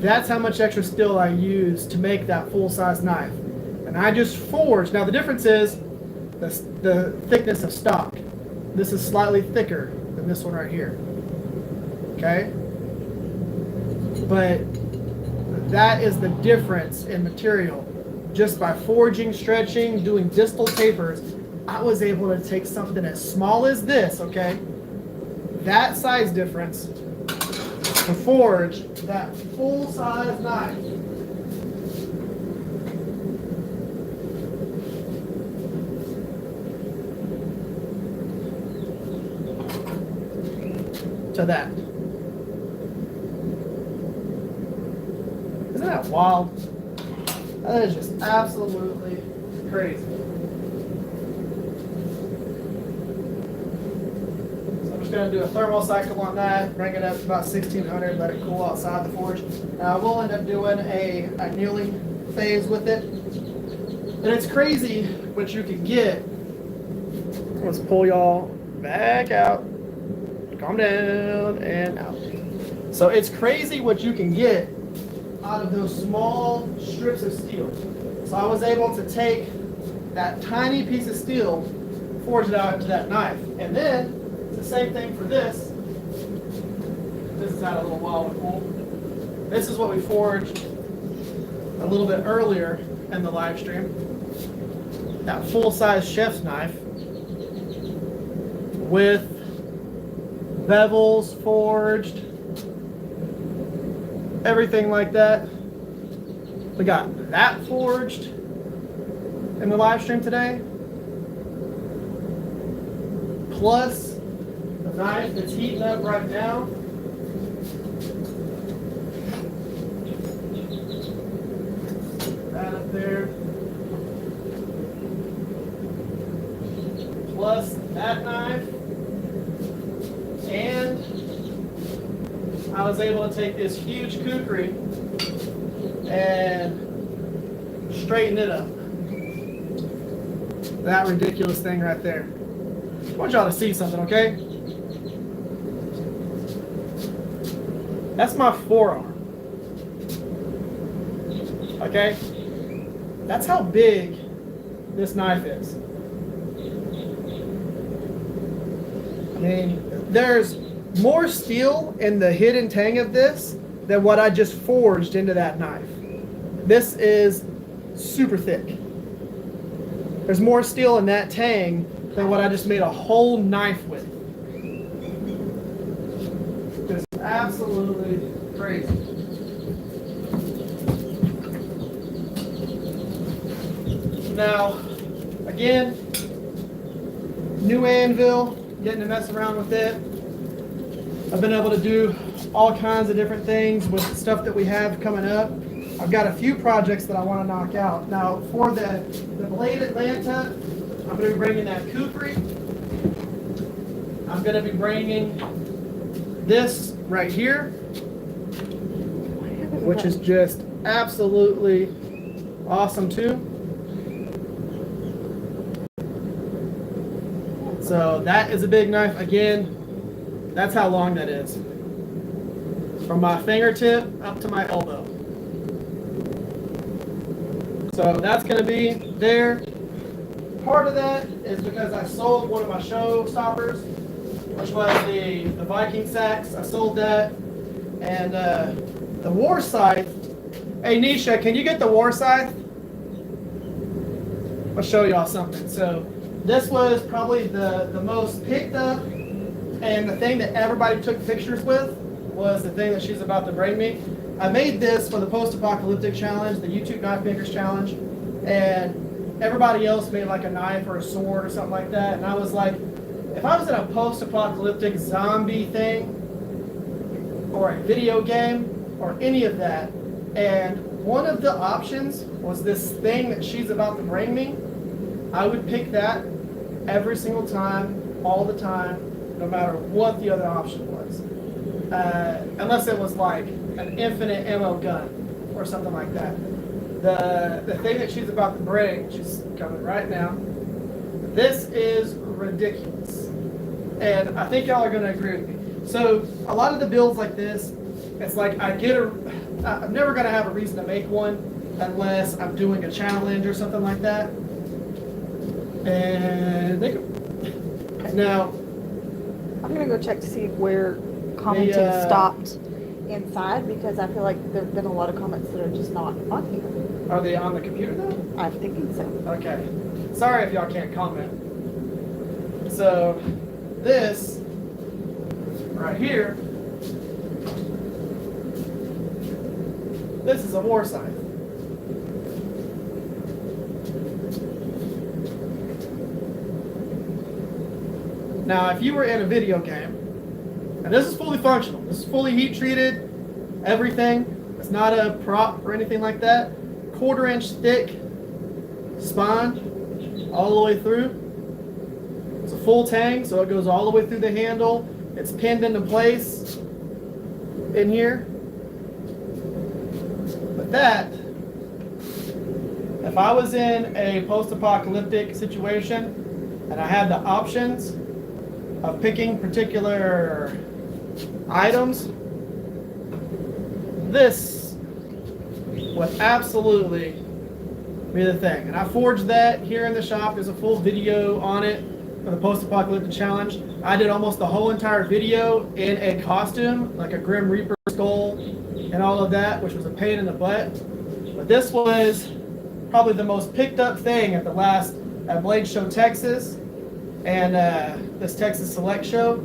That's how much extra steel I use to make that full-size knife. And I just forged. Now the difference is the thickness of stock. This is slightly thicker than this one right here. Okay? But that is the difference in material. Just by forging, stretching, doing distal tapers, I was able to take something as small as this, okay? That size difference to forge that full-size knife. To that. Isn't that wild? That is just absolutely crazy. So I'm just just going to do a thermal cycle on that, bring it up to about 1600, let it cool outside the forge. Now we'll end up doing a annealing phase with it. And it's crazy what you can get. Let's pull y'all back out. Calm down and out. So it's crazy what you can get out of those small strips of steel. So I was able to take that tiny piece of steel, forge it out into that knife. And then it's the same thing for this. This has had a little while to cool. This is what we forged a little bit earlier in the live stream. That full-size chef's knife with bevels forged, everything like that. We got that forged in the live stream today, plus the knife that's heating up right now. That up there, plus that knife. And I was able to take this huge kukri and straighten it up. That ridiculous thing right there. I want y'all to see something, okay? That's my forearm. Okay? That's how big this knife is. I mean, there's more steel in the hidden tang of this than what I just forged into that knife. This is super thick. There's more steel in that tang than what I just made a whole knife with. It's absolutely crazy. Now, again, new Anvil, getting to mess around with it. I've been able to do all kinds of different things with the stuff that we have coming up. I've got a few projects that I want to knock out. Now, for the blade Atlanta, I'm going to be bringing that Kukri. I'm going to be bringing this right here, which is just absolutely awesome too. So that is a big knife. Again, that's how long that is. From my fingertip up to my elbow. So that's going to be there. Part of that is because I sold one of my show stoppers, which was the Viking sacks. I sold that. And the war scythe. Hey, Nisha, can you get the war scythe? I'll show y'all something. So this was probably the most picked up, and the thing that everybody took pictures with was the thing that she's about to bring me. I made this for the post-apocalyptic challenge, the YouTube Knife Makers Challenge, and everybody else made like a knife or a sword or something like that. And I was like, if I was in a post-apocalyptic zombie thing, or a video game, or any of that, and one of the options was this thing that she's about to bring me, I would pick that every single time, all the time, no matter what the other option was. Unless it was like an infinite ammo gun or something like that. The thing that she's about to bring, she's coming right now, this is ridiculous. And I think y'all are going to agree with me. So a lot of the builds like this, it's like I'm never going to have a reason to make one unless I'm doing a challenge or something like that. And now, I'm gonna go check to see where commenting stopped inside, because I feel like there have been a lot of comments that are just not on here. Are they on the computer though? I'm thinking so. Okay. Sorry if y'all can't comment. So this right here, this is a war scythe. Now, if you were in a video game, and this is fully functional, this is fully heat treated, everything, it's not a prop or anything like that, 1/4 inch thick spine all the way through. It's a full tang, so it goes all the way through the handle, It's pinned into place in here. But that, if I was in a post-apocalyptic situation and I had the options of picking particular items, this would absolutely be the thing. And I forged that here in the shop. There's a full video on it for the post-apocalyptic challenge. I did almost the whole entire video in a costume, like a Grim Reaper skull and all of that, which was a pain in the butt. But this was probably the most picked up thing at the last Blade Show Texas and this Texas Select Show.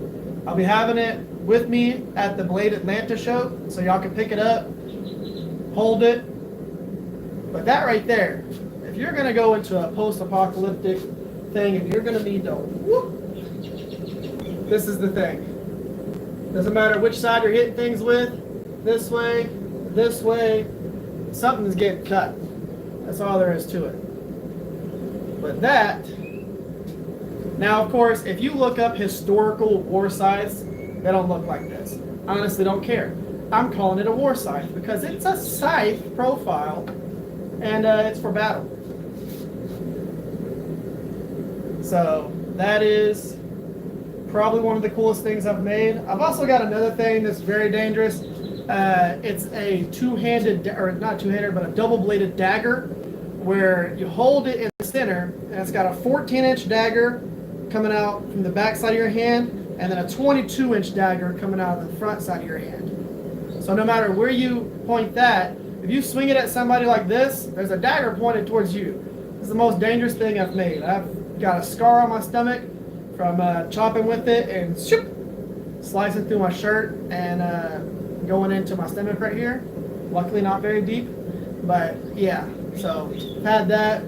I'll be having it with me at the Blade Atlanta show, so y'all can pick it up, hold it. But that right there, if you're gonna go into a post-apocalyptic thing and you're gonna need to whoop, this is the thing. Doesn't matter which side you're hitting things with, this way, something's getting cut. That's all there is to it. But that, now of course, if you look up historical war scythes, they don't look like this. I honestly don't care. I'm calling it a war scythe because it's a scythe profile and it's for battle. So that is probably one of the coolest things I've made. I've also got another thing that's very dangerous. It's a two-handed, or not two-handed, but a double-bladed dagger where you hold it in the center and it's got a 14-inch dagger coming out from the back side of your hand and then a 22-inch dagger coming out of the front side of your hand. So no matter where you point that, if you swing it at somebody like this, there's a dagger pointed towards you. This is the most dangerous thing I've made. I've got a scar on my stomach from chopping with it and shoop, slicing through my shirt and going into my stomach right here. Luckily not very deep, but yeah, so I've had that.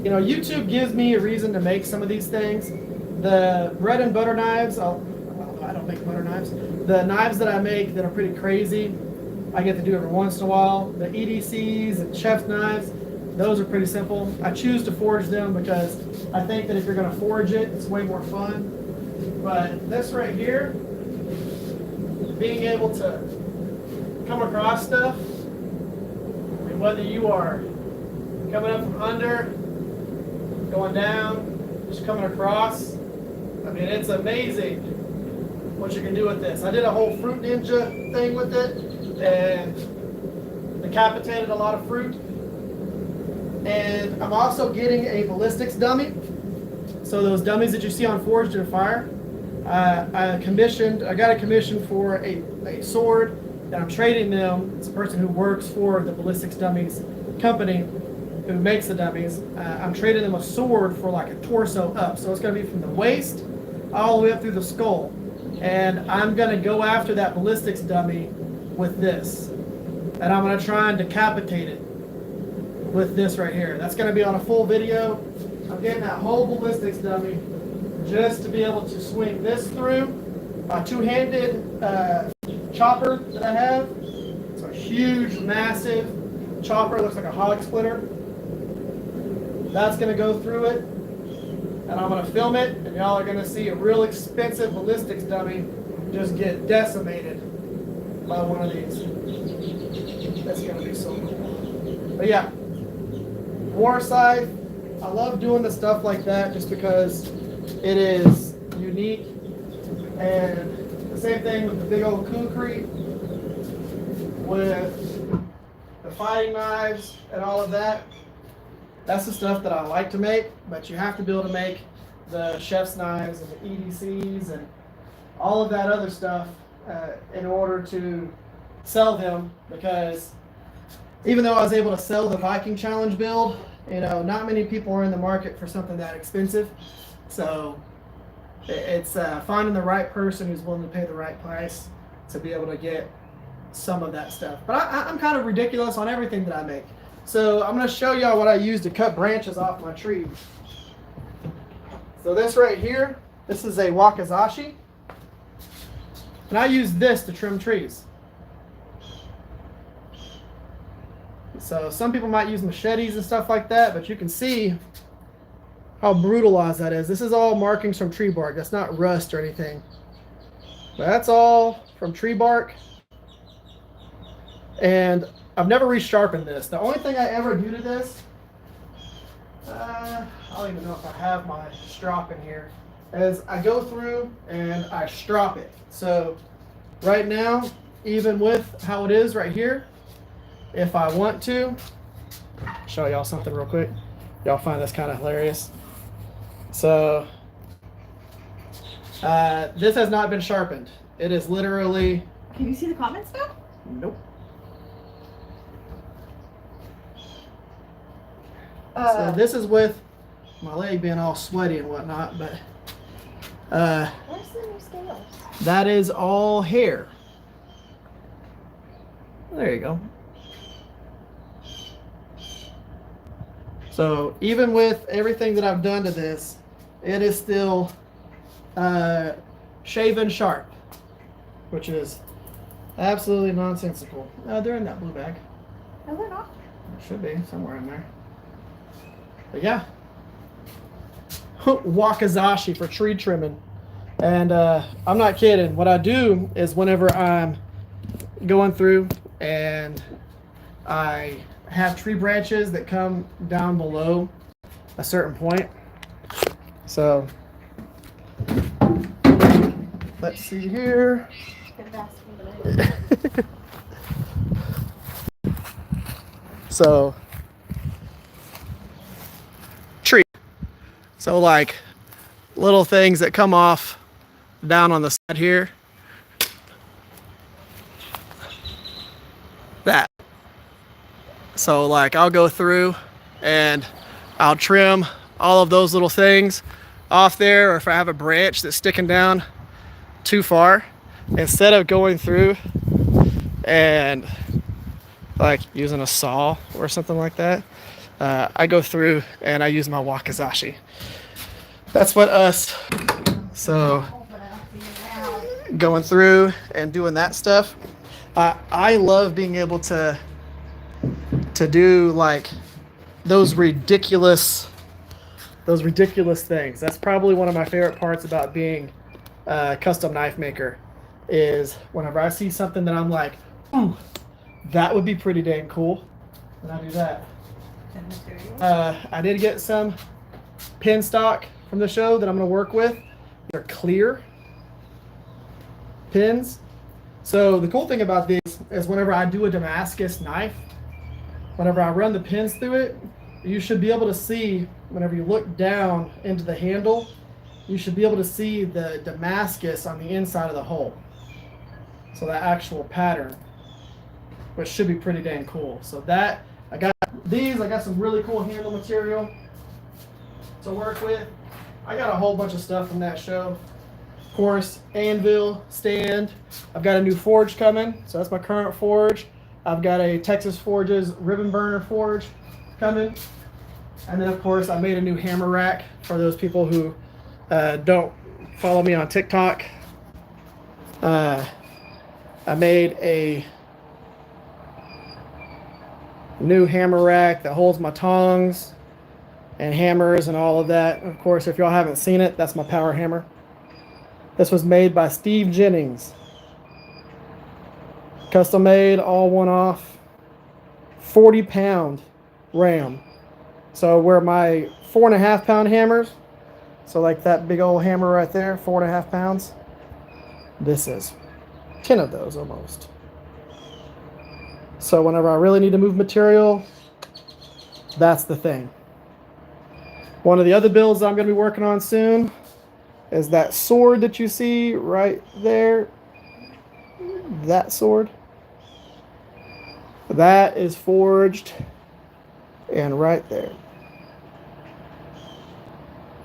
You know, YouTube gives me a reason to make some of these things. The bread and butter knives, I don't make butter knives. The knives that I make that are pretty crazy, I get to do every once in a while. The EDCs and chef's knives, those are pretty simple. I choose to forge them because I think that if you're going to forge it, it's way more fun. But this right here, being able to come across stuff, I mean, whether you are coming up from under, going down, just coming across, I mean, it's amazing what you can do with this. I did a whole fruit ninja thing with it and decapitated a lot of fruit. And I'm also getting a ballistics dummy. So those dummies that you see on Forged in Fire, I got a commission for a sword, and I'm trading them. It's a person who works for the ballistics dummies company who makes the dummies. I'm trading them a sword for like a torso up. So it's going to be from the waist all the way up through the skull. And I'm going to go after that ballistics dummy with this. And I'm going to try and decapitate it with this right here. That's going to be on a full video. I'm getting that whole ballistics dummy just to be able to swing this through. A two-handed chopper that I have. It's a huge, massive chopper. Looks like a hog splitter. That's going to go through it. And I'm going to film it. And y'all are going to see a real expensive ballistics dummy just get decimated by one of these. That's going to be so cool. But yeah. War scythe. I love doing the stuff like that just because it is unique. And the same thing with the big old Kukri, with the fighting knives and all of that. That's the stuff that I like to make, but you have to be able to make the chef's knives and the EDCs and all of that other stuff in order to sell them, because even though I was able to sell the Viking Challenge build, you know, not many people are in the market for something that expensive. So it's finding the right person who's willing to pay the right price to be able to get some of that stuff. But I'm kind of ridiculous on everything that I make. So I'm going to show y'all what I use to cut branches off my tree. So this right here, this is a wakizashi. And I use this to trim trees. So some people might use machetes and stuff like that, but you can see how brutalized that is. This is all markings from tree bark. That's not rust or anything. That's all from tree bark. And I've never resharpened this. The only thing I ever do to this, I don't even know if I have my strop in here, is I go through and I strop it. So right now, even with how it is right here, if I want to, show y'all something real quick. Y'all find this kind of hilarious. So this has not been sharpened. It is literally. Can you see the comments now? Nope. So this is with my leg being all sweaty and whatnot, but Where's the new scales? that is all hair. There you go. So even with everything that I've done to this, it is still shaven sharp, which is absolutely nonsensical. They're in that blue bag. No, they're not. It should be somewhere in there. But yeah. Wakizashi for tree trimming. And I'm not kidding. What I do is whenever I'm going through and I have tree branches that come down below a certain point. So let's see here. So tree. So like little things that come off down on the side here. That. So like I'll go through and I'll trim all of those little things off there, or if I have a branch that's sticking down too far, instead of going through and like using a saw or something like that, I go through and I use my wakizashi. That's what us, so going through and doing that stuff, I love being able to do like those ridiculous things. That's probably one of my favorite parts about being a custom knife maker, is whenever I see something that I'm like, ooh, that would be pretty dang cool, and I do that. I did get some pin stock from the show that I'm going to work with. They're clear pins. So the cool thing about these is whenever I do a Damascus knife, whenever I run the pins through it, you should be able to see, whenever you look down into the handle, you should be able to see the Damascus on the inside of the hole. So that actual pattern, which should be pretty dang cool. So that, I got some really cool handle material to work with. I got a whole bunch of stuff from that show. Of course, Anvil stand. I've got a new forge coming, so that's my current forge. I've got a Texas Forges ribbon burner forge coming. And then of course I made a new hammer rack for those people who don't follow me on TikTok. I made a new hammer rack that holds my tongs and hammers and all of that. Of course, if y'all haven't seen it, that's my power hammer. This was made by Steve Jennings. Custom made, all one off. 40-pound ram. So where my 4.5-pound hammers, so like that big old hammer right there, 4.5 pounds, this is 10 of those almost. So whenever I really need to move material, that's the thing. One of the other builds I'm going to be working on soon is that sword that you see right there. That sword. That is forged and right there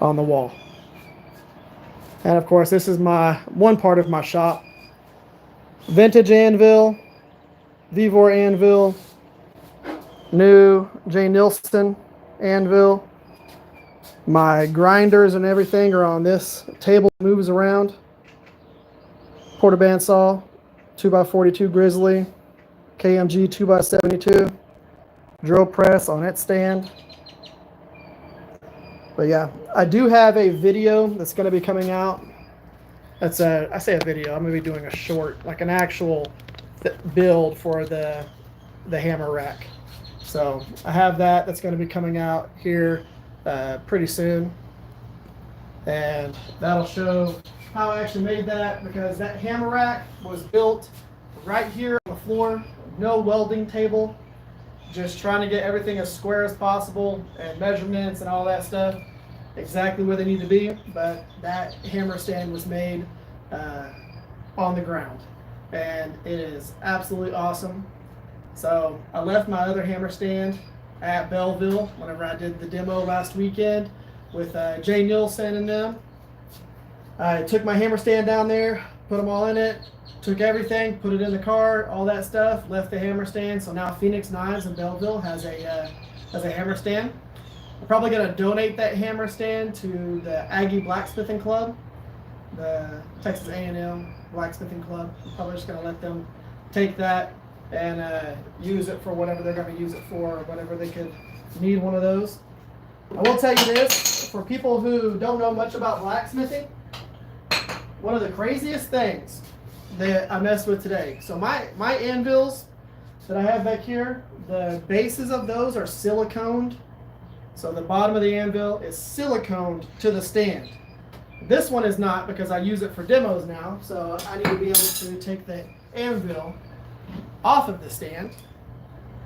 on the wall. And of course, this is my one part of my shop. Vintage anvil, Vivor anvil, new J. Nilsson anvil. My grinders and everything are on this table that moves around. Porter bandsaw, 2x42 Grizzly, KMG 2x72, drill press on its stand. But yeah, I do have a video that's going to be coming out. I say a video. I'm going to be doing a short, like an actual build for the hammer rack. So I have that. That's going to be coming out here pretty soon, and that'll show how I actually made that, because that hammer rack was built right here on the floor, no welding table, just trying to get everything as square as possible and measurements and all that stuff exactly where they need to be. But that hammer stand was made on the ground, and it is absolutely awesome. So I left my other hammer stand at Bellville whenever I did the demo last weekend with Jay Nielsen and them. I took my hammer stand down there, put them all in it, took everything, put it in the car, all that stuff, left the hammer stand. So now Phoenix Knives in Bellville has a hammer stand. I'm probably going to donate that hammer stand to the Aggie Blacksmithing Club, the Texas A&M Blacksmithing Club. I'm probably just going to let them take that and use it for whatever they're going to use it for, or whatever they could need one of those. I will tell you this, for people who don't know much about blacksmithing, one of the craziest things that I messed with today. So my anvils that I have back here, the bases of those are siliconed. So the bottom of the anvil is siliconed to the stand. This one is not, because I use it for demos now. So I need to be able to take the anvil off of the stand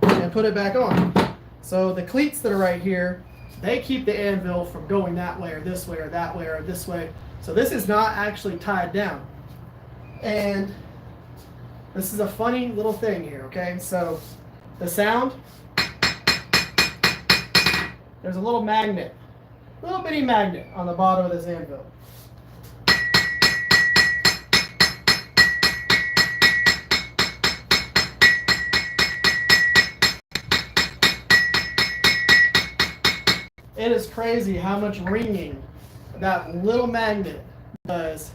and put it back on. So the cleats that are right here, they keep the anvil from going that way or this way or that way or this way. So this is not actually tied down. And this is a funny little thing here, okay? So the sound, there's a little magnet, little bitty magnet on the bottom of this anvil. It is crazy how much ringing that little magnet does,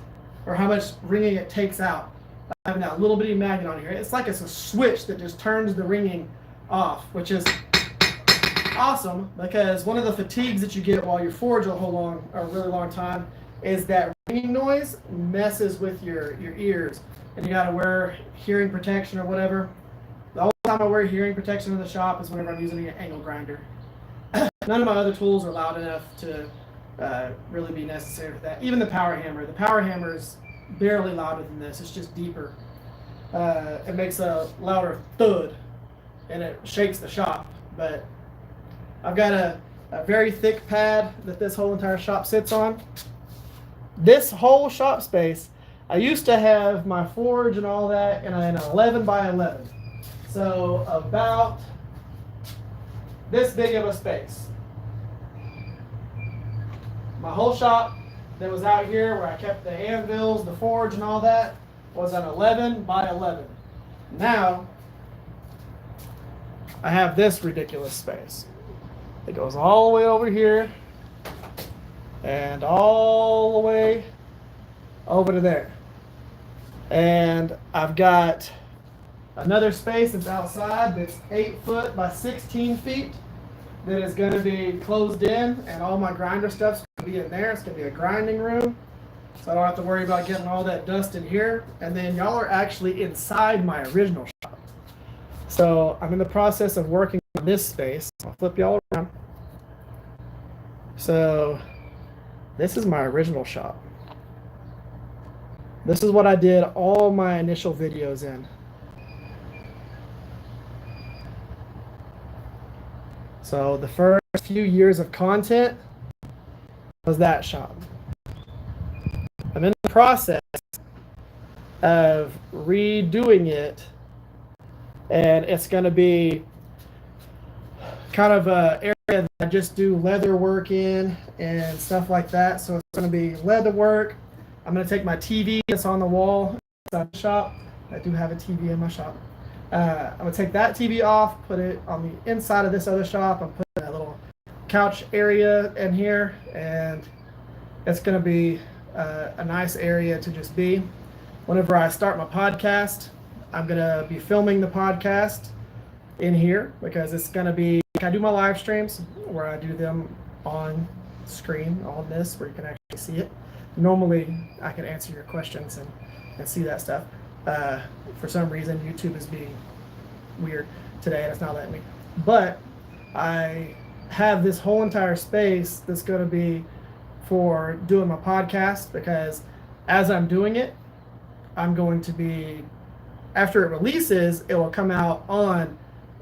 or how much ringing it takes out by having that little bitty magnet on here. It's like it's a switch that just turns the ringing off, which is awesome, because one of the fatigues that you get while you forge a really long time is that ringing noise messes with your ears, and you got to wear hearing protection or whatever. The only time I wear hearing protection in the shop is whenever I'm using an angle grinder. None of my other tools are loud enough to really be necessary for that. Even the power hammer. The power hammer is barely louder than this. It's just deeper. It makes a louder thud, and it shakes the shop. But I've got a very thick pad that this whole entire shop sits on. This whole shop space, I used to have my forge and all that in an 11 by 11. So about this big of a space. My whole shop that was out here where I kept the anvils, the forge, and all that was an 11 by 11. Now, I have this ridiculous space. It goes all the way over here and all the way over to there. And I've got another space that's outside that's 8 foot by 16 feet that is going to be closed in, and all my grinder stuff's going to be in there. It's going to be a grinding room, so I don't have to worry about getting all that dust in here. And then y'all are actually inside my original shop. So I'm in the process of working on this space. I'll flip y'all around. So this is my original shop. This is what I did all my initial videos in. So the first few years of content was that shop. I'm in the process of redoing it, and it's going to be kind of an area that I just do leather work in and stuff like that. So it's going to be leather work. I'm going to take my TV that's on the wall inside the shop. I do have a TV in my shop. I'm going to take that TV off, put it on the inside of this other shop. I'm putting a little couch area in here, and it's going to be a nice area to just be. Whenever I start my podcast, I'm going to be filming the podcast in here, because it's going to be, I do my live streams where I do them on screen on this where you can actually see it. Normally, I can answer your questions and see that stuff. For some reason, YouTube is being weird today and it's not letting me. But I have this whole entire space that's going to be for doing my podcast, because as I'm doing it, I'm going to be, after it releases, it will come out on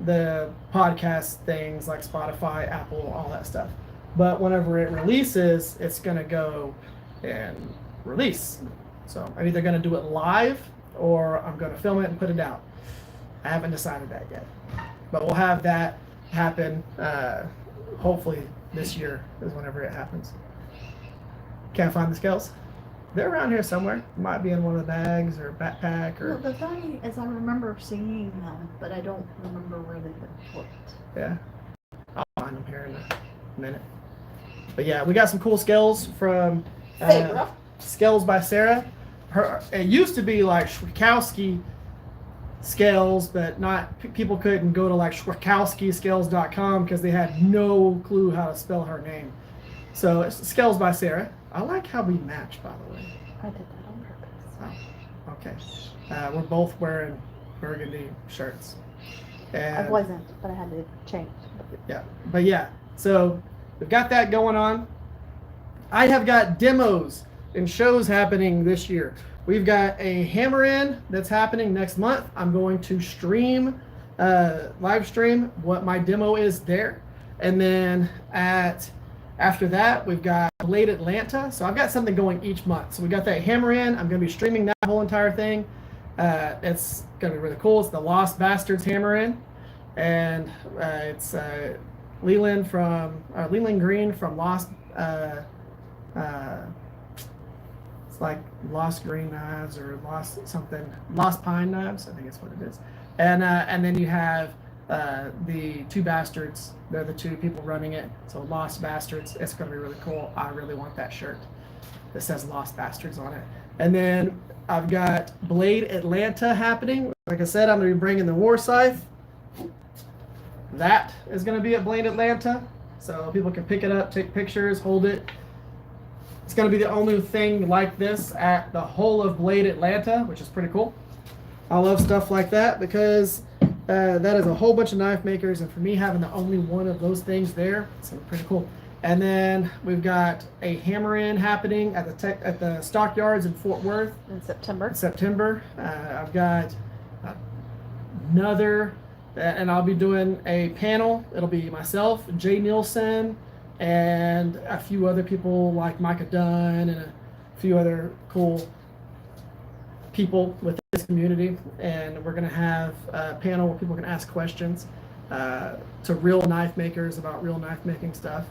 the podcast things like Spotify, Apple, all that stuff. But whenever it releases, it's going to go and release. So I'm either going to do it live or I'm going to film it and put it out. I haven't decided that yet. But we'll have that happen hopefully this year is whenever it happens. Can't find the scales. They're around here somewhere. Might be in one of the bags or backpack or. Well, the thing is, I remember seeing them, but I don't remember where they've been put. Yeah, I'll find them here in a minute. But yeah, we got some cool scales from Scales by Sarah. It used to be like Schwakowski scales, but people couldn't go to like schwakowskiscales.com because they had no clue how to spell her name. So it's Scales by Sarah. I like how we match, by the way. I did that on purpose. Oh, okay. We're both wearing burgundy shirts. And I wasn't, but I had to change. yeah, but yeah. So we've got that going on. I have got demos and shows happening this year. We've got a hammer in that's happening next month. I'm going to stream, live stream what my demo is there. And then after that, we've got Blade Atlanta. So I've got something going each month. So we got that hammer in. I'm going to be streaming that whole entire thing. It's going to be really cool. It's the Lost Basterds hammer in. And it's Leland Green from Lost. It's like Lost Green Knives or Lost Pine Knives. I think that's what it is. And then you have the two Bastards. They're the two people running it. So Lost Bastards. It's going to be really cool. I really want that shirt that says Lost Bastards on it. And then I've got Blade Atlanta happening. Like I said, I'm going to be bringing the War Scythe. That is going to be at Blade Atlanta. So people can pick it up, take pictures, hold it. It's going to be the only thing like this at the whole of Blade Atlanta, which is pretty cool. I love stuff like that because that is a whole bunch of knife makers, and for me having the only one of those things there, it's pretty cool. And then we've got a hammer in happening at the Stockyards in Fort Worth In September. I've got another, and I'll be doing a panel. It'll be myself, Jay Nielsen, and a few other people like Micah Dunn and a few other cool people with this community. And we're going to have a panel where people can ask questions to real knife makers about real knife making stuff,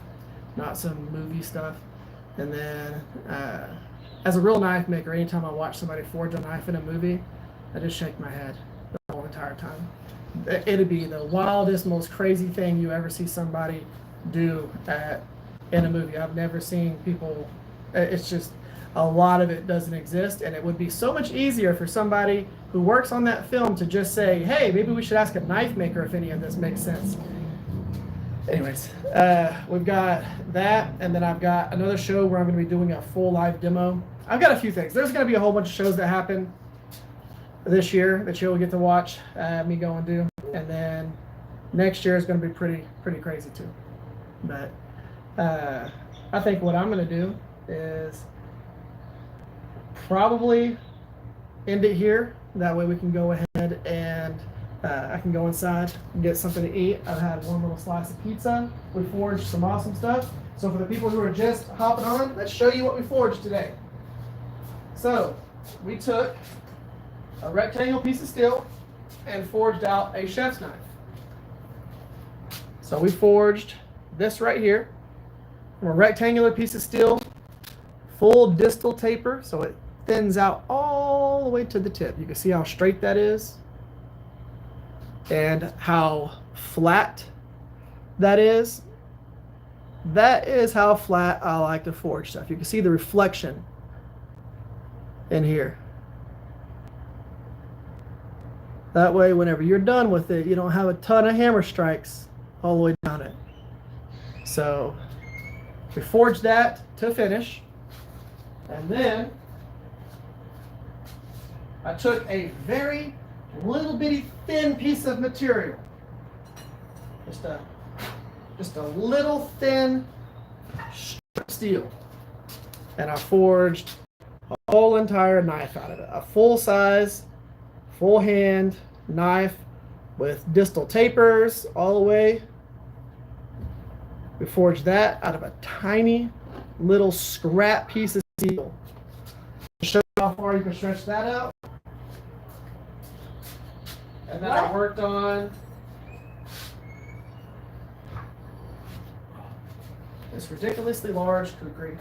not some movie stuff. And then as a real knife maker, anytime I watch somebody forge a knife in a movie, I just shake my head the whole entire time. It'd be the wildest, most crazy thing you ever see somebody do in a movie. I've never seen people, it's just a lot of it doesn't exist, and it would be so much easier for somebody who works on that film to just say, hey, maybe we should ask a knife maker if any of this makes sense. Anyways, we've got that, and then I've got another show where I'm going to be doing a full live demo. I've got a few things. There's going to be a whole bunch of shows that happen this year that you'll get to watch me go and do, and then next year is going to be pretty crazy too. But I think what I'm going to do is probably end it here. That way we can go ahead and I can go inside and get something to eat. I've had one little slice of pizza. We forged some awesome stuff. So for the people who are just hopping on, let's show you what we forged today. So we took a rectangle piece of steel and forged out a chef's knife. So we forged this right here from a rectangular piece of steel, full distal taper, so it thins out all the way to the tip. You can see how straight that is and how flat that is. That is how flat I like to forge stuff. You can see the reflection in here. That way, whenever you're done with it, you don't have a ton of hammer strikes all the way down it. So We forged that to finish. And then I took a very little bitty thin piece of material. Just a little thin strip of steel. And I forged a whole entire knife out of it. A full size, full hand knife with distal tapers all the way. We forged that out of a tiny little scrap piece of steel. Show you how far you can stretch that out. And then I worked on this ridiculously large kukri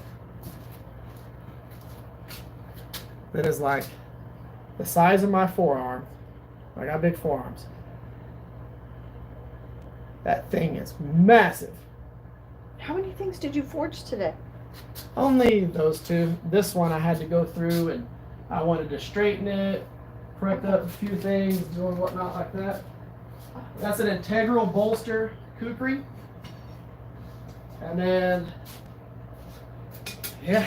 that is like the size of my forearm. I got big forearms. That thing is massive. How many things did you forge today? Only those two. This one I had to go through and I wanted to straighten it, correct up a few things, doing whatnot like that. That's an integral bolster kukri. And then, yeah,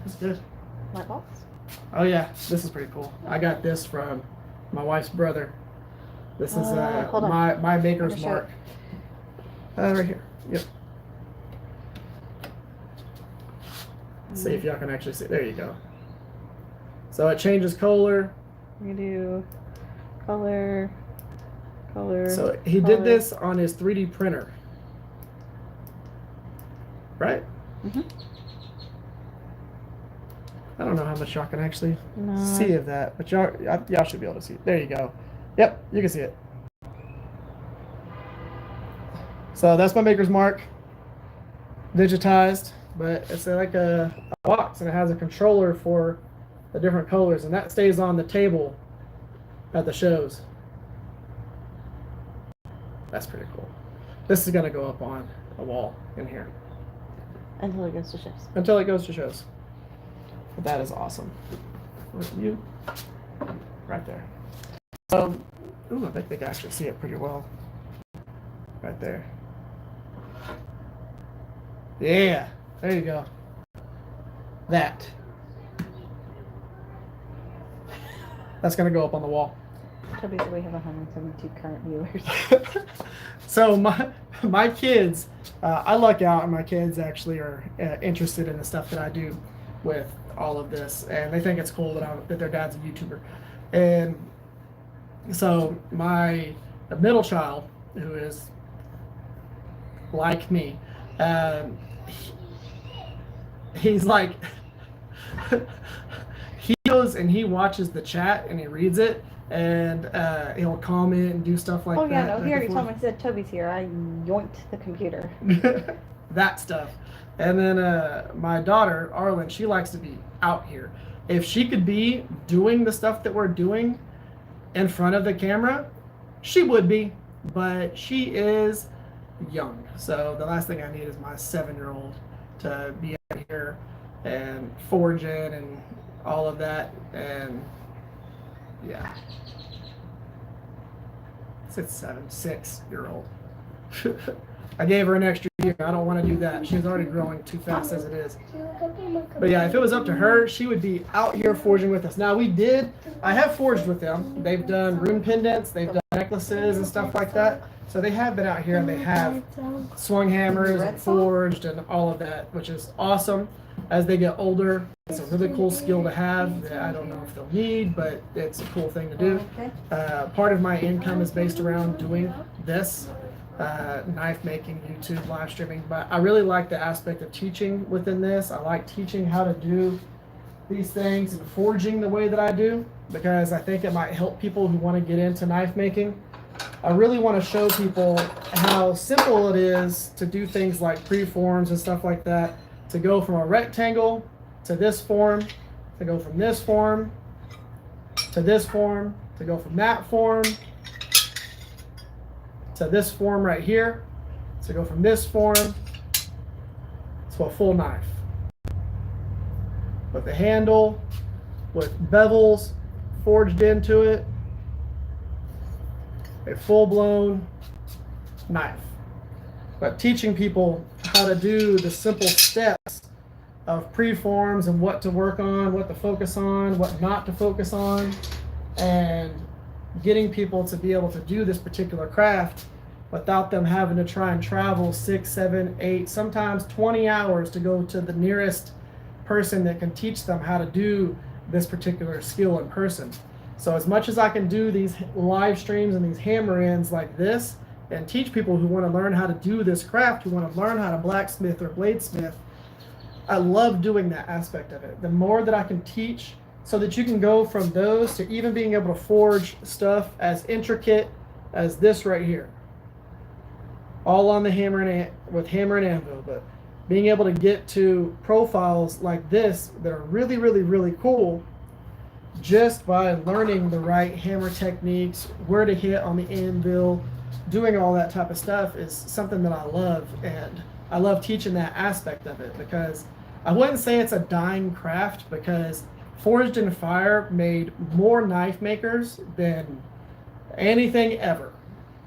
that's good. My box? Oh yeah, this is pretty cool. I got this from my wife's brother. This is hold on. my maker's Show mark. Right here. Yep. Let's see if y'all can actually see. There you go. So it changes color. We do color. So he did this on his 3D printer. Right? Mm-hmm. I don't know how much y'all can actually see of that, but y'all should be able to see it. There you go. Yep, you can see it. So that's my maker's mark, digitized, but it's like a box and it has a controller for the different colors, and that stays on the table at the shows. That's pretty cool. This is gonna go up on a wall in here. Until it goes to shows. Until it goes to shows. But that is awesome. With you, right there. Ooh, I think they can actually see it pretty well. Right there. Yeah, there you go. That. That's gonna go up on the wall. Toby said we have 172 current viewers. So my kids, I luck out, and my kids actually are interested in the stuff that I do with all of this, and they think it's cool that their dad's a YouTuber. And so my middle child, who is like me, he's like, he goes and he watches the chat and he reads it, and he'll comment and do stuff like that. Oh yeah, no, he already told me. He said Toby's here. I yoinked the computer. That stuff. And then my daughter, Arlen, she likes to be out here. If she could be doing the stuff that we're doing in front of the camera, she would be, but she is young. So the last thing I need is my 7-year-old to be out here and forging and all of that. And yeah. It's 6-year-old. I gave her an extra year. I don't want to do that. She's already growing too fast as it is. But yeah, if it was up to her, she would be out here forging with us. Now I have forged with them. They've done rune pendants, they've done necklaces and stuff like that. So they have been out here and they have swung hammers and forged and all of that, which is awesome. As they get older, it's a really cool skill to have that I don't know if they'll need, but it's a cool thing to do. Part of my income is based around doing this. Knife making, YouTube, live streaming, but I really like the aspect of teaching within this. I like teaching how to do these things and forging the way that I do, because I think it might help people who want to get into knife making. I really want to show people how simple it is to do things like preforms and stuff like that, to go from a rectangle to this form, to go from this form to this form, to go from that form to this form right here, to go from this form to a full knife. With the handle, with bevels forged into it, a full-blown knife. But teaching people how to do the simple steps of preforms and what to work on, what to focus on, what not to focus on, and getting people to be able to do this particular craft without them having to try and travel 6, 7, 8, sometimes 20 hours to go to the nearest person that can teach them how to do this particular skill in person. So as much as I can do these live streams and these hammer-ins like this and teach people who want to learn how to do this craft, who want to learn how to blacksmith or bladesmith, I love doing that aspect of it. The more that I can teach, so that you can go from those to even being able to forge stuff as intricate as this right here. All on the hammer and with hammer and anvil, but being able to get to profiles like this that are really, really, really cool just by learning the right hammer techniques, where to hit on the anvil, doing all that type of stuff is something that I love, and I love teaching that aspect of it, because I wouldn't say it's a dying craft, because Forged in Fire made more knife makers than anything ever.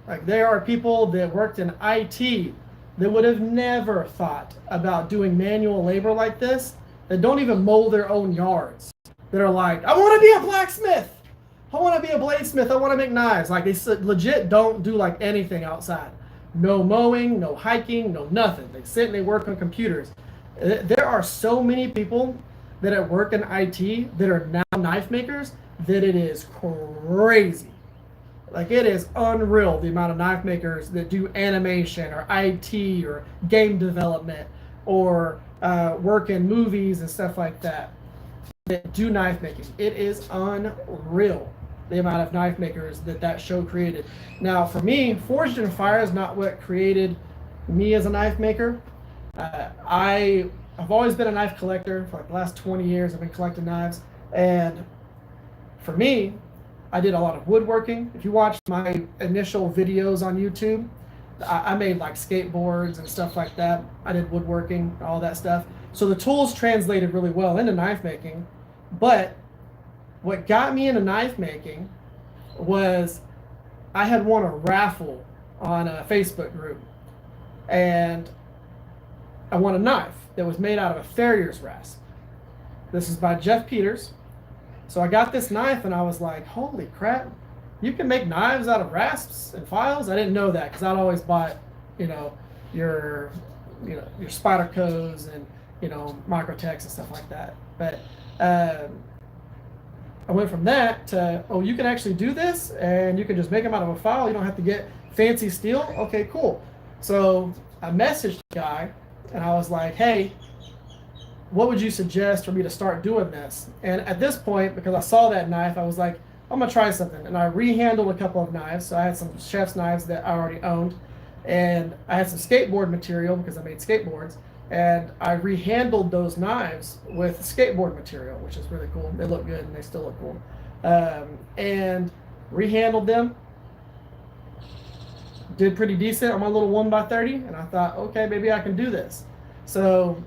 Like, there are people that worked in IT that would have never thought about doing manual labor like this, that don't even mow their own yards, that are like, I want to be a blacksmith, I want to be a bladesmith, I want to make knives. Like, they legit don't do like anything outside. No mowing, no hiking, no nothing. They sit and they work on computers. There are so many people that work in IT that are now knife makers that it is crazy. Like, it is unreal the amount of knife makers that do animation or IT or game development or work in movies and stuff like that do knife making. It is unreal the amount of knife makers that show created. Now, for me, Forged in Fire is not what created me as a knife maker. I've always been a knife collector. For like the last 20 years, I've been collecting knives. And for me, I did a lot of woodworking. If you watch my initial videos on YouTube, I made like skateboards and stuff like that. I did woodworking, all that stuff. So the tools translated really well into knife making. But what got me into knife making was I had won a raffle on a Facebook group. And I won a knife that was made out of a Farrier's rasp. This is by Jeff Peters. So I got this knife and I was like, holy crap, you can make knives out of rasps and files? I didn't know that, because I'd always bought, your Spydercos and, Microtex and stuff like that. But I went from that to, oh, you can actually do this and you can just make them out of a file. You don't have to get fancy steel. Okay, cool. So I messaged the guy and I was like, hey, what would you suggest for me to start doing this? And at this point, because I saw that knife, I was like, I'm gonna try something. And I rehandled a couple of knives. So I had some chef's knives that I already owned, and I had some skateboard material because I made skateboards, and I rehandled those knives with skateboard material, which is really cool. They look good and they still look cool. And rehandled them. Did pretty decent on my little 1x30, and I thought, okay, maybe I can do this. So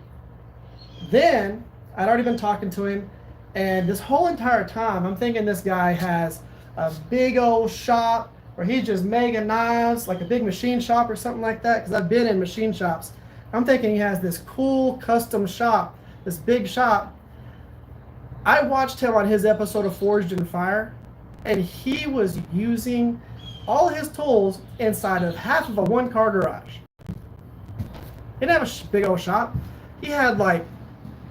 then I'd already been talking to him, and this whole entire time I'm thinking this guy has a big old shop where he's just making knives, like a big machine shop or something like that, because I've been in machine shops. I'm thinking he has this cool custom shop, this big shop. I watched him on his episode of Forged in Fire, and he was using all his tools inside of half of a one-car garage. He didn't have a big old shop. He had like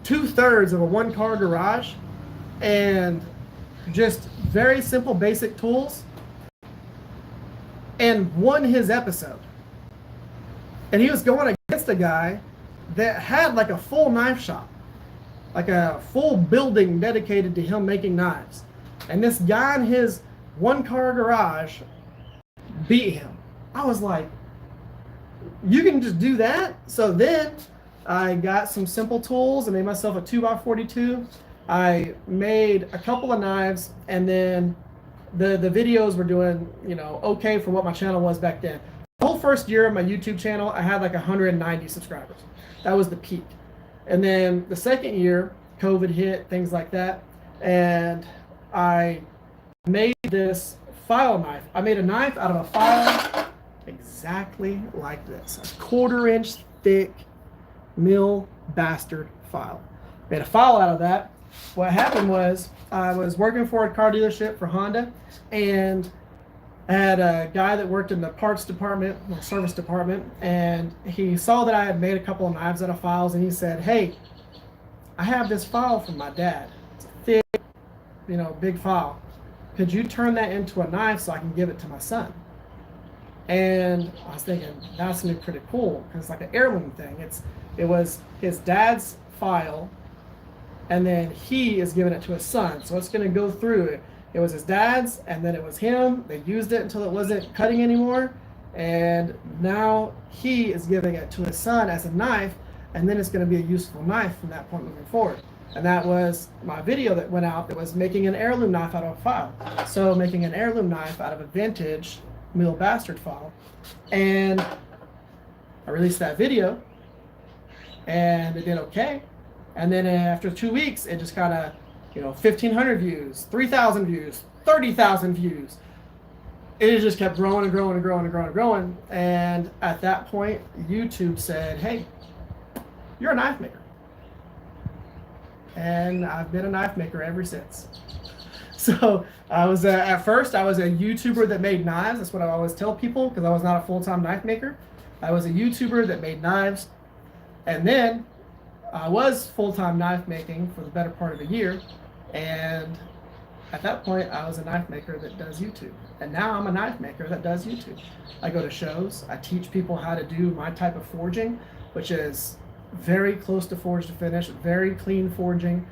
2/3 of a one-car garage and just very simple basic tools, and won his episode. And he was going against a guy that had like a full knife shop, like a full building dedicated to him making knives. And this guy in his one-car garage beat him. I was like, you can just do that? So then I got some simple tools and made myself a 2x42. I made a couple of knives, and then the videos were doing, okay for what my channel was back then. The whole first year of my YouTube channel, I had like 190 subscribers. That was the peak. And then the second year, COVID hit, things like that, and I made this file knife. I made a knife out of a file exactly like this, a 1/4 inch thick mill bastard file. Made a file out of that. What happened was I was working for a car dealership for Honda, and I had a guy that worked in the parts department, the service department, and he saw that I had made a couple of knives out of files, and he said, "Hey, I have this file from my dad. It's a thick, big file. Could you turn that into a knife so I can give it to my son?" And I was thinking, that's gonna be pretty cool, because it's like an heirloom thing. It was his dad's file, and then he is giving it to his son. So it's gonna go through it. It was his dad's, and then it was him. They used it until it wasn't cutting anymore, and now he is giving it to his son as a knife, and then it's gonna be a useful knife from that point moving forward. And that was my video that went out that was making an heirloom knife out of a file. So making an heirloom knife out of a vintage mill bastard file. And I released that video, and it did okay. And then after 2 weeks, it just kind of, 1,500 views, 3,000 views, 30,000 views. It just kept growing and growing and growing and growing and growing. And at that point, YouTube said, "Hey, you're a knife maker." And I've been a knife maker ever since. So I was at first I was a YouTuber that made knives. That's what I always tell people, because I was not a full-time knife maker. I was a YouTuber that made knives, and then I was full-time knife making for the better part of a year. And at that point, I was a knife maker that does YouTube, and now I'm a knife maker that does YouTube. I go to shows. I teach people how to do my type of forging, which is very close to forge to finish, very clean forging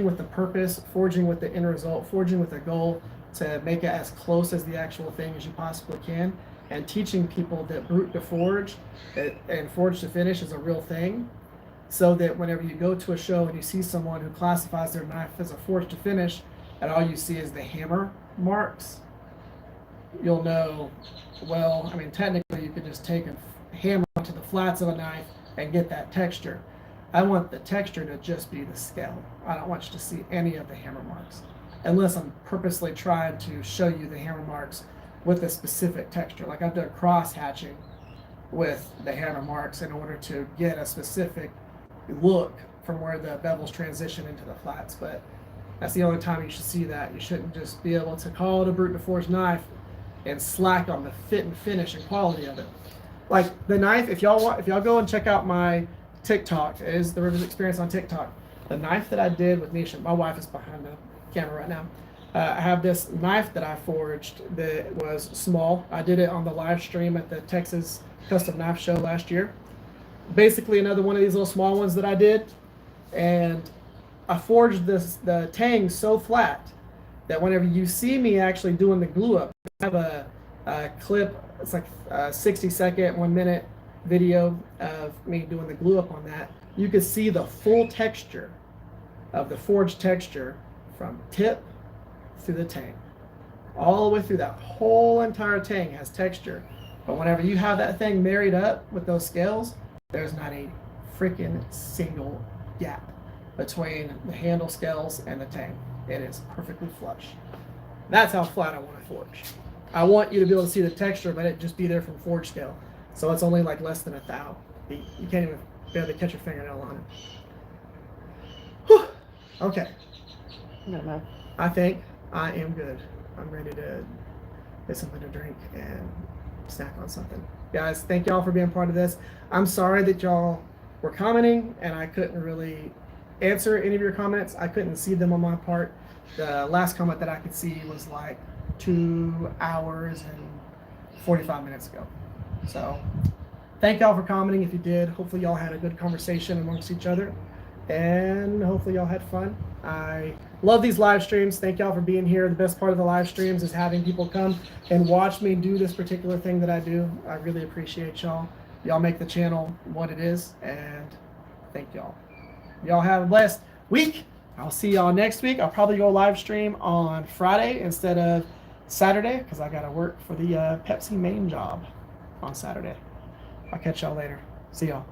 with the purpose, forging with the end result, forging with a goal to make it as close as the actual thing as you possibly can, and teaching people that brute to forge and forge to finish is a real thing, so that whenever you go to a show and you see someone who classifies their knife as a forge to finish, and all you see is the hammer marks, you'll know, well, I mean, technically you could just take a hammer to the flats of a knife and get that texture. I want the texture to just be the scale. I don't want you to see any of the hammer marks, unless I'm purposely trying to show you the hammer marks with a specific texture. Like I've done cross hatching with the hammer marks in order to get a specific look from where the bevels transition into the flats. But that's the only time you should see that. You shouldn't just be able to call it a brute to forge knife and slack on the fit and finish and quality of it. Like the knife, if y'all go and check out my TikTok, it is the Rivers Experience on TikTok. The knife that I did with Nisha, my wife is behind the camera right now. I have this knife that I forged that was small. I did it on the live stream at the Texas Custom Knife Show last year. Basically another one of these little small ones that I did. And I forged the tang so flat that whenever you see me actually doing the glue up, I have a clip, it's like a 60-second, 1 minute video of me doing the glue up on that. You can see the full texture of the forged texture from tip through the tang. All the way through that whole entire tang has texture. But whenever you have that thing married up with those scales, there's not a freaking single gap between the handle scales and the tang. It is perfectly flush. That's how flat I want to forge. I want you to be able to see the texture, but it just be there from forge scale. So it's only like less than 1 thou. You can't even barely catch your fingernail on it. Whew. Okay. I think I am good. I'm ready to get something to drink and snack on something. Guys, thank y'all for being part of this. I'm sorry that y'all were commenting and I couldn't really answer any of your comments. I couldn't see them on my part. The last comment that I could see was like 2 hours and 45 minutes ago. So thank y'all for commenting if you did. Hopefully y'all had a good conversation amongst each other, and hopefully y'all had fun. I love these live streams. Thank y'all for being here. The best part of the live streams is having people come and watch me do this particular thing that I do. I really appreciate y'all. Y'all make the channel what it is, and thank y'all. Y'all have a blessed week. I'll see y'all next week. I'll probably go live stream on Friday instead of Saturday because I got to work for the Pepsi main job on Saturday. I'll catch y'all later. See y'all.